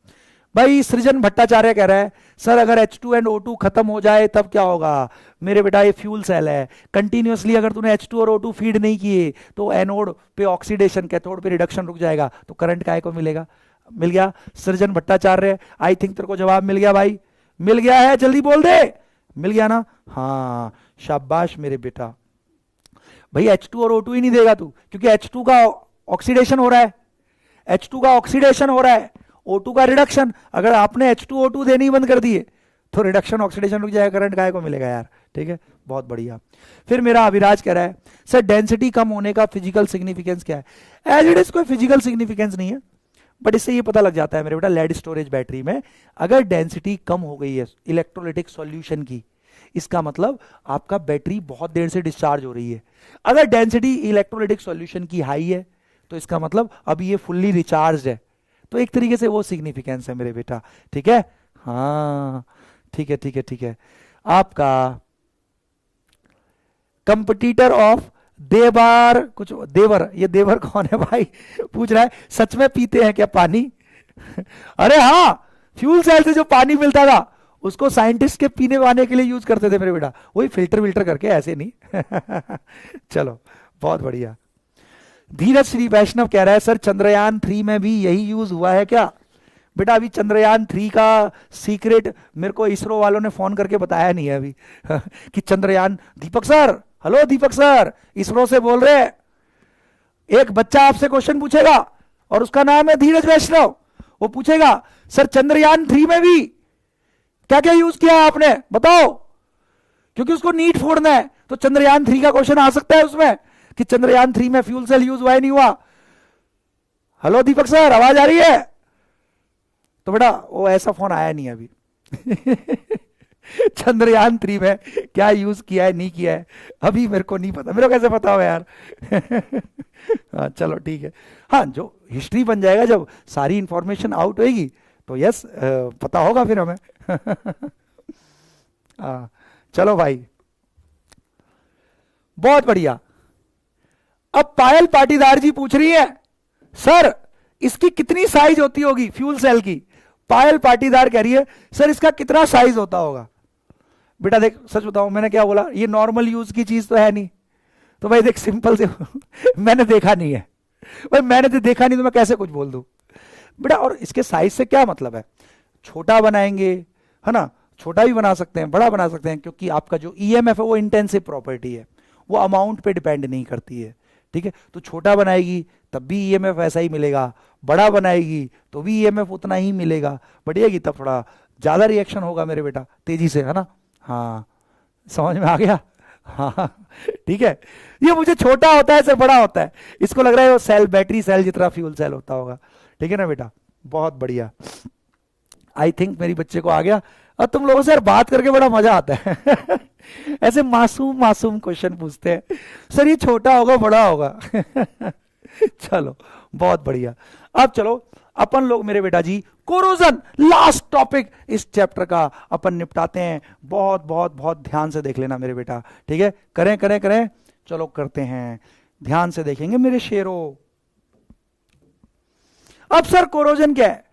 भाई सृजन भट्टाचार्य कह रहा है सर अगर H2 एंड O2 खत्म हो जाए तब क्या होगा। मेरे बेटा ये फ्यूल सेल है, कंटिन्यूअसली अगर तूने H2 और O2 फीड नहीं किए तो एनोड पे ऑक्सीडेशन, कैथोड पे रिडक्शन रुक जाएगा, तो करंट काय को मिलेगा। मिल गया सृजन भट्टाचार्य, आई थिंक तेरे को जवाब मिल गया भाई, मिल गया है, जल्दी बोल दे, मिल गया ना। हाँ शाबाश मेरे बेटा। भाई H2 और O2 ही नहीं देगा तू, क्योंकि H2 का ऑक्सीडेशन हो रहा है, H2 का ऑक्सीडेशन हो रहा है, O2 का रिडक्शन। अगर आपने H2O2 देनी ही बंद कर दिए तो रिडक्शन ऑक्सीडेशन रुक जाएगा, करंट काय को मिलेगा यार। ठीक है, बहुत बढ़िया। फिर मेरा अविराज कह रहा है सर डेंसिटी कम होने का फिजिकल सिग्निफिकेंस क्या है। एज इट इज कोई फिजिकल सिग्निफिकेंस नहीं है, बट इससे ये पता लग जाता है मेरे बेटा लेड स्टोरेज बैटरी में अगर डेंसिटी कम हो गई है इलेक्ट्रोलिटिक सॉल्यूशन की, इसका मतलब आपका बैटरी बहुत देर से डिस्चार्ज हो रही है। अगर डेंसिटी इलेक्ट्रोलिटिक सॉल्यूशन की हाई है तो इसका मतलब अभी ये फुल्ली रिचार्ज है, तो एक तरीके से वो सिग्निफिकेंस है मेरे बेटा। ठीक है, हाँ ठीक है ठीक है ठीक है। आपका कंपटीटर ऑफ देवर, कुछ देवर, ये देवर कौन है भाई पूछ रहा है, सच में पीते हैं क्या पानी अरे हाँ, फ्यूल सेल से जो पानी मिलता था उसको साइंटिस्ट के पीने वाने के लिए यूज करते थे मेरे बेटा, वही फिल्टर विल्टर करके, ऐसे नहीं चलो बहुत बढ़िया। धीरज श्री वैष्णव कह रहा है सर चंद्रयान 3 में भी यही यूज हुआ है क्या। बेटा अभी चंद्रयान 3 का सीक्रेट मेरे को इसरो वालों ने फोन करके बताया नहीं है अभी कि चंद्रयान, दीपक सर, हेलो दीपक सर, इसरो से बोल रहे हैं, एक बच्चा आपसे क्वेश्चन पूछेगा और उसका नाम है धीरज वैष्णव, वो पूछेगा सर चंद्रयान 3 में भी क्या क्या यूज किया है आपने बताओ, क्योंकि उसको नीट फोड़ना है, तो चंद्रयान 3 का क्वेश्चन आ सकता है उसमें कि चंद्रयान 3 में फ्यूल सेल यूज हुआ है नहीं हुआ। हेलो दीपक सर, आवाज आ रही है। तो बेटा वो ऐसा फोन आया नहीं अभी चंद्रयान 3 में क्या यूज किया है नहीं किया है अभी मेरे को नहीं पता, मेरे को कैसे पता हो यार हाँ चलो ठीक है, हाँ जो हिस्ट्री बन जाएगा जब सारी इंफॉर्मेशन आउट होएगी तो यस पता होगा फिर हमें चलो भाई बहुत बढ़िया। अब पायल पाटीदार जी पूछ रही है सर इसकी कितनी साइज होती होगी फ्यूल सेल की। पायल पाटीदार कह रही है सर इसका कितना साइज होता होगा। बेटा देख सच बताऊं, मैंने क्या बोला, ये नॉर्मल यूज की चीज तो है नहीं, तो भाई देख सिंपल से मैंने देखा नहीं है भाई, मैंने तो देखा नहीं तो मैं कैसे कुछ बोल दूं बेटा। और इसके साइज से क्या मतलब है, छोटा बनाएंगे है ना, छोटा भी बना सकते हैं बड़ा बना सकते हैं, क्योंकि आपका जो ईएमएफ है वो इंटेंसिव प्रॉपर्टी है, वो अमाउंट पे डिपेंड नहीं करती है। ठीक है, तो छोटा बनाएगी तब भी ईएमएफ ऐसा ही मिलेगा, बड़ा बनाएगी तो भी ईएमएफ उतना ही मिलेगा, बढ़ेगी तब थोड़ा ज्यादा रिएक्शन होगा मेरे बेटा, तेजी से, है ना। हाँ समझ में आ गया, हाँ ठीक है। ये मुझे छोटा होता है से बड़ा होता है, इसको लग रहा है वो सेल बैटरी सेल जितना फ्यूल सेल होता होगा। ठीक है ना बेटा, बहुत बढ़िया। आई थिंक मेरी बच्चे को आ गया। और तुम लोगों से यार बात करके बड़ा मजा आता है ऐसे मासूम मासूम क्वेश्चन पूछते हैं, सर ये छोटा होगा बड़ा होगा चलो बहुत बढ़िया। अब चलो अपन लोग मेरे बेटा जी कोरोजन, लास्ट टॉपिक इस चैप्टर का अपन निपटाते हैं। बहुत बहुत बहुत ध्यान से देख लेना मेरे बेटा, ठीक है, करें करें करें, चलो करते हैं, ध्यान से देखेंगे मेरे शेरों। अब सर कोरोजन क्या है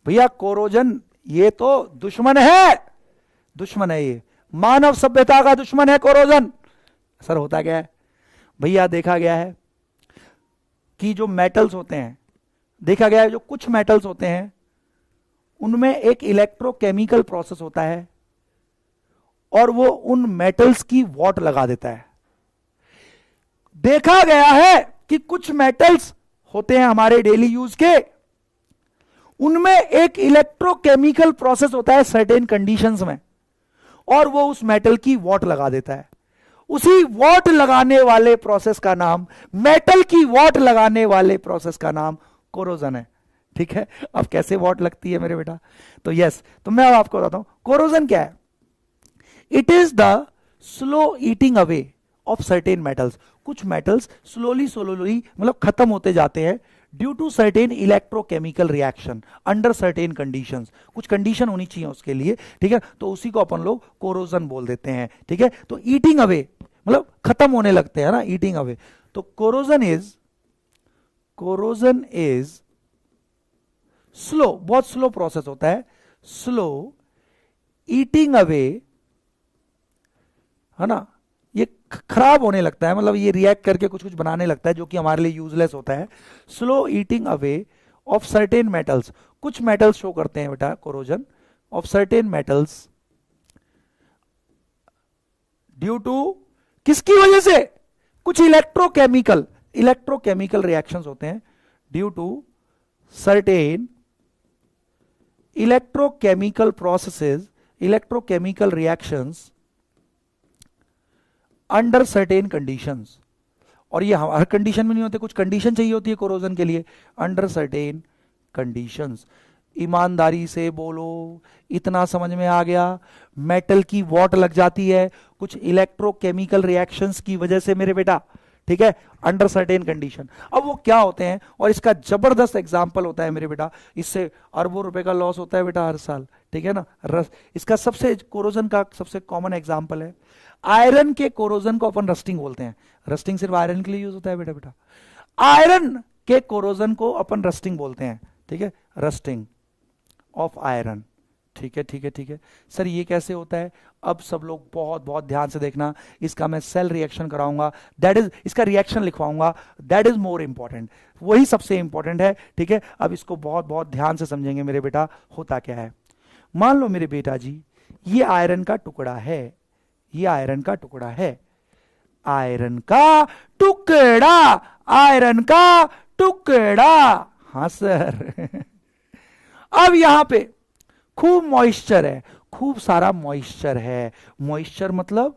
भैया, कोरोजन ये तो दुश्मन है, दुश्मन है, ये मानव सभ्यता का दुश्मन है कोरोजन। सर होता क्या है भैया, देखा गया है कि जो मेटल्स होते हैं, देखा गया है जो कुछ मेटल्स होते हैं उनमें एक इलेक्ट्रोकेमिकल प्रोसेस होता है और वो उन मेटल्स की वॉट लगा देता है। देखा गया है कि कुछ मेटल्स होते हैं हमारे डेली यूज के, उनमें एक इलेक्ट्रोकेमिकल प्रोसेस होता है सर्टेन कंडीशंस में, और वो उस मेटल की वॉट लगा देता है। उसी वॉट लगाने वाले प्रोसेस का नाम, मेटल की वॉट लगाने वाले प्रोसेस का नाम कोरोजन है। ठीक है, अब कैसे वॉट लगती है मेरे बेटा, तो यस, तो मैं अब आपको बताता हूं कोरोजन क्या है। It is the slow eating away of certain metals. कुछ मेटल्स स्लोली स्लोली मतलब खत्म होते जाते हैं due to certain electrochemical reaction under certain conditions. कुछ कंडीशन होनी चाहिए उसके लिए, ठीक है, तो उसी को अपन लोग कोरोजन बोल देते हैं। ठीक है, तो ईटिंग अवे मतलब खत्म होने लगते हैं ना, ईटिंग अवे। तो कोरोजन इज स्लो, बहुत स्लो प्रोसेस होता है, स्लो ईटिंग अवे, है ना, ये खराब होने लगता है, मतलब ये रिएक्ट करके कुछ कुछ बनाने लगता है जो कि हमारे लिए यूजलेस होता है। Slow eating away of certain metals, कुछ मेटल्स शो करते हैं बेटा corrosion of certain metals due to, किसकी वजह से, कुछ इलेक्ट्रोकेमिकल रिएक्शंस होते हैं, due to certain electrochemical processes, electrochemical reactions under certain conditions. और ये हर कंडीशन में नहीं होते, कुछ कंडीशन चाहिए होती है कोरोजन के लिए, अंडर सर्टेन कंडीशंस। ईमानदारी से बोलो, इतना समझ में आ गया? मेटल की वॉट लग जाती है कुछ इलेक्ट्रोकेमिकल रिएक्शंस की वजह से मेरे बेटा, ठीक है, अंडर सर्टेन कंडीशन। अब वो क्या होते हैं, और इसका जबरदस्त एग्जांपल होता है मेरे बेटा, इससे अरबों रुपए का लॉस होता है बेटा हर साल, ठीक है ना। इसका सबसे कोरोजन का सबसे कॉमन एग्जांपल है आयरन के कोरोजन को अपन रस्टिंग बोलते हैं। रस्टिंग सिर्फ आयरन के लिए यूज होता है बेटा, बेटा आयरन के कोरोजन को अपन रस्टिंग बोलते हैं, ठीक है, रस्टिंग ऑफ आयरन, ठीक है, ठीक है, ठीक है। सर ये कैसे होता है? अब सब लोग बहुत बहुत ध्यान से देखना, इसका मैं सेल रिएक्शन कराऊंगा, दैट इज, इसका रिएक्शन लिखवाऊंगा, दैट इज मोर इंपॉर्टेंट, वही सबसे इंपॉर्टेंट है, ठीक है। अब इसको बहुत बहुत ध्यान से समझेंगे मेरे बेटा, होता क्या है। मान लो मेरे बेटा जी, ये आयरन का टुकड़ा है, ये आयरन का टुकड़ा है, आयरन का टुकड़ा, आयरन का टुकड़ा, हाँ सर। अब यहां पे खूब मॉइस्चर है, खूब सारा मॉइस्चर है, मॉइस्चर मतलब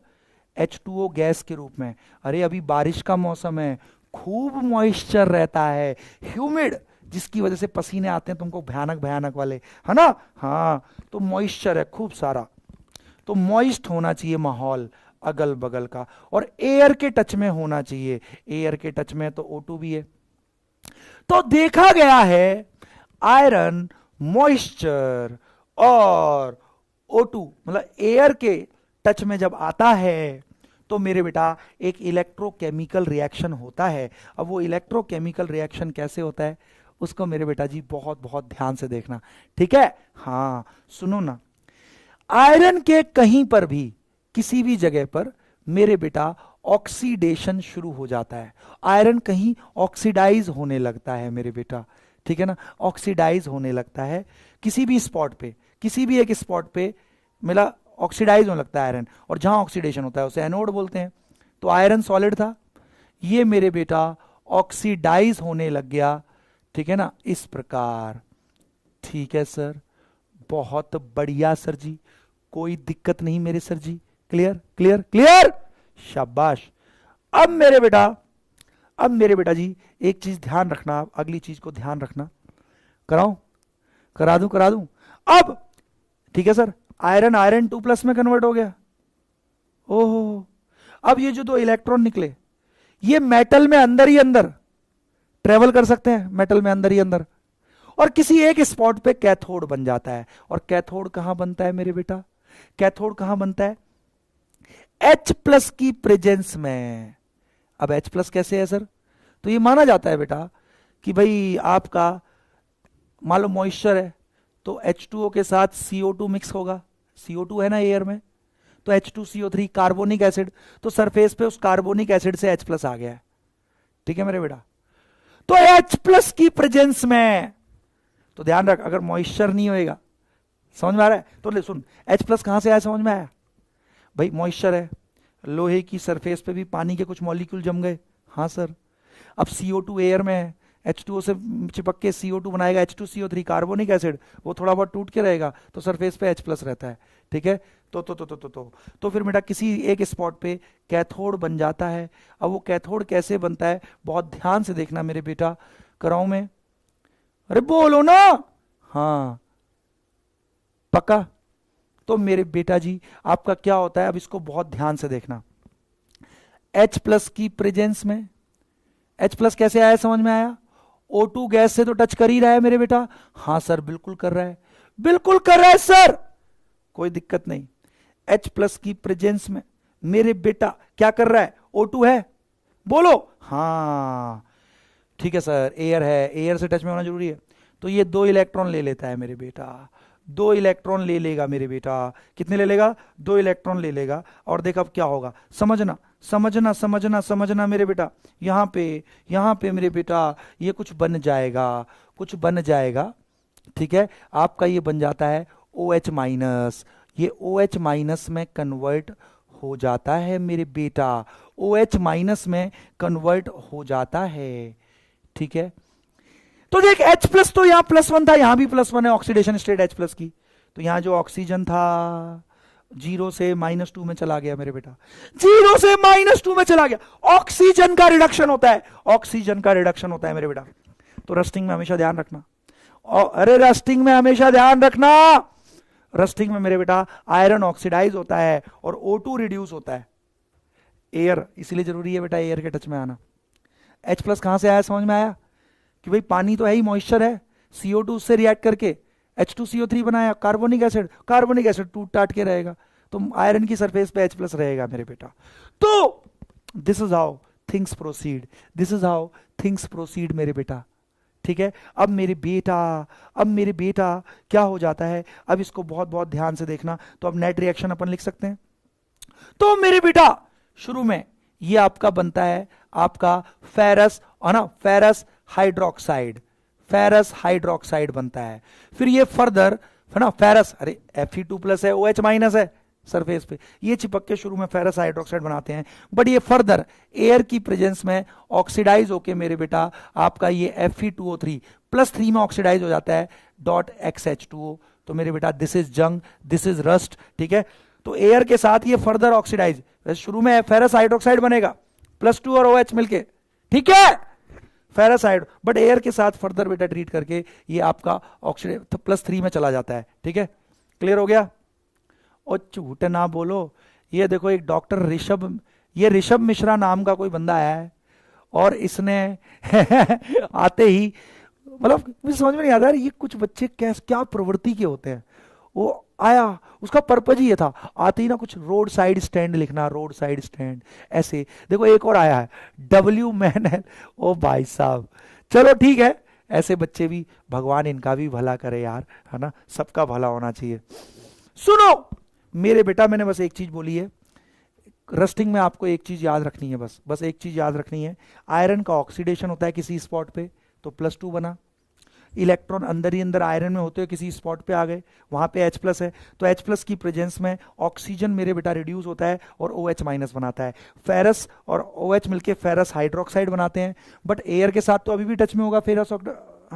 H2O गैस के रूप में। अरे अभी बारिश का मौसम है, खूब मॉइस्चर रहता है, ह्यूमिड, जिसकी वजह से पसीने आते हैं तुमको भयानक भयानक वाले, है ना। हाँ, तो मॉइस्चर है खूब सारा, तो मॉइस्ट होना चाहिए माहौल अगल बगल का, और एयर के टच में होना चाहिए, एयर के टच में तो O2 भी है। तो देखा गया है आयरन, मॉइस्चर और O2 मतलब एयर के टच में जब आता है तो मेरे बेटा एक इलेक्ट्रोकेमिकल रिएक्शन होता है। अब वो इलेक्ट्रोकेमिकल रिएक्शन कैसे होता है उसको मेरे बेटा जी बहुत बहुत ध्यान से देखना, ठीक है। हाँ सुनो ना, आयरन के कहीं पर भी किसी भी जगह पर मेरे बेटा ऑक्सीडेशन शुरू हो जाता है, आयरन कहीं ऑक्सीडाइज होने लगता है मेरे बेटा, ठीक है ना, ऑक्सीडाइज होने लगता है किसी भी स्पॉट पे, किसी भी एक स्पॉट पे मिला ऑक्सीडाइज होने लगता है आयरन, और जहां ऑक्सीडेशन होता है उसे एनोड बोलते हैं। तो आयरन सॉलिड था, ये मेरे बेटा ऑक्सीडाइज होने लग गया, ठीक है ना, इस प्रकार। ठीक है सर, बहुत बढ़िया सर जी, कोई दिक्कत नहीं मेरे सर जी, क्लियर क्लियर क्लियर, शाबाश। अब मेरे बेटा जी एक चीज ध्यान रखना, आप अगली चीज को ध्यान रखना, कराऊं, करा दूं। अब ठीक है सर, आयरन आयरन 2+ में कन्वर्ट हो गया, ओहो। अब ये जो दो इलेक्ट्रॉन निकले ये मेटल में अंदर ही अंदर ट्रेवल कर सकते हैं, मेटल में अंदर ही अंदर, और किसी एक स्पॉट पे कैथोड बन जाता है। और कैथोड कहां बनता है मेरे बेटा, कैथोड कहां बनता है, H+ की प्रेजेंस में। अब H+ कैसे है सर, तो ये माना जाता है बेटा कि भाई आपका मान लो मॉइस्चर है तो H2O के साथ CO2 मिक्स होगा, CO2 है ना एयर में, तो H2CO3 कार्बोनिक एसिड, तो सरफेस पे उस कार्बोनिक एसिड से H+ आ गया है, ठीक है मेरे बेटा। तो H+ की प्रेजेंस में, तो ध्यान रख अगर मॉइस्चर नहीं होएगा, समझ में आ रहा है, तो ले सुन, H+ कहां से आया समझ में आया, भाई मॉइस्चर है, लोहे की सरफेस पे भी पानी के कुछ मॉलिक्यूल जम गए, हाँ सर। अब CO2 एयर में है, H2O से चिपक के CO2 बनाएगा, H2CO3 कार्बोनिक एसिड, वो थोड़ा बहुत टूट के रहेगा तो सरफेस पे H+ रहता है, ठीक है। तो फिर बेटा किसी एक स्पॉट पे कैथोड बन जाता है। अब वो कैथोड कैसे बनता है बहुत ध्यान से देखना मेरे बेटा, कराऊं मैं, अरे बोलो ना, हाँ पक्का। तो मेरे बेटा जी आपका क्या होता है, अब इसको बहुत ध्यान से देखना, H+ की प्रेजेंस में, H+ कैसे आया समझ में आया, O2 गैस से तो टच कर ही रहा है मेरे बेटा, हाँ सर बिल्कुल कर रहा है, बिल्कुल कर रहा है सर, कोई दिक्कत नहीं। H+ की प्रेजेंस में मेरे बेटा क्या कर रहा है, O2 है, बोलो हाँ, ठीक है सर, एयर है, एयर से टच में होना जरूरी है, तो ये 2 इलेक्ट्रॉन ले लेता है मेरे बेटा, 2 इलेक्ट्रॉन ले लेगा मेरे बेटा। कितने ले लेगा? 2 इलेक्ट्रॉन ले लेगा। और देख अब क्या होगा, समझना समझना समझना समझना मेरे बेटा। यहां पे मेरे बेटा ये कुछ बन जाएगा, कुछ बन जाएगा, ठीक है। आपका ये बन जाता है OH माइनस, ये OH माइनस में कन्वर्ट हो जाता है मेरे बेटा, OH माइनस में कन्वर्ट हो जाता है, ठीक है। तो देख H प्लस तो यहां +1 था, यहां भी +1 है, ऑक्सीडेशन स्टेट H प्लस की। तो यहां जो ऑक्सीजन था 0 से -2 में चला गया मेरे बेटा, 0 से -2 में चला गया। ऑक्सीजन का रिडक्शन होता है, ऑक्सीजन का रिडक्शन होता है मेरे बेटा। तो रस्टिंग में हमेशा ध्यान रखना, अरे रस्टिंग में हमेशा ध्यान रखना, रस्टिंग में मेरे बेटा आयरन ऑक्सीडाइज होता है और O2 रिड्यूस होता है। एयर इसलिए जरूरी है बेटा एयर के टच में आना। H प्लस कहां से आया, समझ में आया कि भाई पानी तो है ही, मॉइस्चर है, CO2 उससे रिएक्ट करके H2CO3 बनाया, कार्बोनिक एसिड, कार्बोनिक एसिड टूट टाट के रहेगा, तो आयरन की सरफेस पे H प्लस रहेगा मेरे बेटा। तो this is how things proceed, this is how things proceed मेरे बेटा, ठीक है। अब मेरे बेटा क्या हो जाता है, अब इसको बहुत बहुत ध्यान से देखना। तो अब नेट रिएक्शन अपन लिख सकते हैं। तो मेरे बेटा शुरू में ये आपका बनता है आपका फेरस, है ना, फेरस हाइड्रोक्साइड, फेरस हाइड्रोक्साइड बनता है। फिर ये फर्दर, है ना, फेरस, अरे Fe2+ है, OH माइनस है सरफेस पे, ये चिपक के शुरू में फेरस हाइड्रोक्साइड बनाते हैं। बट ये फर्दर एयर की प्रेजेंस में ऑक्सीडाइज होके मेरे बेटा आपका ये Fe2O3 +3 में ऑक्सीडाइज हो जाता है .XH2O। तो मेरे बेटा दिस इज जंग, दिस इज रस्ट, ठीक है। तो एयर के साथ ये फर्दर ऑक्सीडाइज, शुरू में फेरस हाइड्रोक्साइड बनेगा +2 और OH मिलके, ठीक है, फेरस हाइड, बट एयर के साथ फर्दर बेटा ट्रीट करके ये आपका ऑक्सीडाइज +3 में चला जाता है, ठीक है। क्लियर हो गया? और झूठ ना बोलो, ये देखो एक डॉक्टर ऋषभ, ये ऋषभ मिश्रा नाम का कोई बंदा आया है और इसने आते ही, मतलब मुझे समझ में नहीं आता ये कुछ बच्चे क्या प्रवृत्ति के होते हैं। वो आया, उसका पर्पज ही ये था, आते ही ना कुछ रोड साइड स्टैंड लिखना, रोड साइड स्टैंड ऐसे। देखो एक और आया है W मैन है, ओ भाई साहब, चलो ठीक है, ऐसे बच्चे भी, भगवान इनका भी भला करे यार, है ना, सबका भला होना चाहिए। सुनो मेरे बेटा, मैंने बस एक चीज बोली है, रस्टिंग में आपको एक चीज याद रखनी है, बस एक चीज याद रखनी है। आयरन का ऑक्सीडेशन होता है किसी स्पॉट पे तो +2 बना, इलेक्ट्रॉन अंदर ही अंदर आयरन में होते हुए किसी स्पॉट पे आ गए, वहां पे H प्लस है, तो H प्लस की प्रेजेंस में ऑक्सीजन मेरे बेटा रिड्यूस होता है और OH माइनस बनाता है। फेरस और OH मिलके फेरस हाइड्रोक्साइड बनाते हैं, बट एयर के साथ तो अभी भी टच में होगा फेरस, है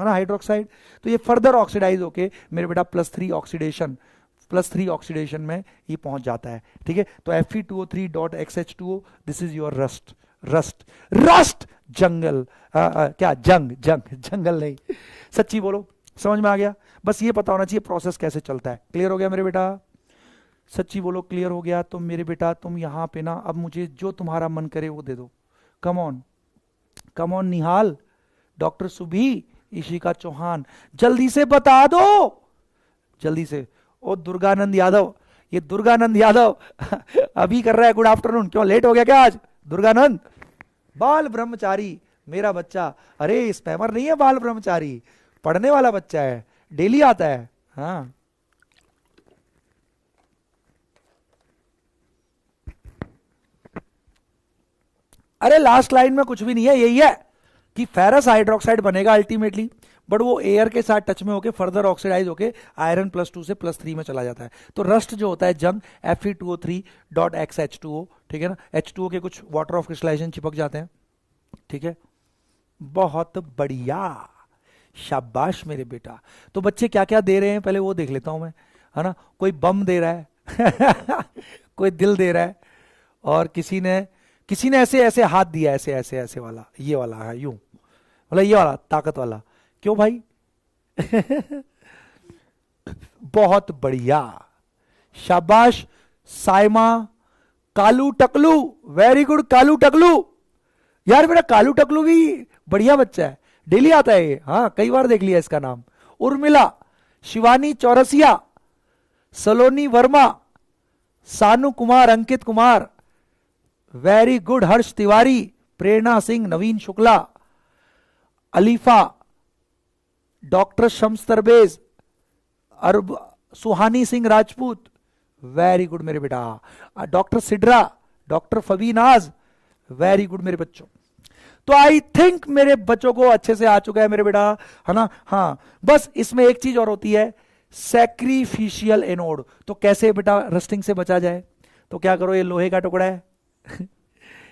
ना, हाइड्रोक्साइड। तो ये फर्दर ऑक्सीडाइज होके मेरे बेटा +3 ऑक्सीडेशन में ये पहुंच जाता है, ठीक है। तो Fe2O3.XH2O, this is your rust जंगल, क्या जंगल नहीं, सच्ची बोलो, समझ में आ गया? बस ये पता होना चाहिए प्रोसेस कैसे चलता है। क्लियर हो गया मेरे बेटा? सच्ची बोलो क्लियर हो गया? तो मेरे बेटा तुम यहां पे ना अब मुझे जो तुम्हारा मन करे वो दे दो। Come on Nihal, doctor सुभी, Ishika Chauhan, जल्दी से बता दो, जल्दी से। ओ दुर्गानंद यादव, ये दुर्गानंद यादव अभी कर रहा है गुड आफ्टरनून, क्यों लेट हो गया क्या आज? दुर्गानंद बाल ब्रह्मचारी मेरा बच्चा, अरे स्पैमर नहीं है, बाल ब्रह्मचारी पढ़ने वाला बच्चा है, डेली आता है। हाँ अरे लास्ट लाइन में कुछ भी नहीं है, यही है कि फेरस हाइड्रोक्साइड बनेगा अल्टीमेटली, बट वो एयर के साथ टच में होके फर्दर ऑक्सीडाइज होके आयरन +2 से +3 में चला जाता है। तो रस्ट जो होता है जंग Fe2O3.XH2O, ठीक है ना, H2O के कुछ वाटर ऑफ क्रिस्टलाइजेशन चिपक जाते हैं, ठीक है। बहुत बढ़िया, शाबाश मेरे बेटा। तो बच्चे क्या क्या दे रहे हैं पहले वो देख लेता हूं मैं, है ना। कोई बम दे रहा है कोई दिल दे रहा है, और किसी ने ऐसे ऐसे हाथ दिया, ऐसे ऐसे ऐसे वाला, ये वाला है यूं, मतलब ये वाला ताकत वाला, क्यों भाई बहुत बढ़िया, शाबाश साइमा। कालू टकलू, वेरी गुड कालू टकलू, यार मेरा कालू टकलू भी बढ़िया बच्चा है, डेली आता है ये, हाँ कई बार देख लिया इसका नाम। Urmila, Shivani Chaurasia, Saloni Verma, Sanu Kumar, Ankit Kumar, very good, Harsh Tiwari, Prerna Singh, Naveen Shukla, Alifa, doctor Shams Tabrez, अरब सुहानी सिंह राजपूत, वेरी गुड मेरे बेटा। Doctor Sidra, doctor Fabinaz, very good मेरे बच्चों। तो आई थिंक मेरे बच्चों को अच्छे से आ चुका है मेरे बेटा, है ना। हाँ, बस इसमें एक चीज और होती है, सैक्रिफिशियल एनोड। तो कैसे बेटा रस्टिंग से बचा जाए? तो क्या करो, ये लोहे का टुकड़ा है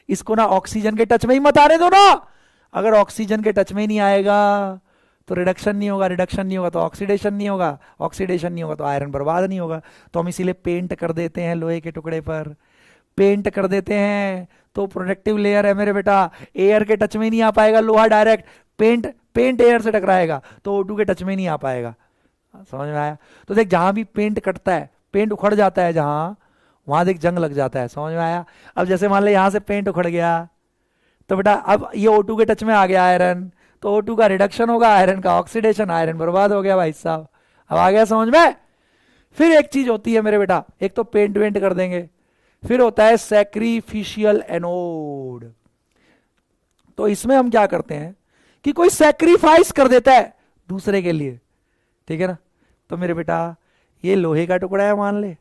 इसको ना ऑक्सीजन के टच में ही मत आने दो ना। अगर ऑक्सीजन के टच में ही नहीं आएगा तो रिडक्शन नहीं होगा, रिडक्शन नहीं होगा तो ऑक्सीडेशन नहीं होगा, ऑक्सीडेशन नहीं होगा तो आयरन बर्बाद नहीं होगा। तो हम इसीलिए पेंट कर देते हैं लोहे के टुकड़े पर, पेंट कर देते हैं। तो प्रोटेक्टिव लेयर है मेरे बेटा, एयर के टच में नहीं आ पाएगा लोहा डायरेक्ट, पेंट पेंट एयर से टकराएगा तो O2 के टच में नहीं आ पाएगा। समझ में आया? तो देख जहां भी पेंट कटता है, पेंट उखड़ जाता है जहां, वहां देख जंग लग जाता है। समझ में आया? अब जैसे मान ले यहां से पेंट उखड़ गया तो बेटा अब ये O2 के टच में आ गया आयरन, तो O2 का रिडक्शन होगा, आयरन का ऑक्सीडेशन, आयरन बर्बाद हो गया भाई साहब। अब आ गया समझ में? फिर एक चीज होती है मेरे बेटा, एक तो पेंट वेंट कर देंगे, फिर होता है सैक्रिफिशियल एनोड। तो इसमें हम क्या करते हैं कि कोई सैक्रिफाइस कर देता है दूसरे के लिए, ठीक है ना। तो मेरे बेटा ये लोहे का टुकड़ा है मान ले,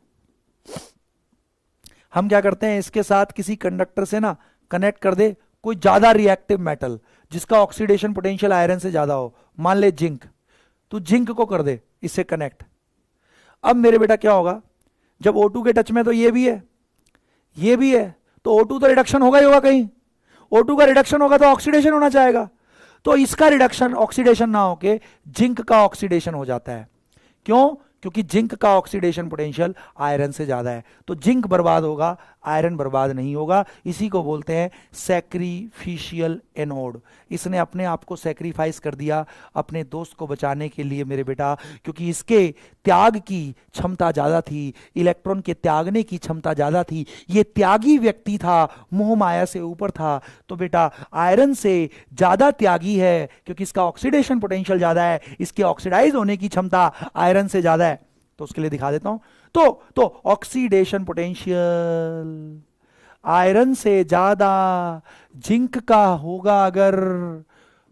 हम क्या करते हैं इसके साथ किसी कंडक्टर से ना कनेक्ट कर दे कोई ज्यादा रिएक्टिव मेटल जिसका ऑक्सीडेशन पोटेंशियल आयरन से ज्यादा हो, मान ले जिंक। तो जिंक को कर दे इससे कनेक्ट। अब मेरे बेटा क्या होगा, जब O2 के टच में तो ये भी है, ये भी है, तो O2 तो रिडक्शन होगा ही होगा, कहीं O2 का रिडक्शन होगा तो ऑक्सीडेशन होना चाहेगा। तो इसका रिडक्शन ऑक्सीडेशन ना होके जिंक का ऑक्सीडेशन हो जाता है। क्यों? क्योंकि जिंक का ऑक्सीडेशन पोटेंशियल आयरन से ज्यादा है, तो जिंक बर्बाद होगा, आयरन बर्बाद नहीं होगा। इसी को बोलते हैं सैक्रिफिशियल एनोड। इसने अपने आप को सैक्रिफाइस कर दिया अपने दोस्त को बचाने के लिए मेरे बेटा, क्योंकि इसके त्याग की क्षमता ज्यादा थी, इलेक्ट्रॉन के त्यागने की क्षमता ज्यादा थी, ये त्यागी व्यक्ति था, मोह माया से ऊपर था। तो बेटा आयरन से ज्यादा त्यागी है क्योंकि इसका ऑक्सीडेशन पोटेंशियल ज्यादा है, इसके ऑक्सीडाइज होने की क्षमता आयरन से ज्यादा है। तो उसके लिए दिखा देता हूं। तो ऑक्सीडेशन पोटेंशियल आयरन से ज्यादा जिंक का होगा अगर,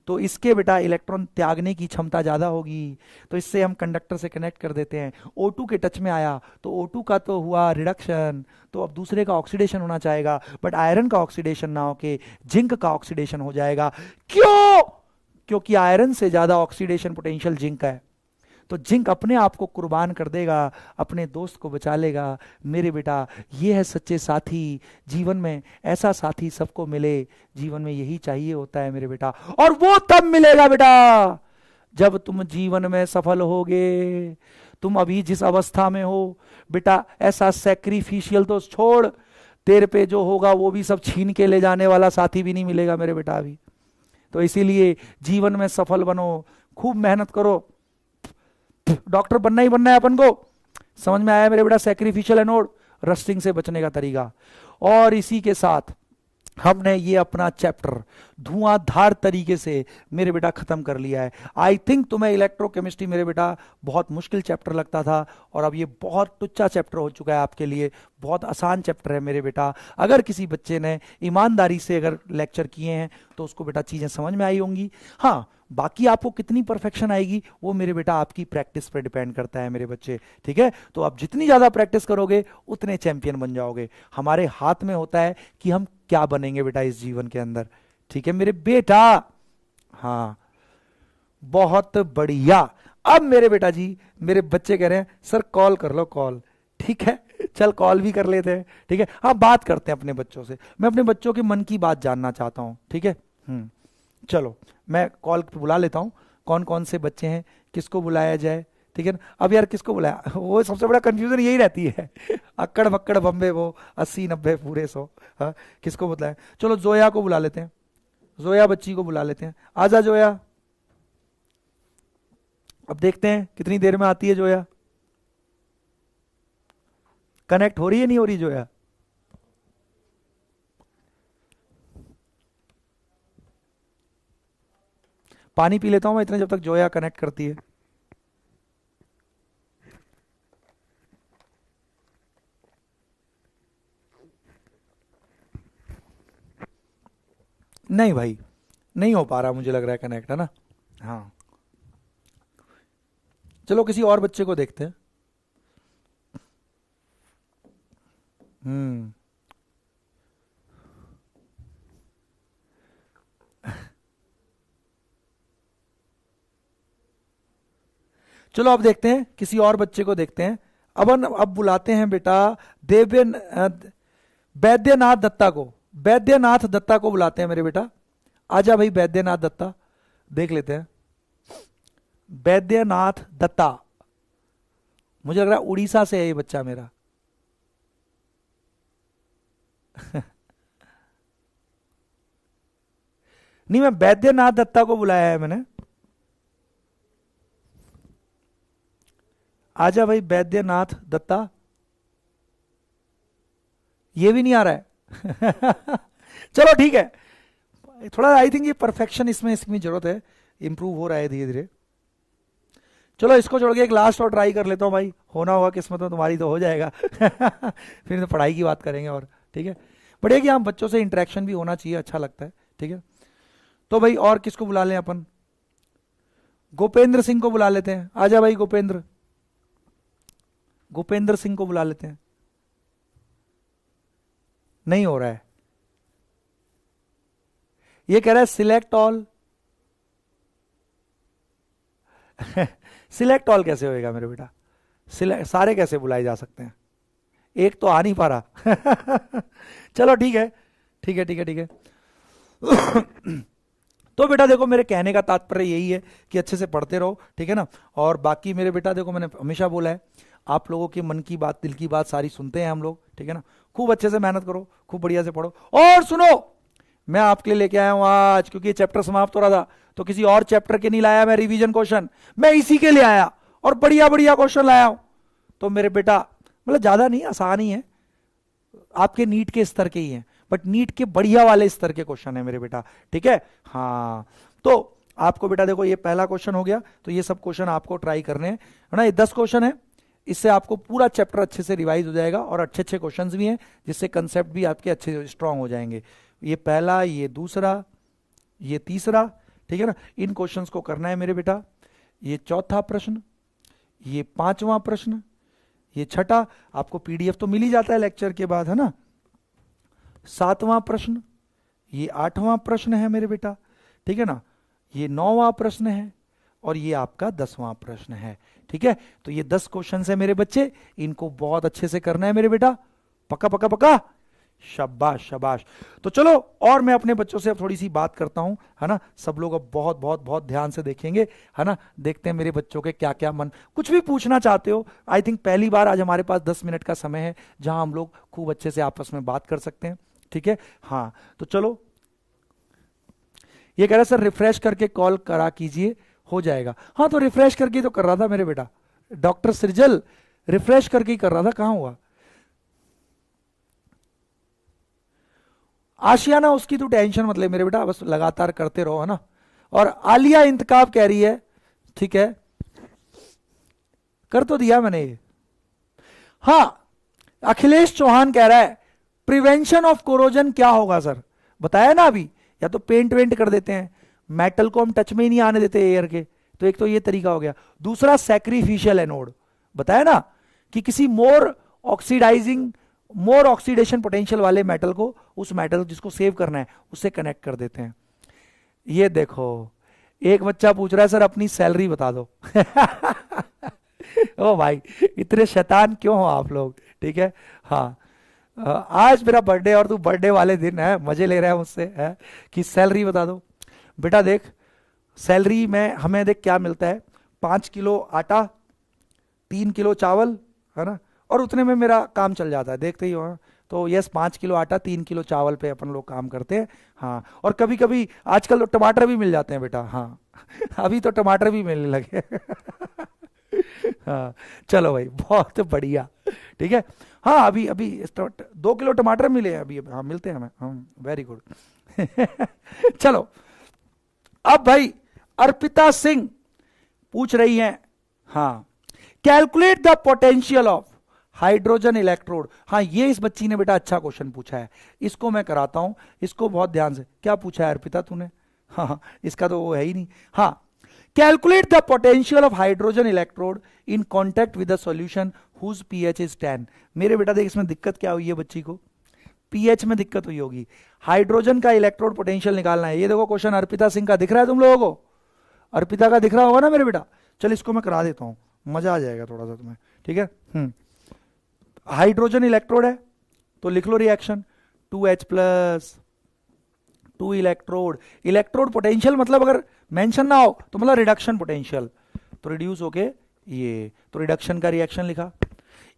तो इसके बेटा इलेक्ट्रॉन त्यागने की क्षमता ज्यादा होगी। तो इससे हम कंडक्टर से कनेक्ट कर देते हैं, O2 के टच में आया तो O2 का तो हुआ रिडक्शन, तो अब दूसरे का ऑक्सीडेशन होना चाहेगा, बट आयरन का ऑक्सीडेशन ना होके जिंक का ऑक्सीडेशन हो जाएगा। क्यों? क्योंकि आयरन से ज्यादा ऑक्सीडेशन पोटेंशियल जिंक है। तो जिंक अपने आप को कुर्बान कर देगा, अपने दोस्त को बचा लेगा। मेरे बेटा ये है सच्चे साथी। जीवन में ऐसा साथी सबको मिले, जीवन में यही चाहिए होता है मेरे बेटा। और वो तब मिलेगा बेटा जब तुम जीवन में सफल होगे। तुम अभी जिस अवस्था में हो बेटा, ऐसा सैक्रिफिशियल तो छोड़, तेरे पे जो होगा वो भी सब छीन के ले जाने वाला साथी भी नहीं मिलेगा मेरे बेटा अभी। तो इसीलिए जीवन में सफल बनो, खूब मेहनत करो। डॉक्टर बनना ही बनना है अपन को। समझ में आया मेरे बेटा सैक्रिफिशियल एनोड, रस्टिंग से बचने का तरीका। और इसी के साथ हमने ये अपना चैप्टर धुआंधार तरीके से मेरे बेटा खत्म कर लिया है। आई थिंक तुम्हें इलेक्ट्रोकेमिस्ट्री मेरे बेटा बहुत मुश्किल चैप्टर लगता था, और अब ये बहुत टुच्चा चैप्टर हो चुका है आपके लिए, बहुत आसान चैप्टर है मेरे बेटा। अगर किसी बच्चे ने ईमानदारी से अगर लेक्चर किए हैं तो उसको बेटा चीजें समझ में आई होंगी। हाँ, बाकी आपको कितनी परफेक्शन आएगी वो मेरे बेटा आपकी प्रैक्टिस पर डिपेंड करता है मेरे बच्चे, ठीक है। तो आप जितनी ज्यादा प्रैक्टिस करोगे उतने चैंपियन बन जाओगे। हमारे हाथ में होता है कि हम क्या बनेंगे बेटा इस जीवन के अंदर, ठीक है मेरे बेटा। हाँ, बहुत बढ़िया। अब मेरे बेटा जी, मेरे बच्चे कह रहे हैं सर कॉल कर लो कॉल, ठीक है चल कॉल भी कर लेते हैं, ठीक है। हाँ, बात करते हैं अपने बच्चों से, मैं अपने बच्चों के मन की बात जानना चाहता हूं, ठीक है। चलो मैं कॉल बुला लेता हूं, कौन कौन से बच्चे हैं, किसको बुलाया जाए, ठीक है ना। अब यार किसको बुलाया, वो सबसे बड़ा कंफ्यूजन यही रहती है अक्कड़ बक्कड़ बम्बे वो 80-90 पूरे 100। हाँ, किसको बुलाए? चलो जोया को बुला लेते हैं, जोया बच्ची को बुला लेते हैं। आजा जोया। अब देखते हैं कितनी देर में आती है जोया। कनेक्ट हो रही है नहीं हो रही जोया? पानी पी लेता हूं मैं इतने जब तक जोया कनेक्ट करती है। नहीं भाई, नहीं हो पा रहा, मुझे लग रहा है कनेक्ट, है ना। हाँ, चलो किसी और बच्चे को देखते हैं। चलो अब देखते हैं, किसी और बच्चे को देखते हैं। अब बुलाते हैं बेटा देव्य वैद्यनाथ दत्ता को। वैद्यनाथ दत्ता को बुलाते हैं मेरे बेटा। आजा भाई वैद्यनाथ दत्ता, देख लेते हैं। वैद्यनाथ दत्ता, मुझे लग रहा है उड़ीसा से है ये बच्चा मेरा। नहीं, मैं वैद्यनाथ दत्ता को बुलाया है मैंने। आजा भाई वैद्यनाथ दत्ता। ये भी नहीं आ रहा है। चलो ठीक है, थोड़ा आई थिंक ये परफेक्शन इसमें जरूरत है, इंप्रूव हो रहा है धीरे धीरे। चलो इसको छोड़ के एक लास्ट और ट्राई कर लेता हूँ भाई, होना होगा किस्मत में तुम्हारी तो हो जाएगा। फिर तो पढ़ाई की बात करेंगे और, ठीक है। बढ़िया कि हम बच्चों से इंटरेक्शन भी होना चाहिए, अच्छा लगता है, ठीक है। तो भाई और किसको बुला लें अपन? गोपेंद्र सिंह को बुला लेते हैं। आजा भाई गोपेंद्र, गोपेंद्र सिंह को बुला लेते हैं। नहीं हो रहा है, ये कह रहा है सिलेक्ट ऑल। सिलेक्ट ऑल कैसे होएगा मेरे बेटा? सारे कैसे बुलाए जा सकते हैं? एक तो आ नहीं पा रहा। चलो ठीक है, ठीक है, ठीक है, ठीक है। तो बेटा देखो, मेरे कहने का तात्पर्य यही है कि अच्छे से पढ़ते रहो, ठीक है ना। और बाकी मेरे बेटा देखो, मैंने हमेशा बोला है, आप लोगों के मन की बात, दिल की बात सारी सुनते हैं हम लोग, ठीक है ना। खूब अच्छे से मेहनत करो, खूब बढ़िया से पढ़ो। और सुनो, मैं आपके लिए लेके आया हूं आज, क्योंकि ये चैप्टर समाप्त हो रहा था, तो किसी और चैप्टर के नहीं लाया मैं रिवीजन क्वेश्चन, मैं इसी के लिए आया और बढ़िया बढ़िया क्वेश्चन लाया हूं। तो मेरे बेटा, मतलब ज्यादा नहीं, आसान ही है, आपके नीट के स्तर के ही हैं, बट नीट के बढ़िया वाले स्तर के क्वेश्चन है मेरे बेटा, ठीक है। हाँ, तो आपको बेटा देखो, ये पहला क्वेश्चन हो गया, तो ये सब क्वेश्चन आपको ट्राई करने हैं, है ना। ये 10 क्वेश्चन है, इससे आपको पूरा चैप्टर अच्छे से रिवाइज हो जाएगा, और अच्छे अच्छे क्वेश्चंस भी हैं, जिससे कंसेप्ट भी आपके अच्छे स्ट्रांग हो जाएंगे। ये पहला, ये दूसरा, ये तीसरा, ठीक है ना। इन क्वेश्चंस को करना है मेरे बेटा। ये चौथा प्रश्न, ये पांचवा प्रश्न, ये छठा, आपको पीडीएफ तो मिल ही जाता है लेक्चर के बाद, है ना। सातवां प्रश्न, ये आठवां प्रश्न है मेरे बेटा, ठीक है ना। ये 9वां प्रश्न है, और ये आपका 10वां प्रश्न है, ठीक है। तो ये 10 क्वेश्चन है मेरे बच्चे, इनको बहुत अच्छे से करना है मेरे बेटा, पक्का पक्का पक्का। शाबाश शाबाश। तो चलो, और मैं अपने बच्चों से अब थोड़ी सी बात करता हूं, है ना। सब लोग अब बहुत बहुत बहुत ध्यान से देखेंगे, है ना। देखते हैं मेरे बच्चों के क्या क्या मन, कुछ भी पूछना चाहते हो। आई थिंक पहली बार आज हमारे पास 10 मिनट का समय है, जहां हम लोग खूब अच्छे से आपस में बात कर सकते हैं, ठीक है। हाँ, तो चलो, ये कह रहा है सर रिफ्रेश करके कॉल करा कीजिए, हो जाएगा। हाँ, तो रिफ्रेश करके तो कर रहा था मेरे बेटा, डॉक्टर सृजल, रिफ्रेश करके ही कर रहा था, कहां हुआ। आशियाना, उसकी तो टेंशन मत ले मेरे बेटा, बस लगातार करते रहो, है ना। और आलिया इंतकाब कह रही है, ठीक है, कर तो दिया मैंने ये। हाँ, अखिलेश चौहान कह रहा है प्रिवेंशन ऑफ कोरोजन क्या होगा सर, बताया ना अभी। या तो पेंट वेंट कर देते हैं, मेटल को हम टच में ही नहीं आने देते एयर के, तो एक तो ये तरीका हो गया। दूसरा सैक्रिफिशियल एनोड, बताया ना, कि किसी मोर ऑक्सीडेशन पोटेंशियल वाले मेटल को, उस मेटल जिसको सेव करना है, उससे कनेक्ट कर देते हैं। ये देखो, एक बच्चा पूछ रहा है सर अपनी सैलरी बता दो। ओ भाई, इतने शैतान क्यों हो आप लोग, ठीक है। हाँ, आज मेरा बर्थडे और तू बर्थडे वाले दिन है मजे ले रहा है मुझसे, है कि सैलरी बता दो। बेटा देख, सैलरी में हमें देख क्या मिलता है, 5 किलो आटा, 3 किलो चावल, है ना, और उतने में मेरा काम चल जाता है, देखते ही हो। तो यस, 5 किलो आटा 3 किलो चावल पे अपन लोग काम करते हैं। हाँ, और कभी कभी आजकल तो टमाटर भी मिल जाते हैं बेटा, हाँ। अभी तो टमाटर भी मिलने लगे। हाँ, चलो भाई, बहुत बढ़िया, ठीक है। हाँ, अभी अभी 2 किलो टमाटर मिले हैं अभी, हाँ मिलते हैं हमें, हाँ, वेरी गुड। चलो, अब भाई अर्पिता सिंह पूछ रही हैं, हाँ, calculate the potential of hydrogen electrode. हाँ, ये इस बच्ची ने बेटा अच्छा क्वेश्चन पूछा है, इसको मैं कराता हूं, इसको बहुत ध्यान से। क्या पूछा है अर्पिता तूने? हाँ, इसका तो वो है ही नहीं। हाँ, calculate the potential of hydrogen electrode in contact with the solution whose pH is 10। मेरे बेटा देख इसमें दिक्कत क्या हुई है बच्ची को, पीएच में दिक्कत हुई होगी, हाइड्रोजन का इलेक्ट्रोड पोटेंशियल निकालना है। ये देखो क्वेश्चन अर्पिता सिंह का दिख रहा है तुम लोगों को, अर्पिता का दिख रहा होगा ना मेरे बेटा। चल इसको मैं करा देता हूं, मजा आ जाएगा थोड़ा सा तुम्हें, ठीक है। हाइड्रोजन इलेक्ट्रोड है तो लिख लो reaction 2H plus 2 electrode. Electrode potential मतलब अगर मेंशन ना हो तो मतलब रिडक्शन पोटेंशियल, तो रिड्यूस होके ये, तो रिडक्शन का रिएक्शन लिखा।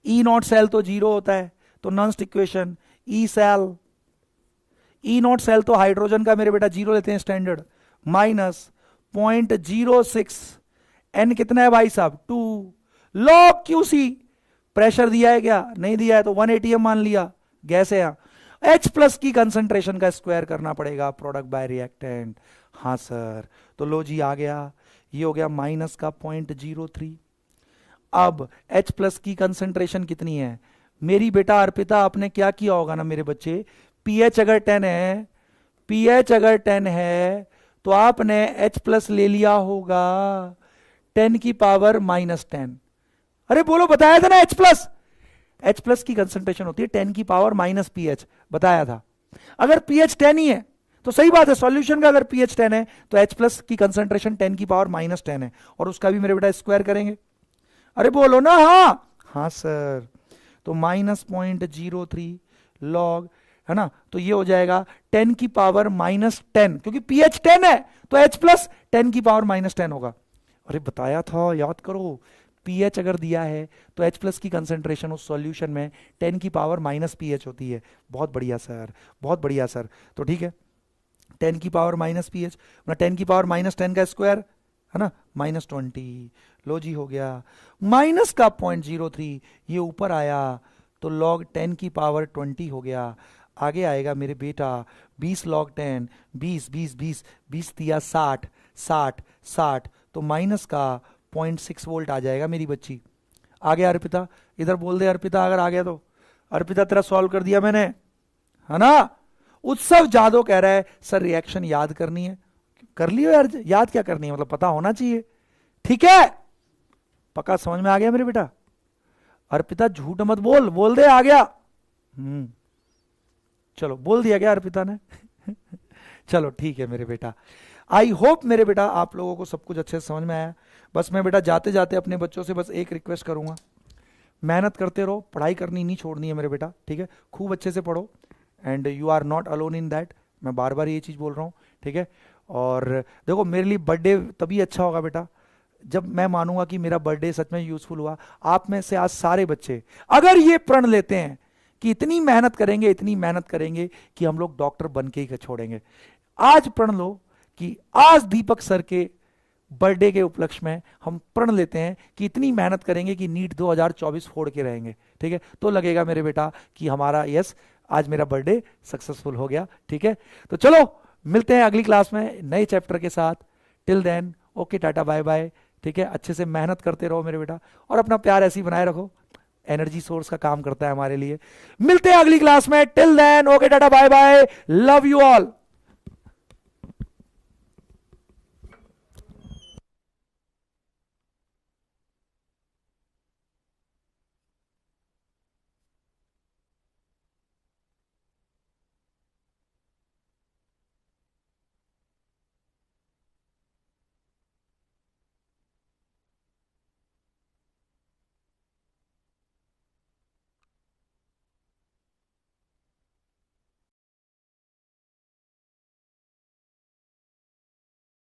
ई नॉट सेल तो जीरो होता है तो Nernst equation E cell, E not cell तो हाइड्रोजन का मेरे बेटा जीरो लेते हैं स्टैंडर्ड, माइनस 0.06, एन कितना है भाई साहब 2, लॉग क्यूसी, प्रेशर दिया है क्या, नहीं दिया है तो 1 atm मान लिया, गैस है यहां। H प्लस की कंसंट्रेशन का स्क्वायर करना पड़ेगा, प्रोडक्ट बाय रिएक्टेंट। हाँ सर, तो लो जी आ गया, ये हो गया माइनस का 0.03। अब H प्लस की कंसंट्रेशन कितनी है मेरी बेटा अर्पिता, आपने क्या किया होगा ना मेरे बच्चे, पीएच अगर 10 है, पीएच अगर 10 है तो आपने H प्लस ले लिया होगा 10 की पावर -10। अरे बोलो, बताया था ना H प्लस, H प्लस की कंसंट्रेशन होती है 10 की पावर माइनस पीएच, बताया था। अगर पीएच 10 ही है तो सही बात है, सॉल्यूशन का अगर पीएच 10 है तो H प्लस की कंसंट्रेशन 10 की पावर -10 है, और उसका भी मेरे बेटा स्क्वायर करेंगे। अरे बोलो ना, हाँ सर, तो -0.03 लॉग, है ना, तो ये हो जाएगा 10 की पावर -10, क्योंकि पीएच 10 है तो H प्लस 10 की पावर -10 होगा। अरे बताया था, याद करो, पीएच अगर दिया है तो H प्लस की कंसंट्रेशन उस सॉल्यूशन में 10 की पावर -pH होती है। बहुत बढ़िया सर, बहुत बढ़िया सर, तो ठीक है 10 की पावर -pH, 10 की पावर -10 का स्क्वायर है ना, -20, लो जी हो गया, माइनस का 0.03, ये ऊपर आया तो log 10 की पावर 20 हो गया। आगे आएगा मेरे बेटा 20 log 10, 20 20 20 20 दिया 60 60 60, तो माइनस का 0.6 वोल्ट आ जाएगा मेरी बच्ची। आ गया अर्पिता, इधर बोल दे अर्पिता अगर आ गया तो। अर्पिता तेरा सॉल्व कर दिया मैंने, है ना। उत्सव जादव कह रहा है सर रिएक्शन याद करनी है, कर लियो यार, याद क्या करनी है, मतलब पता होना चाहिए, ठीक है, पक्का समझ में आ गया मेरे बेटा। अर्पिता झूठ मत बोल, बोल दे आ गया। चलो बोल दिया गया अर्पिता ने चलो ठीक है मेरे बेटा, आई होप मेरे बेटा आप लोगों को सब कुछ अच्छे से समझ में आया। बस मैं बेटा जाते जाते अपने बच्चों से बस एक रिक्वेस्ट करूंगा, मेहनत करते रहो, पढ़ाई करनी नहीं छोड़नी है मेरे बेटा, ठीक है, खूब अच्छे से पढ़ो, and you are not alone in that, मैं बार बार ये चीज बोल रहा हूँ, ठीक है। और देखो मेरे लिए बर्थडे तभी अच्छा होगा बेटा जब मैं मानूंगा कि मेरा बर्थडे सच में यूजफुल हुआ। आप में से आज सारे बच्चे अगर ये प्रण लेते हैं कि इतनी मेहनत करेंगे, इतनी मेहनत करेंगे कि हम लोग डॉक्टर बन के ही छोड़ेंगे, आज प्रण लो कि आज दीपक सर के बर्थडे के उपलक्ष्य में हम प्रण लेते हैं कि इतनी मेहनत करेंगे कि नीट 2024 फोड़ के रहेंगे, ठीक है, तो लगेगा मेरे बेटा कि हमारा यस आज मेरा बर्थडे सक्सेसफुल हो गया, ठीक है। तो चलो मिलते हैं अगली क्लास में नए चैप्टर के साथ, till then okay tata bye bye, ठीक है। अच्छे से मेहनत करते रहो मेरे बेटा, और अपना प्यार ऐसे ही बनाए रखो, एनर्जी सोर्स का काम करता है हमारे लिए। मिलते हैं अगली क्लास में, till then okay tata bye bye, love you all.